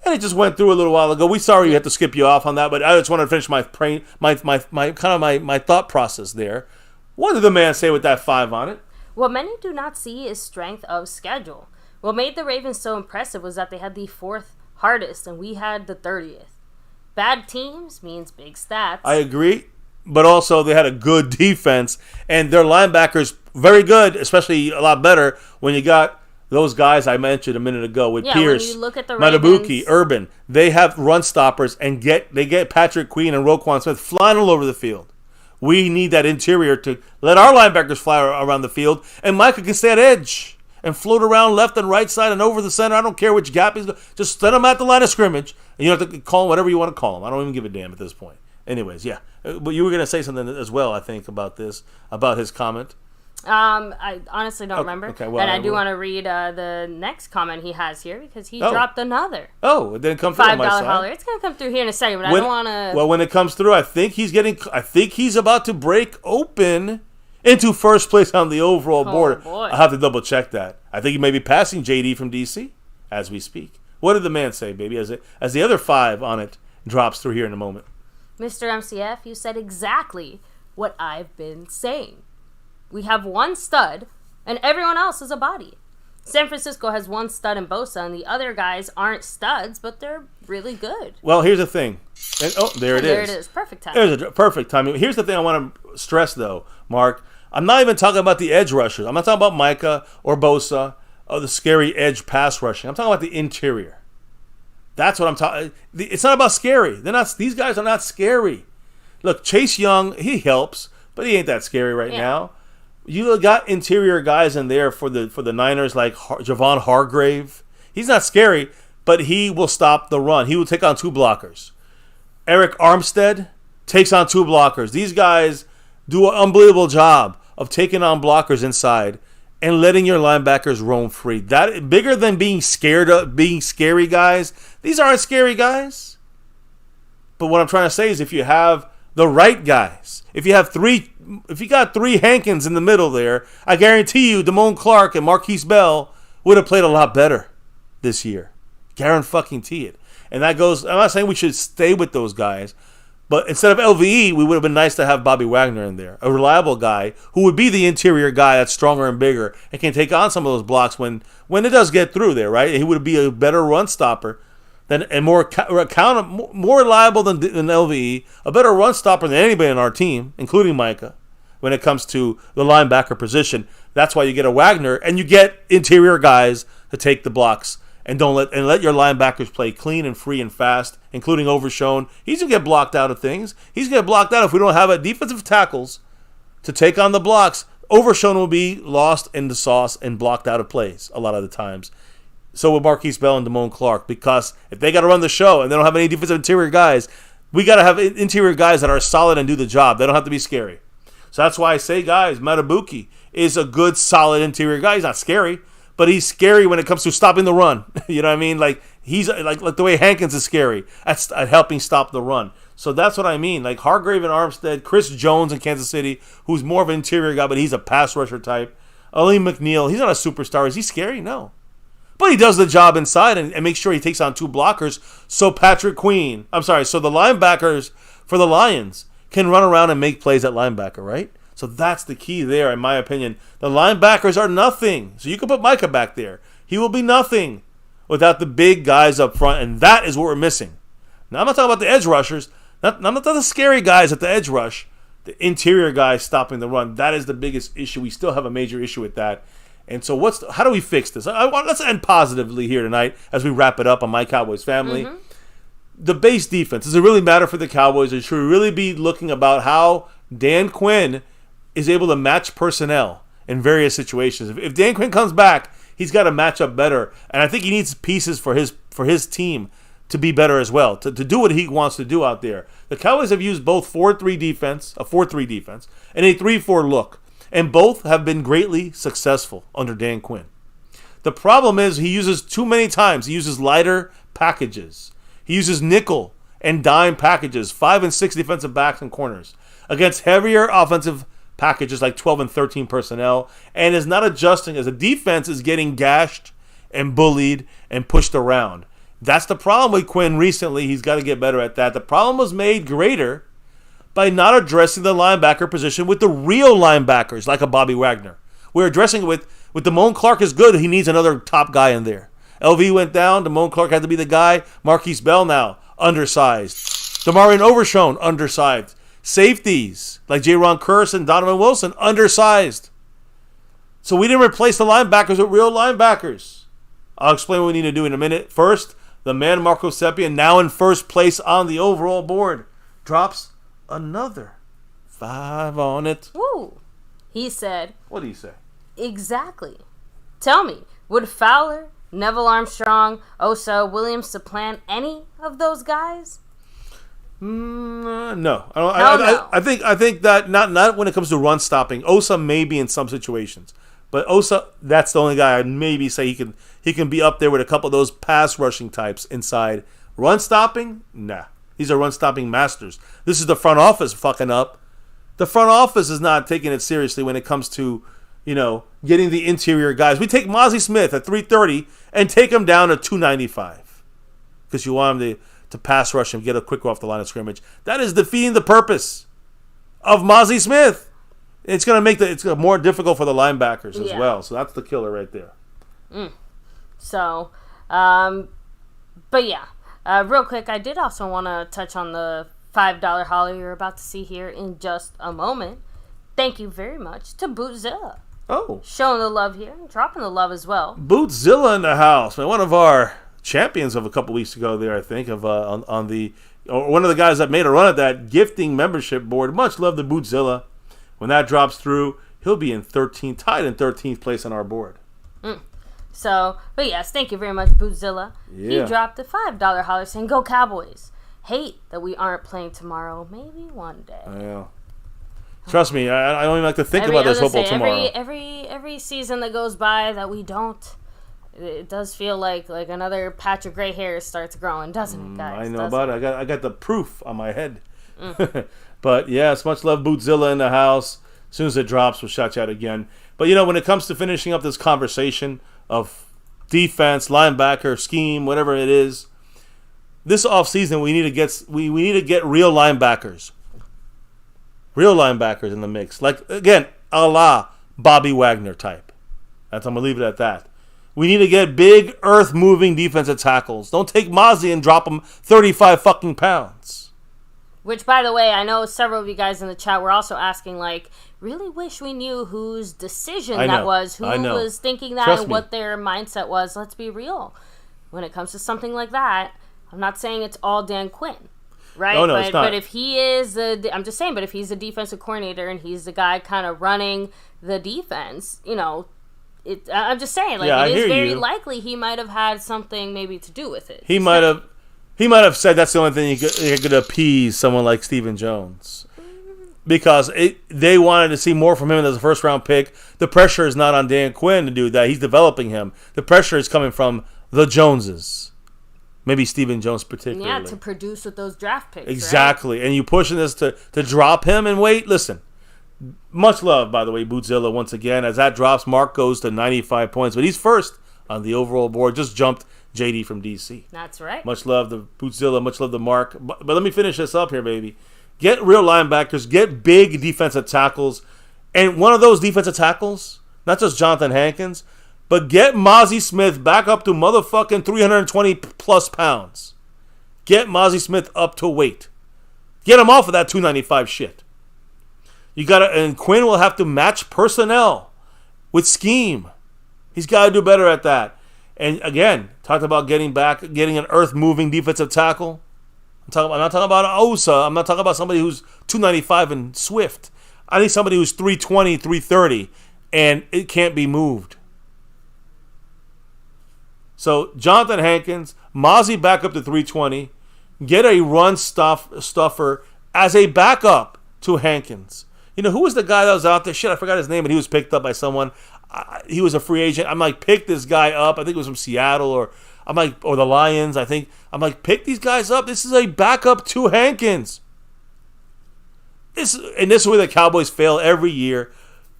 and it just went through a little while ago. We sorry we had to skip you off on that, but I just wanted to finish my thought process there. What did the man say with that 5 on it? What many do not see is strength of schedule. What made the Ravens so impressive was that they had the 4th hardest, and we had the 30th. Bad teams means big stats. I agree, but also they had a good defense, and their linebackers very good, especially a lot better when you got those guys I mentioned a minute ago with Pierce, when you look at the Madubuki, Urban. They have run stoppers, and they get Patrick Queen and Roquan Smith flying all over the field. We need that interior to let our linebackers fly around the field, and Micah can stay at edge and float around left and right side and over the center. I don't care which gap he's going. Just set him at the line of scrimmage, and you have to call him whatever you want to call him. I don't even give a damn at this point. Anyways, yeah. But you were going to say something as well, I think, about his comment. I honestly don't remember. Okay, well, and I do want to read the next comment he has here because he dropped another. Oh, it didn't come through on my side. $5 It's going to come through here in a second, but I don't want to. Well, when it comes through, I think he's about to break open into first place on the overall board. Boy. I'll have to double check that. I think he may be passing JD from DC as we speak. What did the man say, baby? As the other 5 on it drops through here in a moment. Mr. MCF, you said exactly what I've been saying. We have one stud, and everyone else is a body. San Francisco has one stud in Bosa, and the other guys aren't studs, but they're really good. Well, here's the thing. And, there it is. There it is. Perfect timing. There's a perfect timing. Here's the thing I want to stress, though, Mark. I'm not even talking about the edge rushers. I'm not talking about Micah or Bosa or the scary edge pass rushing. I'm talking about the interior. That's what I'm talking. It's not about scary. These guys are not scary. Look, Chase Young, he helps, but he ain't that scary right now. You got interior guys in there for the Niners like Javon Hargrave. He's not scary, but he will stop the run. He will take on 2 blockers. Eric Armstead takes on 2 blockers. These guys do an unbelievable job of taking on blockers inside and letting your linebackers roam free. That bigger than being scared of being scary guys. These aren't scary guys. But what I'm trying to say is if you have the right guys, if you got 3 Hankins in the middle there, I guarantee you Damone Clark and Marquise Bell would have played a lot better this year. Guarantee it. And that goes, I'm not saying we should stay with those guys, but instead of LVE, we would have been nice to have Bobby Wagner in there, a reliable guy who would be the interior guy that's stronger and bigger and can take on some of those blocks when it does get through there, right? He would be a better run stopper and more reliable than LVE, a better run stopper than anybody in our team, including Micah, when it comes to the linebacker position. That's why you get a Wagner, and you get interior guys to take the blocks. And let your linebackers play clean and free and fast, including Overshown. He's going to get blocked out of things. He's going to get blocked out if we don't have a defensive tackles to take on the blocks. Overshown will be lost in the sauce and blocked out of plays a lot of the times. So will Marquise Bell and Damone Clark, because if they got to run the show and they don't have any defensive interior guys, we got to have interior guys that are solid and do the job. They don't have to be scary. So that's why I say, guys, Matabuki is a good, solid interior guy. He's not scary. But he's scary when it comes to stopping the run. You know what I mean? Like he's like the way Hankins is scary at helping stop the run. So that's what I mean. Like Hargrave and Armstead, Chris Jones in Kansas City, who's more of an interior guy, but he's a pass rusher type. Aleem McNeil, he's not a superstar. Is he scary? No. But he does the job inside and makes sure he takes on 2 blockers so the linebackers for the Lions can run around and make plays at linebacker, right? So that's the key there, in my opinion. The linebackers are nothing. So you can put Micah back there. He will be nothing without the big guys up front, and that is what we're missing. Now, I'm not talking about the edge rushers. I'm not talking the scary guys at the edge rush. The interior guys stopping the run. That is the biggest issue. We still have a major issue with that. And so how do we fix this? Let's end positively here tonight as we wrap it up on My Cowboys Family. Mm-hmm. The base defense. Does it really matter for the Cowboys? Or should we really be looking about how Dan Quinn is able to match personnel in various situations? If Dan Quinn comes back, he's got to match up better. And I think he needs pieces for his team to be better as well, to do what he wants to do out there. The Cowboys have used both 4-3 defense, a 4-3 defense, and a 3-4 look. And both have been greatly successful under Dan Quinn. The problem is he uses too many times. He uses lighter packages. He uses nickel and dime packages, 5 and 6 defensive backs and corners, against heavier offensive packages like 12 and 13 personnel, and is not adjusting as the defense is getting gashed and bullied and pushed around. That's the problem with Quinn recently. He's got to get better at that. The problem was made greater by not addressing the linebacker position with the real linebackers like a Bobby Wagner. We're addressing it with Damone Clark is good. He needs another top guy in there. LV went down. Damone Clark had to be the guy. Marquise Bell now, undersized. Demarion Overshown, undersized. Safeties like Jaron Curse and Donovan Wilson, undersized. So we didn't replace the linebackers with real linebackers. I'll explain what we need to do in a minute. First, the man Marco Seppian, now in first place on the overall board, drops another 5 on it. Woo. He said. What did he say? Exactly. Tell me, would Fowler, Neville Armstrong, Osa, Williams supplant any of those guys? No. I think that not when it comes to run stopping. Osa maybe in some situations, but Osa, that's the only guy I'd maybe say he can be up there with a couple of those pass rushing types inside. Run stopping, nah. These are run stopping masters. This is the front office fucking up. The front office is not taking it seriously when it comes to, getting the interior guys. We take Mozzie Smith at 330 and take him down to 295 because you want him to pass rush and get a quicker off the line of scrimmage. That is defeating the purpose of Mozzie Smith. It's going to make it's more difficult for the linebackers as well. So that's the killer right there. So, but yeah. Real quick, I did also want to touch on the $5 holo you're about to see here in just a moment. Thank you very much to Bootzilla. Oh. Showing the love here, dropping the love as well. Bootzilla in the house. Man, one of our champions of a couple weeks ago there, I think, of on the one of the guys that made a run at that gifting membership board. Much love to Bootzilla. When that drops through, he'll be tied in 13th place on our board. So, but yes, thank you very much, Bootzilla. Yeah. He dropped the $5 holo saying, "Go Cowboys." Hate that we aren't playing tomorrow. Maybe one day. Yeah. Trust me, I don't even like to think about this football tomorrow. Every season that goes by that we don't, it does feel like another patch of gray hair starts growing, doesn't it, guys? I know about it. I got the proof on my head. But yes, much love, Bootzilla in the house. As soon as it drops, we'll shout you out again. But when it comes to finishing up this conversation of defense, linebacker, scheme, whatever it is, this offseason we need to get real linebackers. Real linebackers in the mix. Like, again, a la Bobby Wagner type. I'm going to leave it at that. We need to get big, earth-moving defensive tackles. Don't take Mozzie and drop him 35 fucking pounds. Which, by the way, I know several of you guys in the chat were also asking, really wish we knew whose decision that was, who was thinking that, and what their mindset was. Let's be real. When it comes to something like that, I'm not saying it's all Dan Quinn, right? No, it's not. But if he is, I'm just saying, but if he's the defensive coordinator and he's the guy kind of running the defense, I'm just saying, it is very likely he might have had something maybe to do with it. He might have said that's the only thing he could appease someone like Stephen Jones. Because they wanted to see more from him as a first-round pick. The pressure is not on Dan Quinn to do that. He's developing him. The pressure is coming from the Joneses. Maybe Stephen Jones particularly. Yeah, to produce with those draft picks, exactly. Right? And you pushing this to drop him and wait. Listen, much love, by the way, Bootzilla once again. As that drops, Mark goes to 95 points. But he's first on the overall board. Just jumped JD from DC. That's right. Much love to Bootzilla. Much love to Mark. But let me finish this up here, baby. Get real linebackers. Get big defensive tackles. And one of those defensive tackles, not just Jonathan Hankins, but get Mozzie Smith back up to motherfucking 320-plus pounds. Get Mozzie Smith up to weight. Get him off of that 295 shit. And Quinn will have to match personnel with scheme. He's got to do better at that. And again, talked about getting an earth-moving defensive tackle. I'm not talking about Osa. I'm not talking about somebody who's 295 and swift. I need somebody who's 320, 330, and it can't be moved. So Jonathan Hankins, Mozzie back up to 320, get a run stuffer as a backup to Hankins. Who was the guy that was out there? Shit, I forgot his name, but he was picked up by someone. He was a free agent. I'm like, pick this guy up. I think it was from Seattle or the Lions. I'm like, pick these guys up. This is a backup to Hankins. This is where the Cowboys fail every year.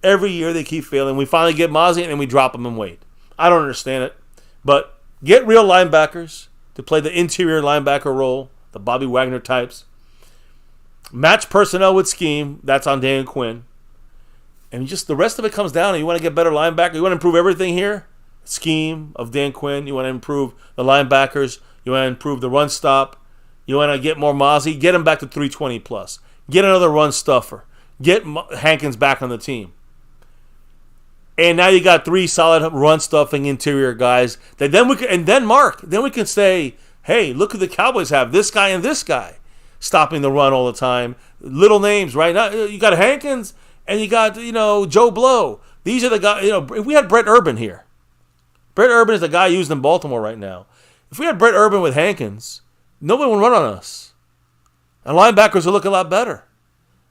Every year they keep failing. We finally get Mozzie and then we drop him and wait. I don't understand it. But get real linebackers to play the interior linebacker role, the Bobby Wagner types. Match personnel with scheme. That's on Dan Quinn. And just the rest of it comes down. And you want to get better linebacker. You want to improve everything here. Scheme of Dan Quinn. You want to improve the linebackers. You want to improve the run stop. You want to get more Mozzie. Get him back to 320 plus. Get another run stuffer. Get Hankins back on the team. And now you got three solid run stuffing interior guys. Then we can say, hey, look who the Cowboys have. This guy and this guy stopping the run all the time. Little names, right? Now you got Hankins and you got Joe Blow. These are the guys. If we had Brett Urban here, Brett Urban is the guy used in Baltimore right now. If we had Brett Urban with Hankins, nobody would run on us. And linebackers would look a lot better.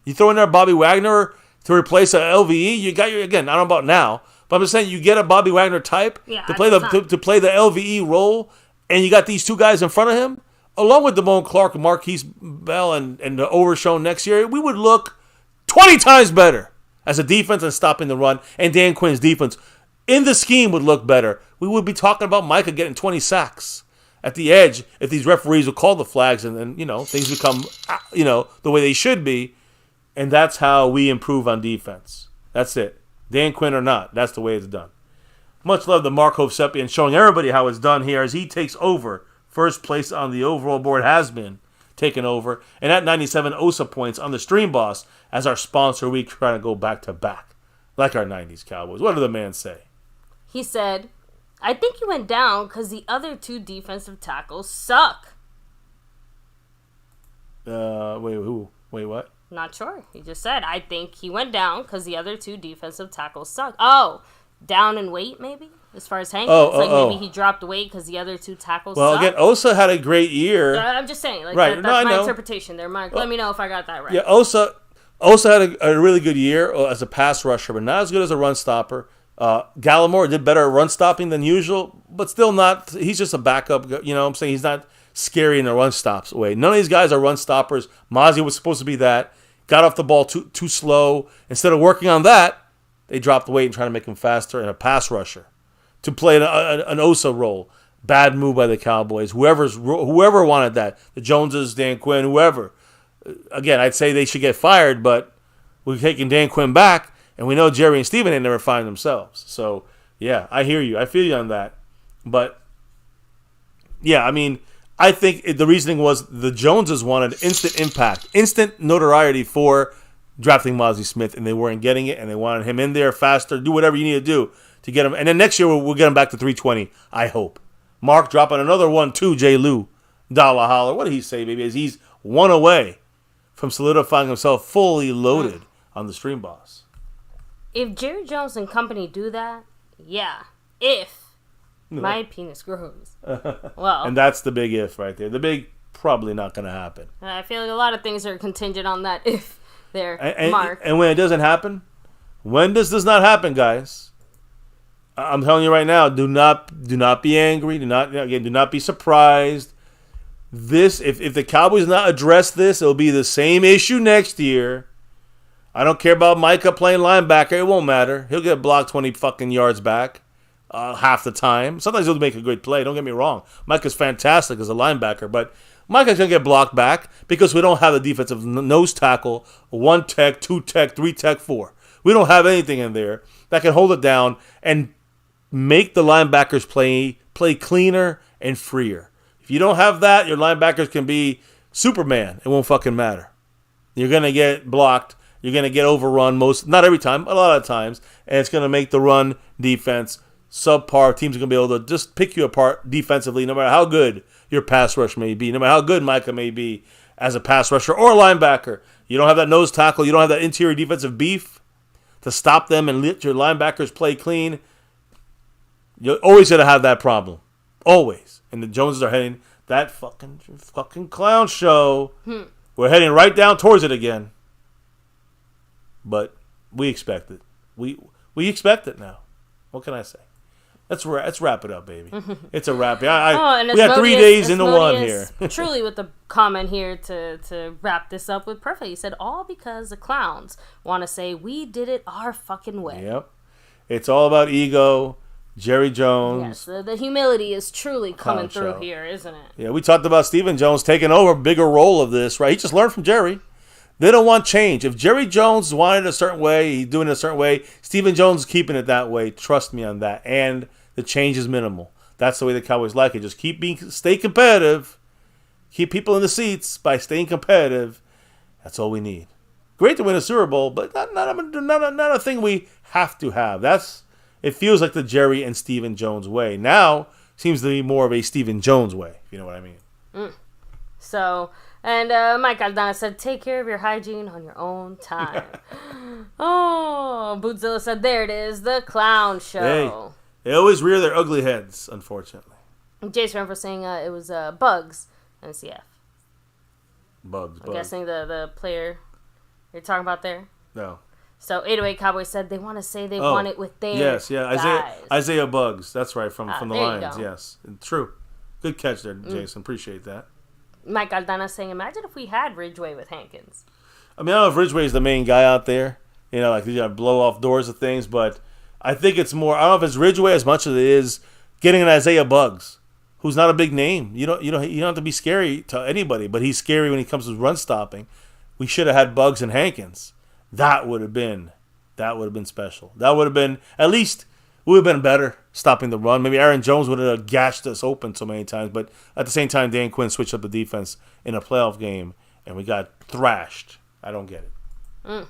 You throw in there Bobby Wagner to replace a LVE, you got again, I don't know about now, but I'm just saying you get a Bobby Wagner type to play the LVE role, and you got these two guys in front of him, along with Damone Clark and Marquise Bell and the Overshown next year, we would look 20 times better as a defense and stopping the run, and Dan Quinn's defense in the scheme would look better. We would be talking about Micah getting 20 sacks at the edge if these referees would call the flags and then, things become, the way they should be. And that's how we improve on defense. That's it. Dan Quinn or not, that's the way it's done. Much love to Mark Hovsepian showing everybody how it's done here as he takes over. First place on the overall board has been taken over. And at 97 OSA points on the Stream Boss as our sponsor week trying to go back to back. Like our 90s Cowboys. What did the man say? He said, I think he went down because the other 2 defensive tackles suck. Wait, who? Wait, what? Not sure. He just said, I think he went down because the other 2 defensive tackles suck. Oh, down in weight, maybe? As far as Hank? Maybe he dropped weight because the other 2 tackles suck. Again, Osa had a great year. I'm just saying. Like, right. That's my interpretation there, Mark. Let me know if I got that right. Yeah, Osa had a really good year as a pass rusher, but not as good as a run stopper. Gallimore did better at run stopping than usual, but still not. He's just a backup. You know what I'm saying? He's not scary in the run stops way. None of these guys are run stoppers. Mozzie was supposed to be that. Got off the ball too slow. Instead of working on that, they dropped the weight and trying to make him faster and a pass rusher to play an Osa role. Bad move by the Cowboys. Whoever wanted that, the Joneses, Dan Quinn, whoever. Again, I'd say they should get fired, but we're taking Dan Quinn back, and we know Jerry and Steven ain't never find themselves. So, yeah, I hear you. I feel you on that. But, yeah, I mean, I think the reasoning was the Joneses wanted instant impact, instant notoriety for drafting Mozzie Smith, and they weren't getting it, and they wanted him in there faster, do whatever you need to do to get him. And then next year, we'll get him back to 320, I hope. Mark dropping another one, too, J. Lou. Dollar holler. What did he say, baby? As he's one away from solidifying himself fully loaded on the Stream Boss. If Jerry Jones and company do that, yeah. If my penis grows. Well. And that's the big if right there. The big probably not going to happen. I feel like a lot of things are contingent on that if there, Mark. And when it doesn't happen, when does this not happen, guys? I'm telling you right now, do not be angry. Do not be surprised. This, if the Cowboys not address this, it'll be the same issue next year. I don't care about Micah playing linebacker. It won't matter. He'll get blocked 20 fucking yards back half the time. Sometimes he'll make a great play. Don't get me wrong. Micah's fantastic as a linebacker, but Micah's going to get blocked back because we don't have the defensive nose tackle, 1 tech, 2 tech, 3 tech, 4. We don't have anything in there that can hold it down and make the linebackers play cleaner and freer. If you don't have that, your linebackers can be Superman. It won't fucking matter. You're going to get blocked. You're going to get overrun not every time, a lot of times, and it's going to make the run defense subpar. Teams are going to be able to just pick you apart defensively, no matter how good your pass rush may be, no matter how good Micah may be as a pass rusher or a linebacker. You don't have that nose tackle. You don't have that interior defensive beef to stop them and let your linebackers play clean. You're always going to have that problem. Always. And the Joneses are heading that fucking clown show. We're heading right down towards it again. But we expect it. We expect it now. What can I say? Let's wrap it up, baby. It's a wrap. We got 3 days into one here. Truly with the comment here to wrap this up with perfect. He said, all because the clowns want to say we did it our fucking way. Yep. It's all about ego. Jerry Jones. Yes, the humility is truly coming through here, isn't it? Yeah, we talked about Stephen Jones taking over a bigger role of this, right? He just learned from Jerry. They don't want change. If Jerry Jones wanted it a certain way, he's doing it a certain way. Stephen Jones is keeping it that way. Trust me on that. And the change is minimal. That's the way the Cowboys like it. Just stay competitive. Keep people in the seats by staying competitive. That's all we need. Great to win a Super Bowl, but not a thing we have to have. It feels like the Jerry and Stephen Jones way. Now, seems to be more of a Stephen Jones way, if you know what I mean. So, and Mike Aldana said, take care of your hygiene on your own time. Bootzilla said, there it is, the clown show. Hey, they always rear their ugly heads, unfortunately. Jason Renfro saying it was Bugs, NCF. Bugs. I'm guessing the player you're talking about there? No. So 808 Cowboys said they want to say they won it with their guys. Isaiah Bugs. That's right, from the Lions. Yes, true. Good catch there, Jason. Appreciate that. Mike Aldana saying, imagine if we had Ridgeway with Hankins. I mean, I don't know if Ridgeway is the main guy out there. You know, like you got to blow off doors of things, but I think it's more. I don't know if it's Ridgeway as much as it is getting an Isaiah Bugs, who's not a big name. You don't have to be scary to anybody, but he's scary when he comes to run stopping. we should have had Bugs and Hankins. That would have been special. That would have been, at least, we would have been better stopping the run. Maybe Aaron Jones would have gashed us open so many times, but at the same time, Dan Quinn switched up the defense in a playoff game, and we got thrashed. I don't get it.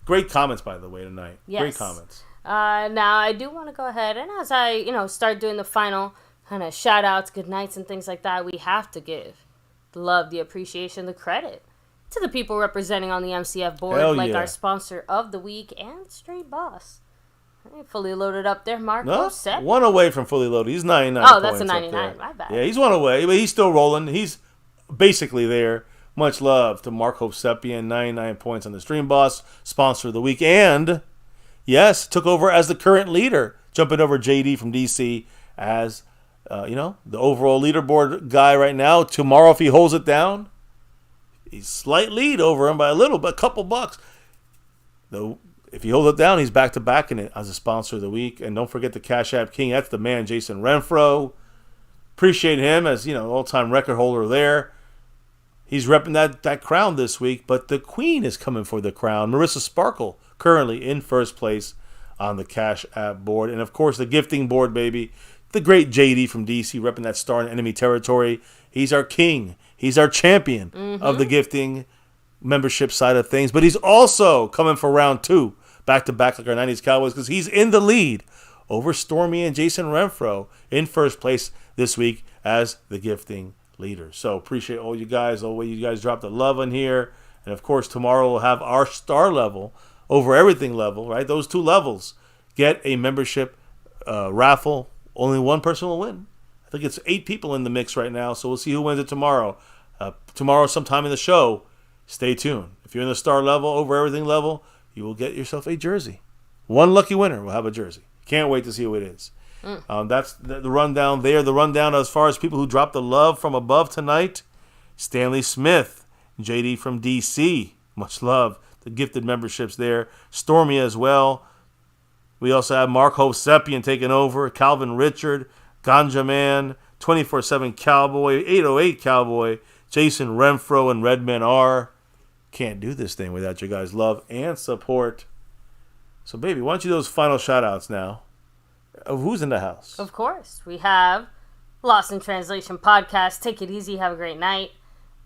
Great comments, by the way, tonight. Yes. Great comments. Now, I do want to go ahead, and as I, start doing the final kind of shout-outs, good nights, and things like that, we have to give the love, the appreciation, the credit to the people representing on the MCF board, our sponsor of the week and Straight Boss. Fully loaded up there, Marco. Set. One away from fully loaded. He's 99 Oh, that's a 99. My bad. Yeah, he's one away, but he's still rolling. He's basically there. Much love to Marco Seppian, 99 points on the Stream Boss, sponsor of the week. And, yes, took over as the current leader, jumping over JD from DC as, the overall leaderboard guy right now. Tomorrow, if he holds it down, he's slight lead over him by a couple bucks. Though, if he holds it down, he's back-to-back in it as a sponsor of the week. And don't forget the Cash App King. That's the man, Jason Renfro. Appreciate him as, all-time record holder there. He's repping that crown this week. But the queen is coming for the crown. Marissa Sparkle, currently in first place on the Cash App board. And, of course, the gifting board, baby. The great JD from DC repping that star in enemy territory. He's our king. He's our champion of the gifting membership side of things, but he's also coming for round 2 back-to-back like our 90s Cowboys because he's in the lead over Stormy and Jason Renfro in first place this week as the gifting leader. So appreciate all you guys, all the way you guys dropped the love on here. And of course tomorrow we'll have our star level over everything level, right? Those 2 levels get a membership raffle. Only one person will win. I think it's 8 people in the mix right now, so we'll see who wins it tomorrow. Tomorrow sometime in the show. Stay tuned. If you're in the star level, over everything level, you will get yourself a jersey. One lucky winner will have a jersey. Can't wait to see who it is. That's the rundown there. The rundown as far as people who dropped the love from above tonight. Stanley Smith, JD from DC. Much love. The gifted memberships there. Stormy as well. We also have Marco Seppian taking over. Calvin Richard, Ganja Man, 24/7 Cowboy, 808 Cowboy, Jason Renfro, and Redman R. Can't do this thing without your guys' love and support. So, baby, why don't you do those final shout-outs now of who's in the house? Of course. We have Lost in Translation Podcast. Take it easy. Have a great night.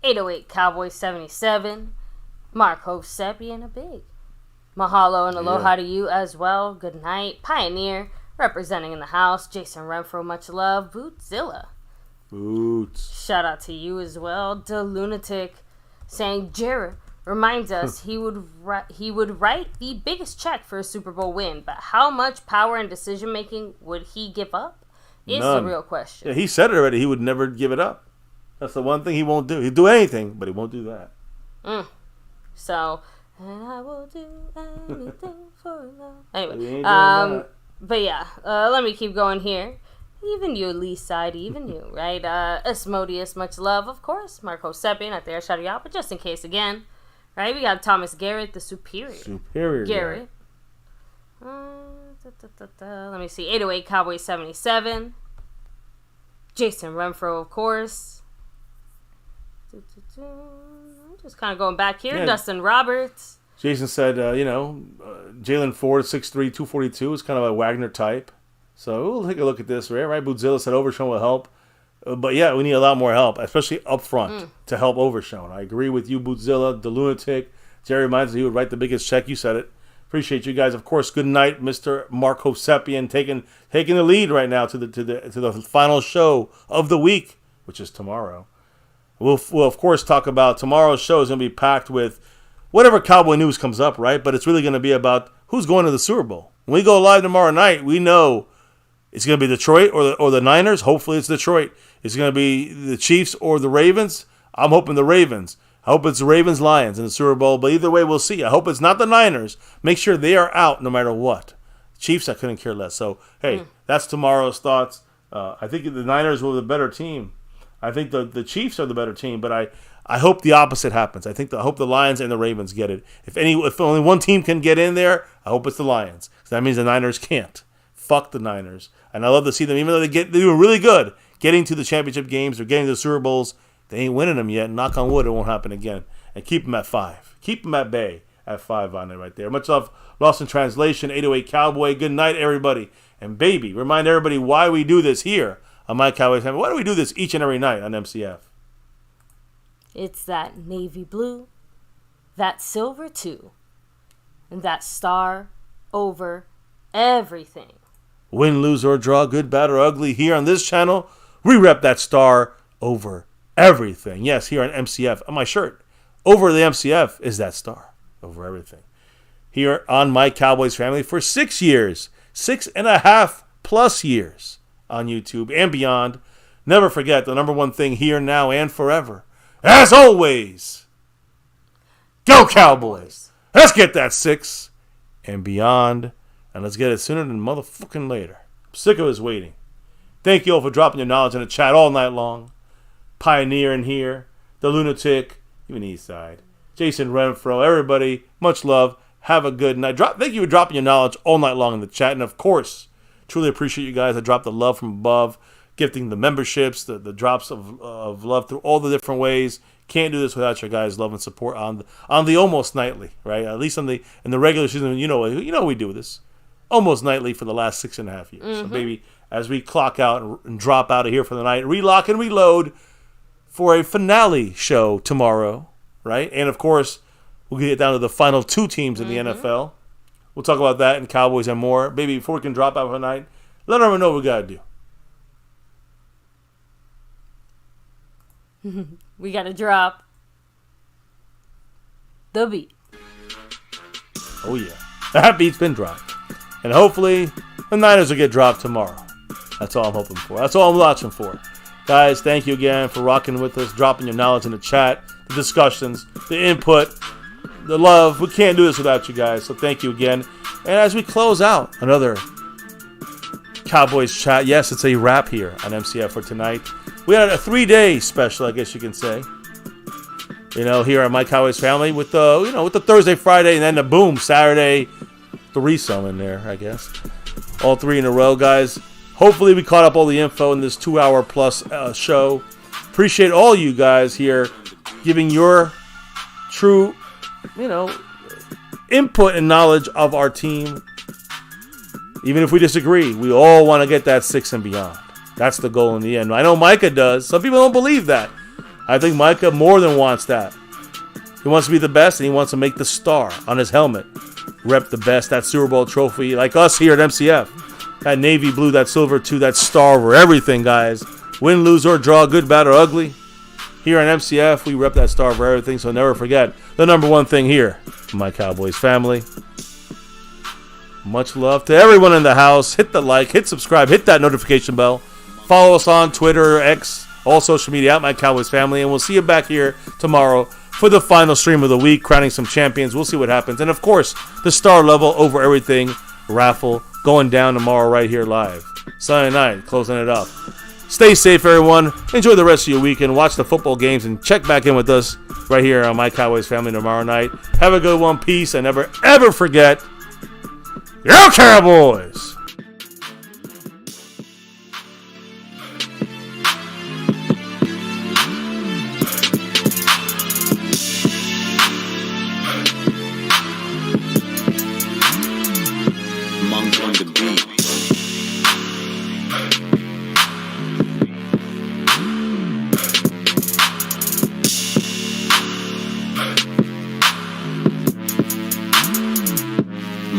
808 Cowboy 77. Marco Seppian, a big mahalo and aloha to you as well. Good night. Pioneer, representing in the house. Jason Renfro, much love. Bootzilla. Boots. Shout out to you as well. The Lunatic saying Jared reminds us he would write the biggest check for a Super Bowl win, but how much power and decision making would he give up is None. the real question. Yeah, he said it already. He would never give it up. That's the one thing he won't do. He'll do anything, but he won't do that. So, and I will do anything for love. Anyway, but yeah, let me keep going here. Even you, Lee Side, even you, right? Asmodeus, much love, of course. Marco Seppian, at there, shout you out. But just in case, again, right? We got Thomas Garrett, the superior Garrett. Let me see. 808 Cowboy 77. Jason Renfro, of course. Just kind of going back here. Yeah. Dustin Roberts. Jason said, Jalen Ford, 6'3", 242, is kind of a Wagner type. So we'll take a look at this, right? Bootzilla said Overshown will help. But yeah, we need a lot more help, especially up front to help Overshown. I agree with you, Bootzilla, the Lunatic. Jerry reminds us he would write the biggest check. You said it. Appreciate you guys. Of course, good night, Mr. Marco Seppian, taking the lead right now to the final show of the week, which is tomorrow. We'll of course talk about tomorrow's show is going to be packed with whatever Cowboy news comes up, right? But it's really going to be about who's going to the Super Bowl. When we go live tomorrow night, we know it's going to be Detroit or the Niners. Hopefully it's Detroit. It's going to be the Chiefs or the Ravens. I'm hoping the Ravens. I hope it's the Ravens-Lions in the Super Bowl. But either way, we'll see. I hope it's not the Niners. Make sure they are out no matter what. Chiefs, I couldn't care less. So, hey, that's tomorrow's thoughts. I think the Niners were the better team. I think the Chiefs are the better team, but I hope the opposite happens. I hope the Lions and the Ravens get it. If only one team can get in there, I hope it's the Lions. So that means the Niners can't. Fuck the Niners. And I love to see them, even though they were really good getting to the championship games or getting to the Super Bowls, They ain't winning them yet. Knock on wood, it won't happen again. And keep them at 5. Keep them at bay at 5 on it right there. Much love. Lost in translation, 808 Cowboy. Good night, everybody. And baby, remind everybody why we do this here on My Cowboys Family. Why do we do this each and every night on MCF? It's that navy blue, that silver too, and that star over everything. Win, lose, or draw, good, bad, or ugly, here on this channel, we rep that star over everything. Yes, here on MCF, on my shirt, over the MCF is that star over everything. Here on My Cowboys Family for 6 years, 6.5+ years on YouTube and beyond. Never forget the number one thing here, now, and forever. As always, go Cowboys! Let's get that 6 and beyond, and let's get it sooner than motherfucking later. I'm sick of us waiting. Thank you all for dropping your knowledge in the chat all night long. Pioneer in here, the Lunatic, even Eastside, Jason Renfro, everybody, much love. Have a good night. Thank you for dropping your knowledge all night long in the chat, and of course, truly appreciate you guys that dropped the love from above, gifting the memberships, the drops of love through all the different ways. Can't do this without your guys' love and support on the almost nightly, right? At least in the regular season, you know what we do with this. Almost nightly for the last 6.5 years. So baby, as we clock out and drop out of here for the night, relock and reload for a finale show tomorrow, right? And of course, we'll get down to the final 2 teams in the NFL. We'll talk about that and Cowboys and more. Baby, before we can drop out for the night, let everyone know what we got to do. We got to drop the beat. Oh, yeah. That beat's been dropped. And hopefully, the Niners will get dropped tomorrow. That's all I'm hoping for. That's all I'm watching for. Guys, thank you again for rocking with us, dropping your knowledge in the chat, the discussions, the input, the love. We can't do this without you guys, so thank you again. And as we close out another Cowboys chat, yes, it's a wrap here on MCF for tonight. We had a 3-day special, I guess you can say. Here at My Cowboys Family with the Thursday, Friday, and then the boom Saturday threesome in there, I guess. All 3 in a row, guys. Hopefully we caught up all the info in this 2-hour plus show. Appreciate all you guys here giving your true, input and knowledge of our team. Even if we disagree, we all want to get that 6 and beyond. That's the goal in the end. I know Micah does. Some people don't believe that. I think Micah more than wants that. He wants to be the best, and he wants to make the star on his helmet. Rep the best, that Super Bowl trophy, like us here at MCF. That navy blue, that silver too, that star over everything, guys. Win, lose, or draw, good, bad, or ugly. Here on MCF, we rep that star over everything, so never forget the number one thing here, My Cowboys Family. Much love to everyone in the house. Hit the like, hit subscribe, hit that notification bell. Follow us on Twitter, X, all social media at My Cowboys Family, and we'll see you back here tomorrow for the final stream of the week, crowning some champions. We'll see what happens. And, of course, the star level over everything raffle going down tomorrow right here live. Sunday night, closing it up. Stay safe, everyone. Enjoy the rest of your weekend. Watch the football games and check back in with us right here on My Cowboys Family tomorrow night. Have a good one. Peace. And never, ever forget, Go Cowboys!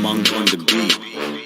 Monk on the beat.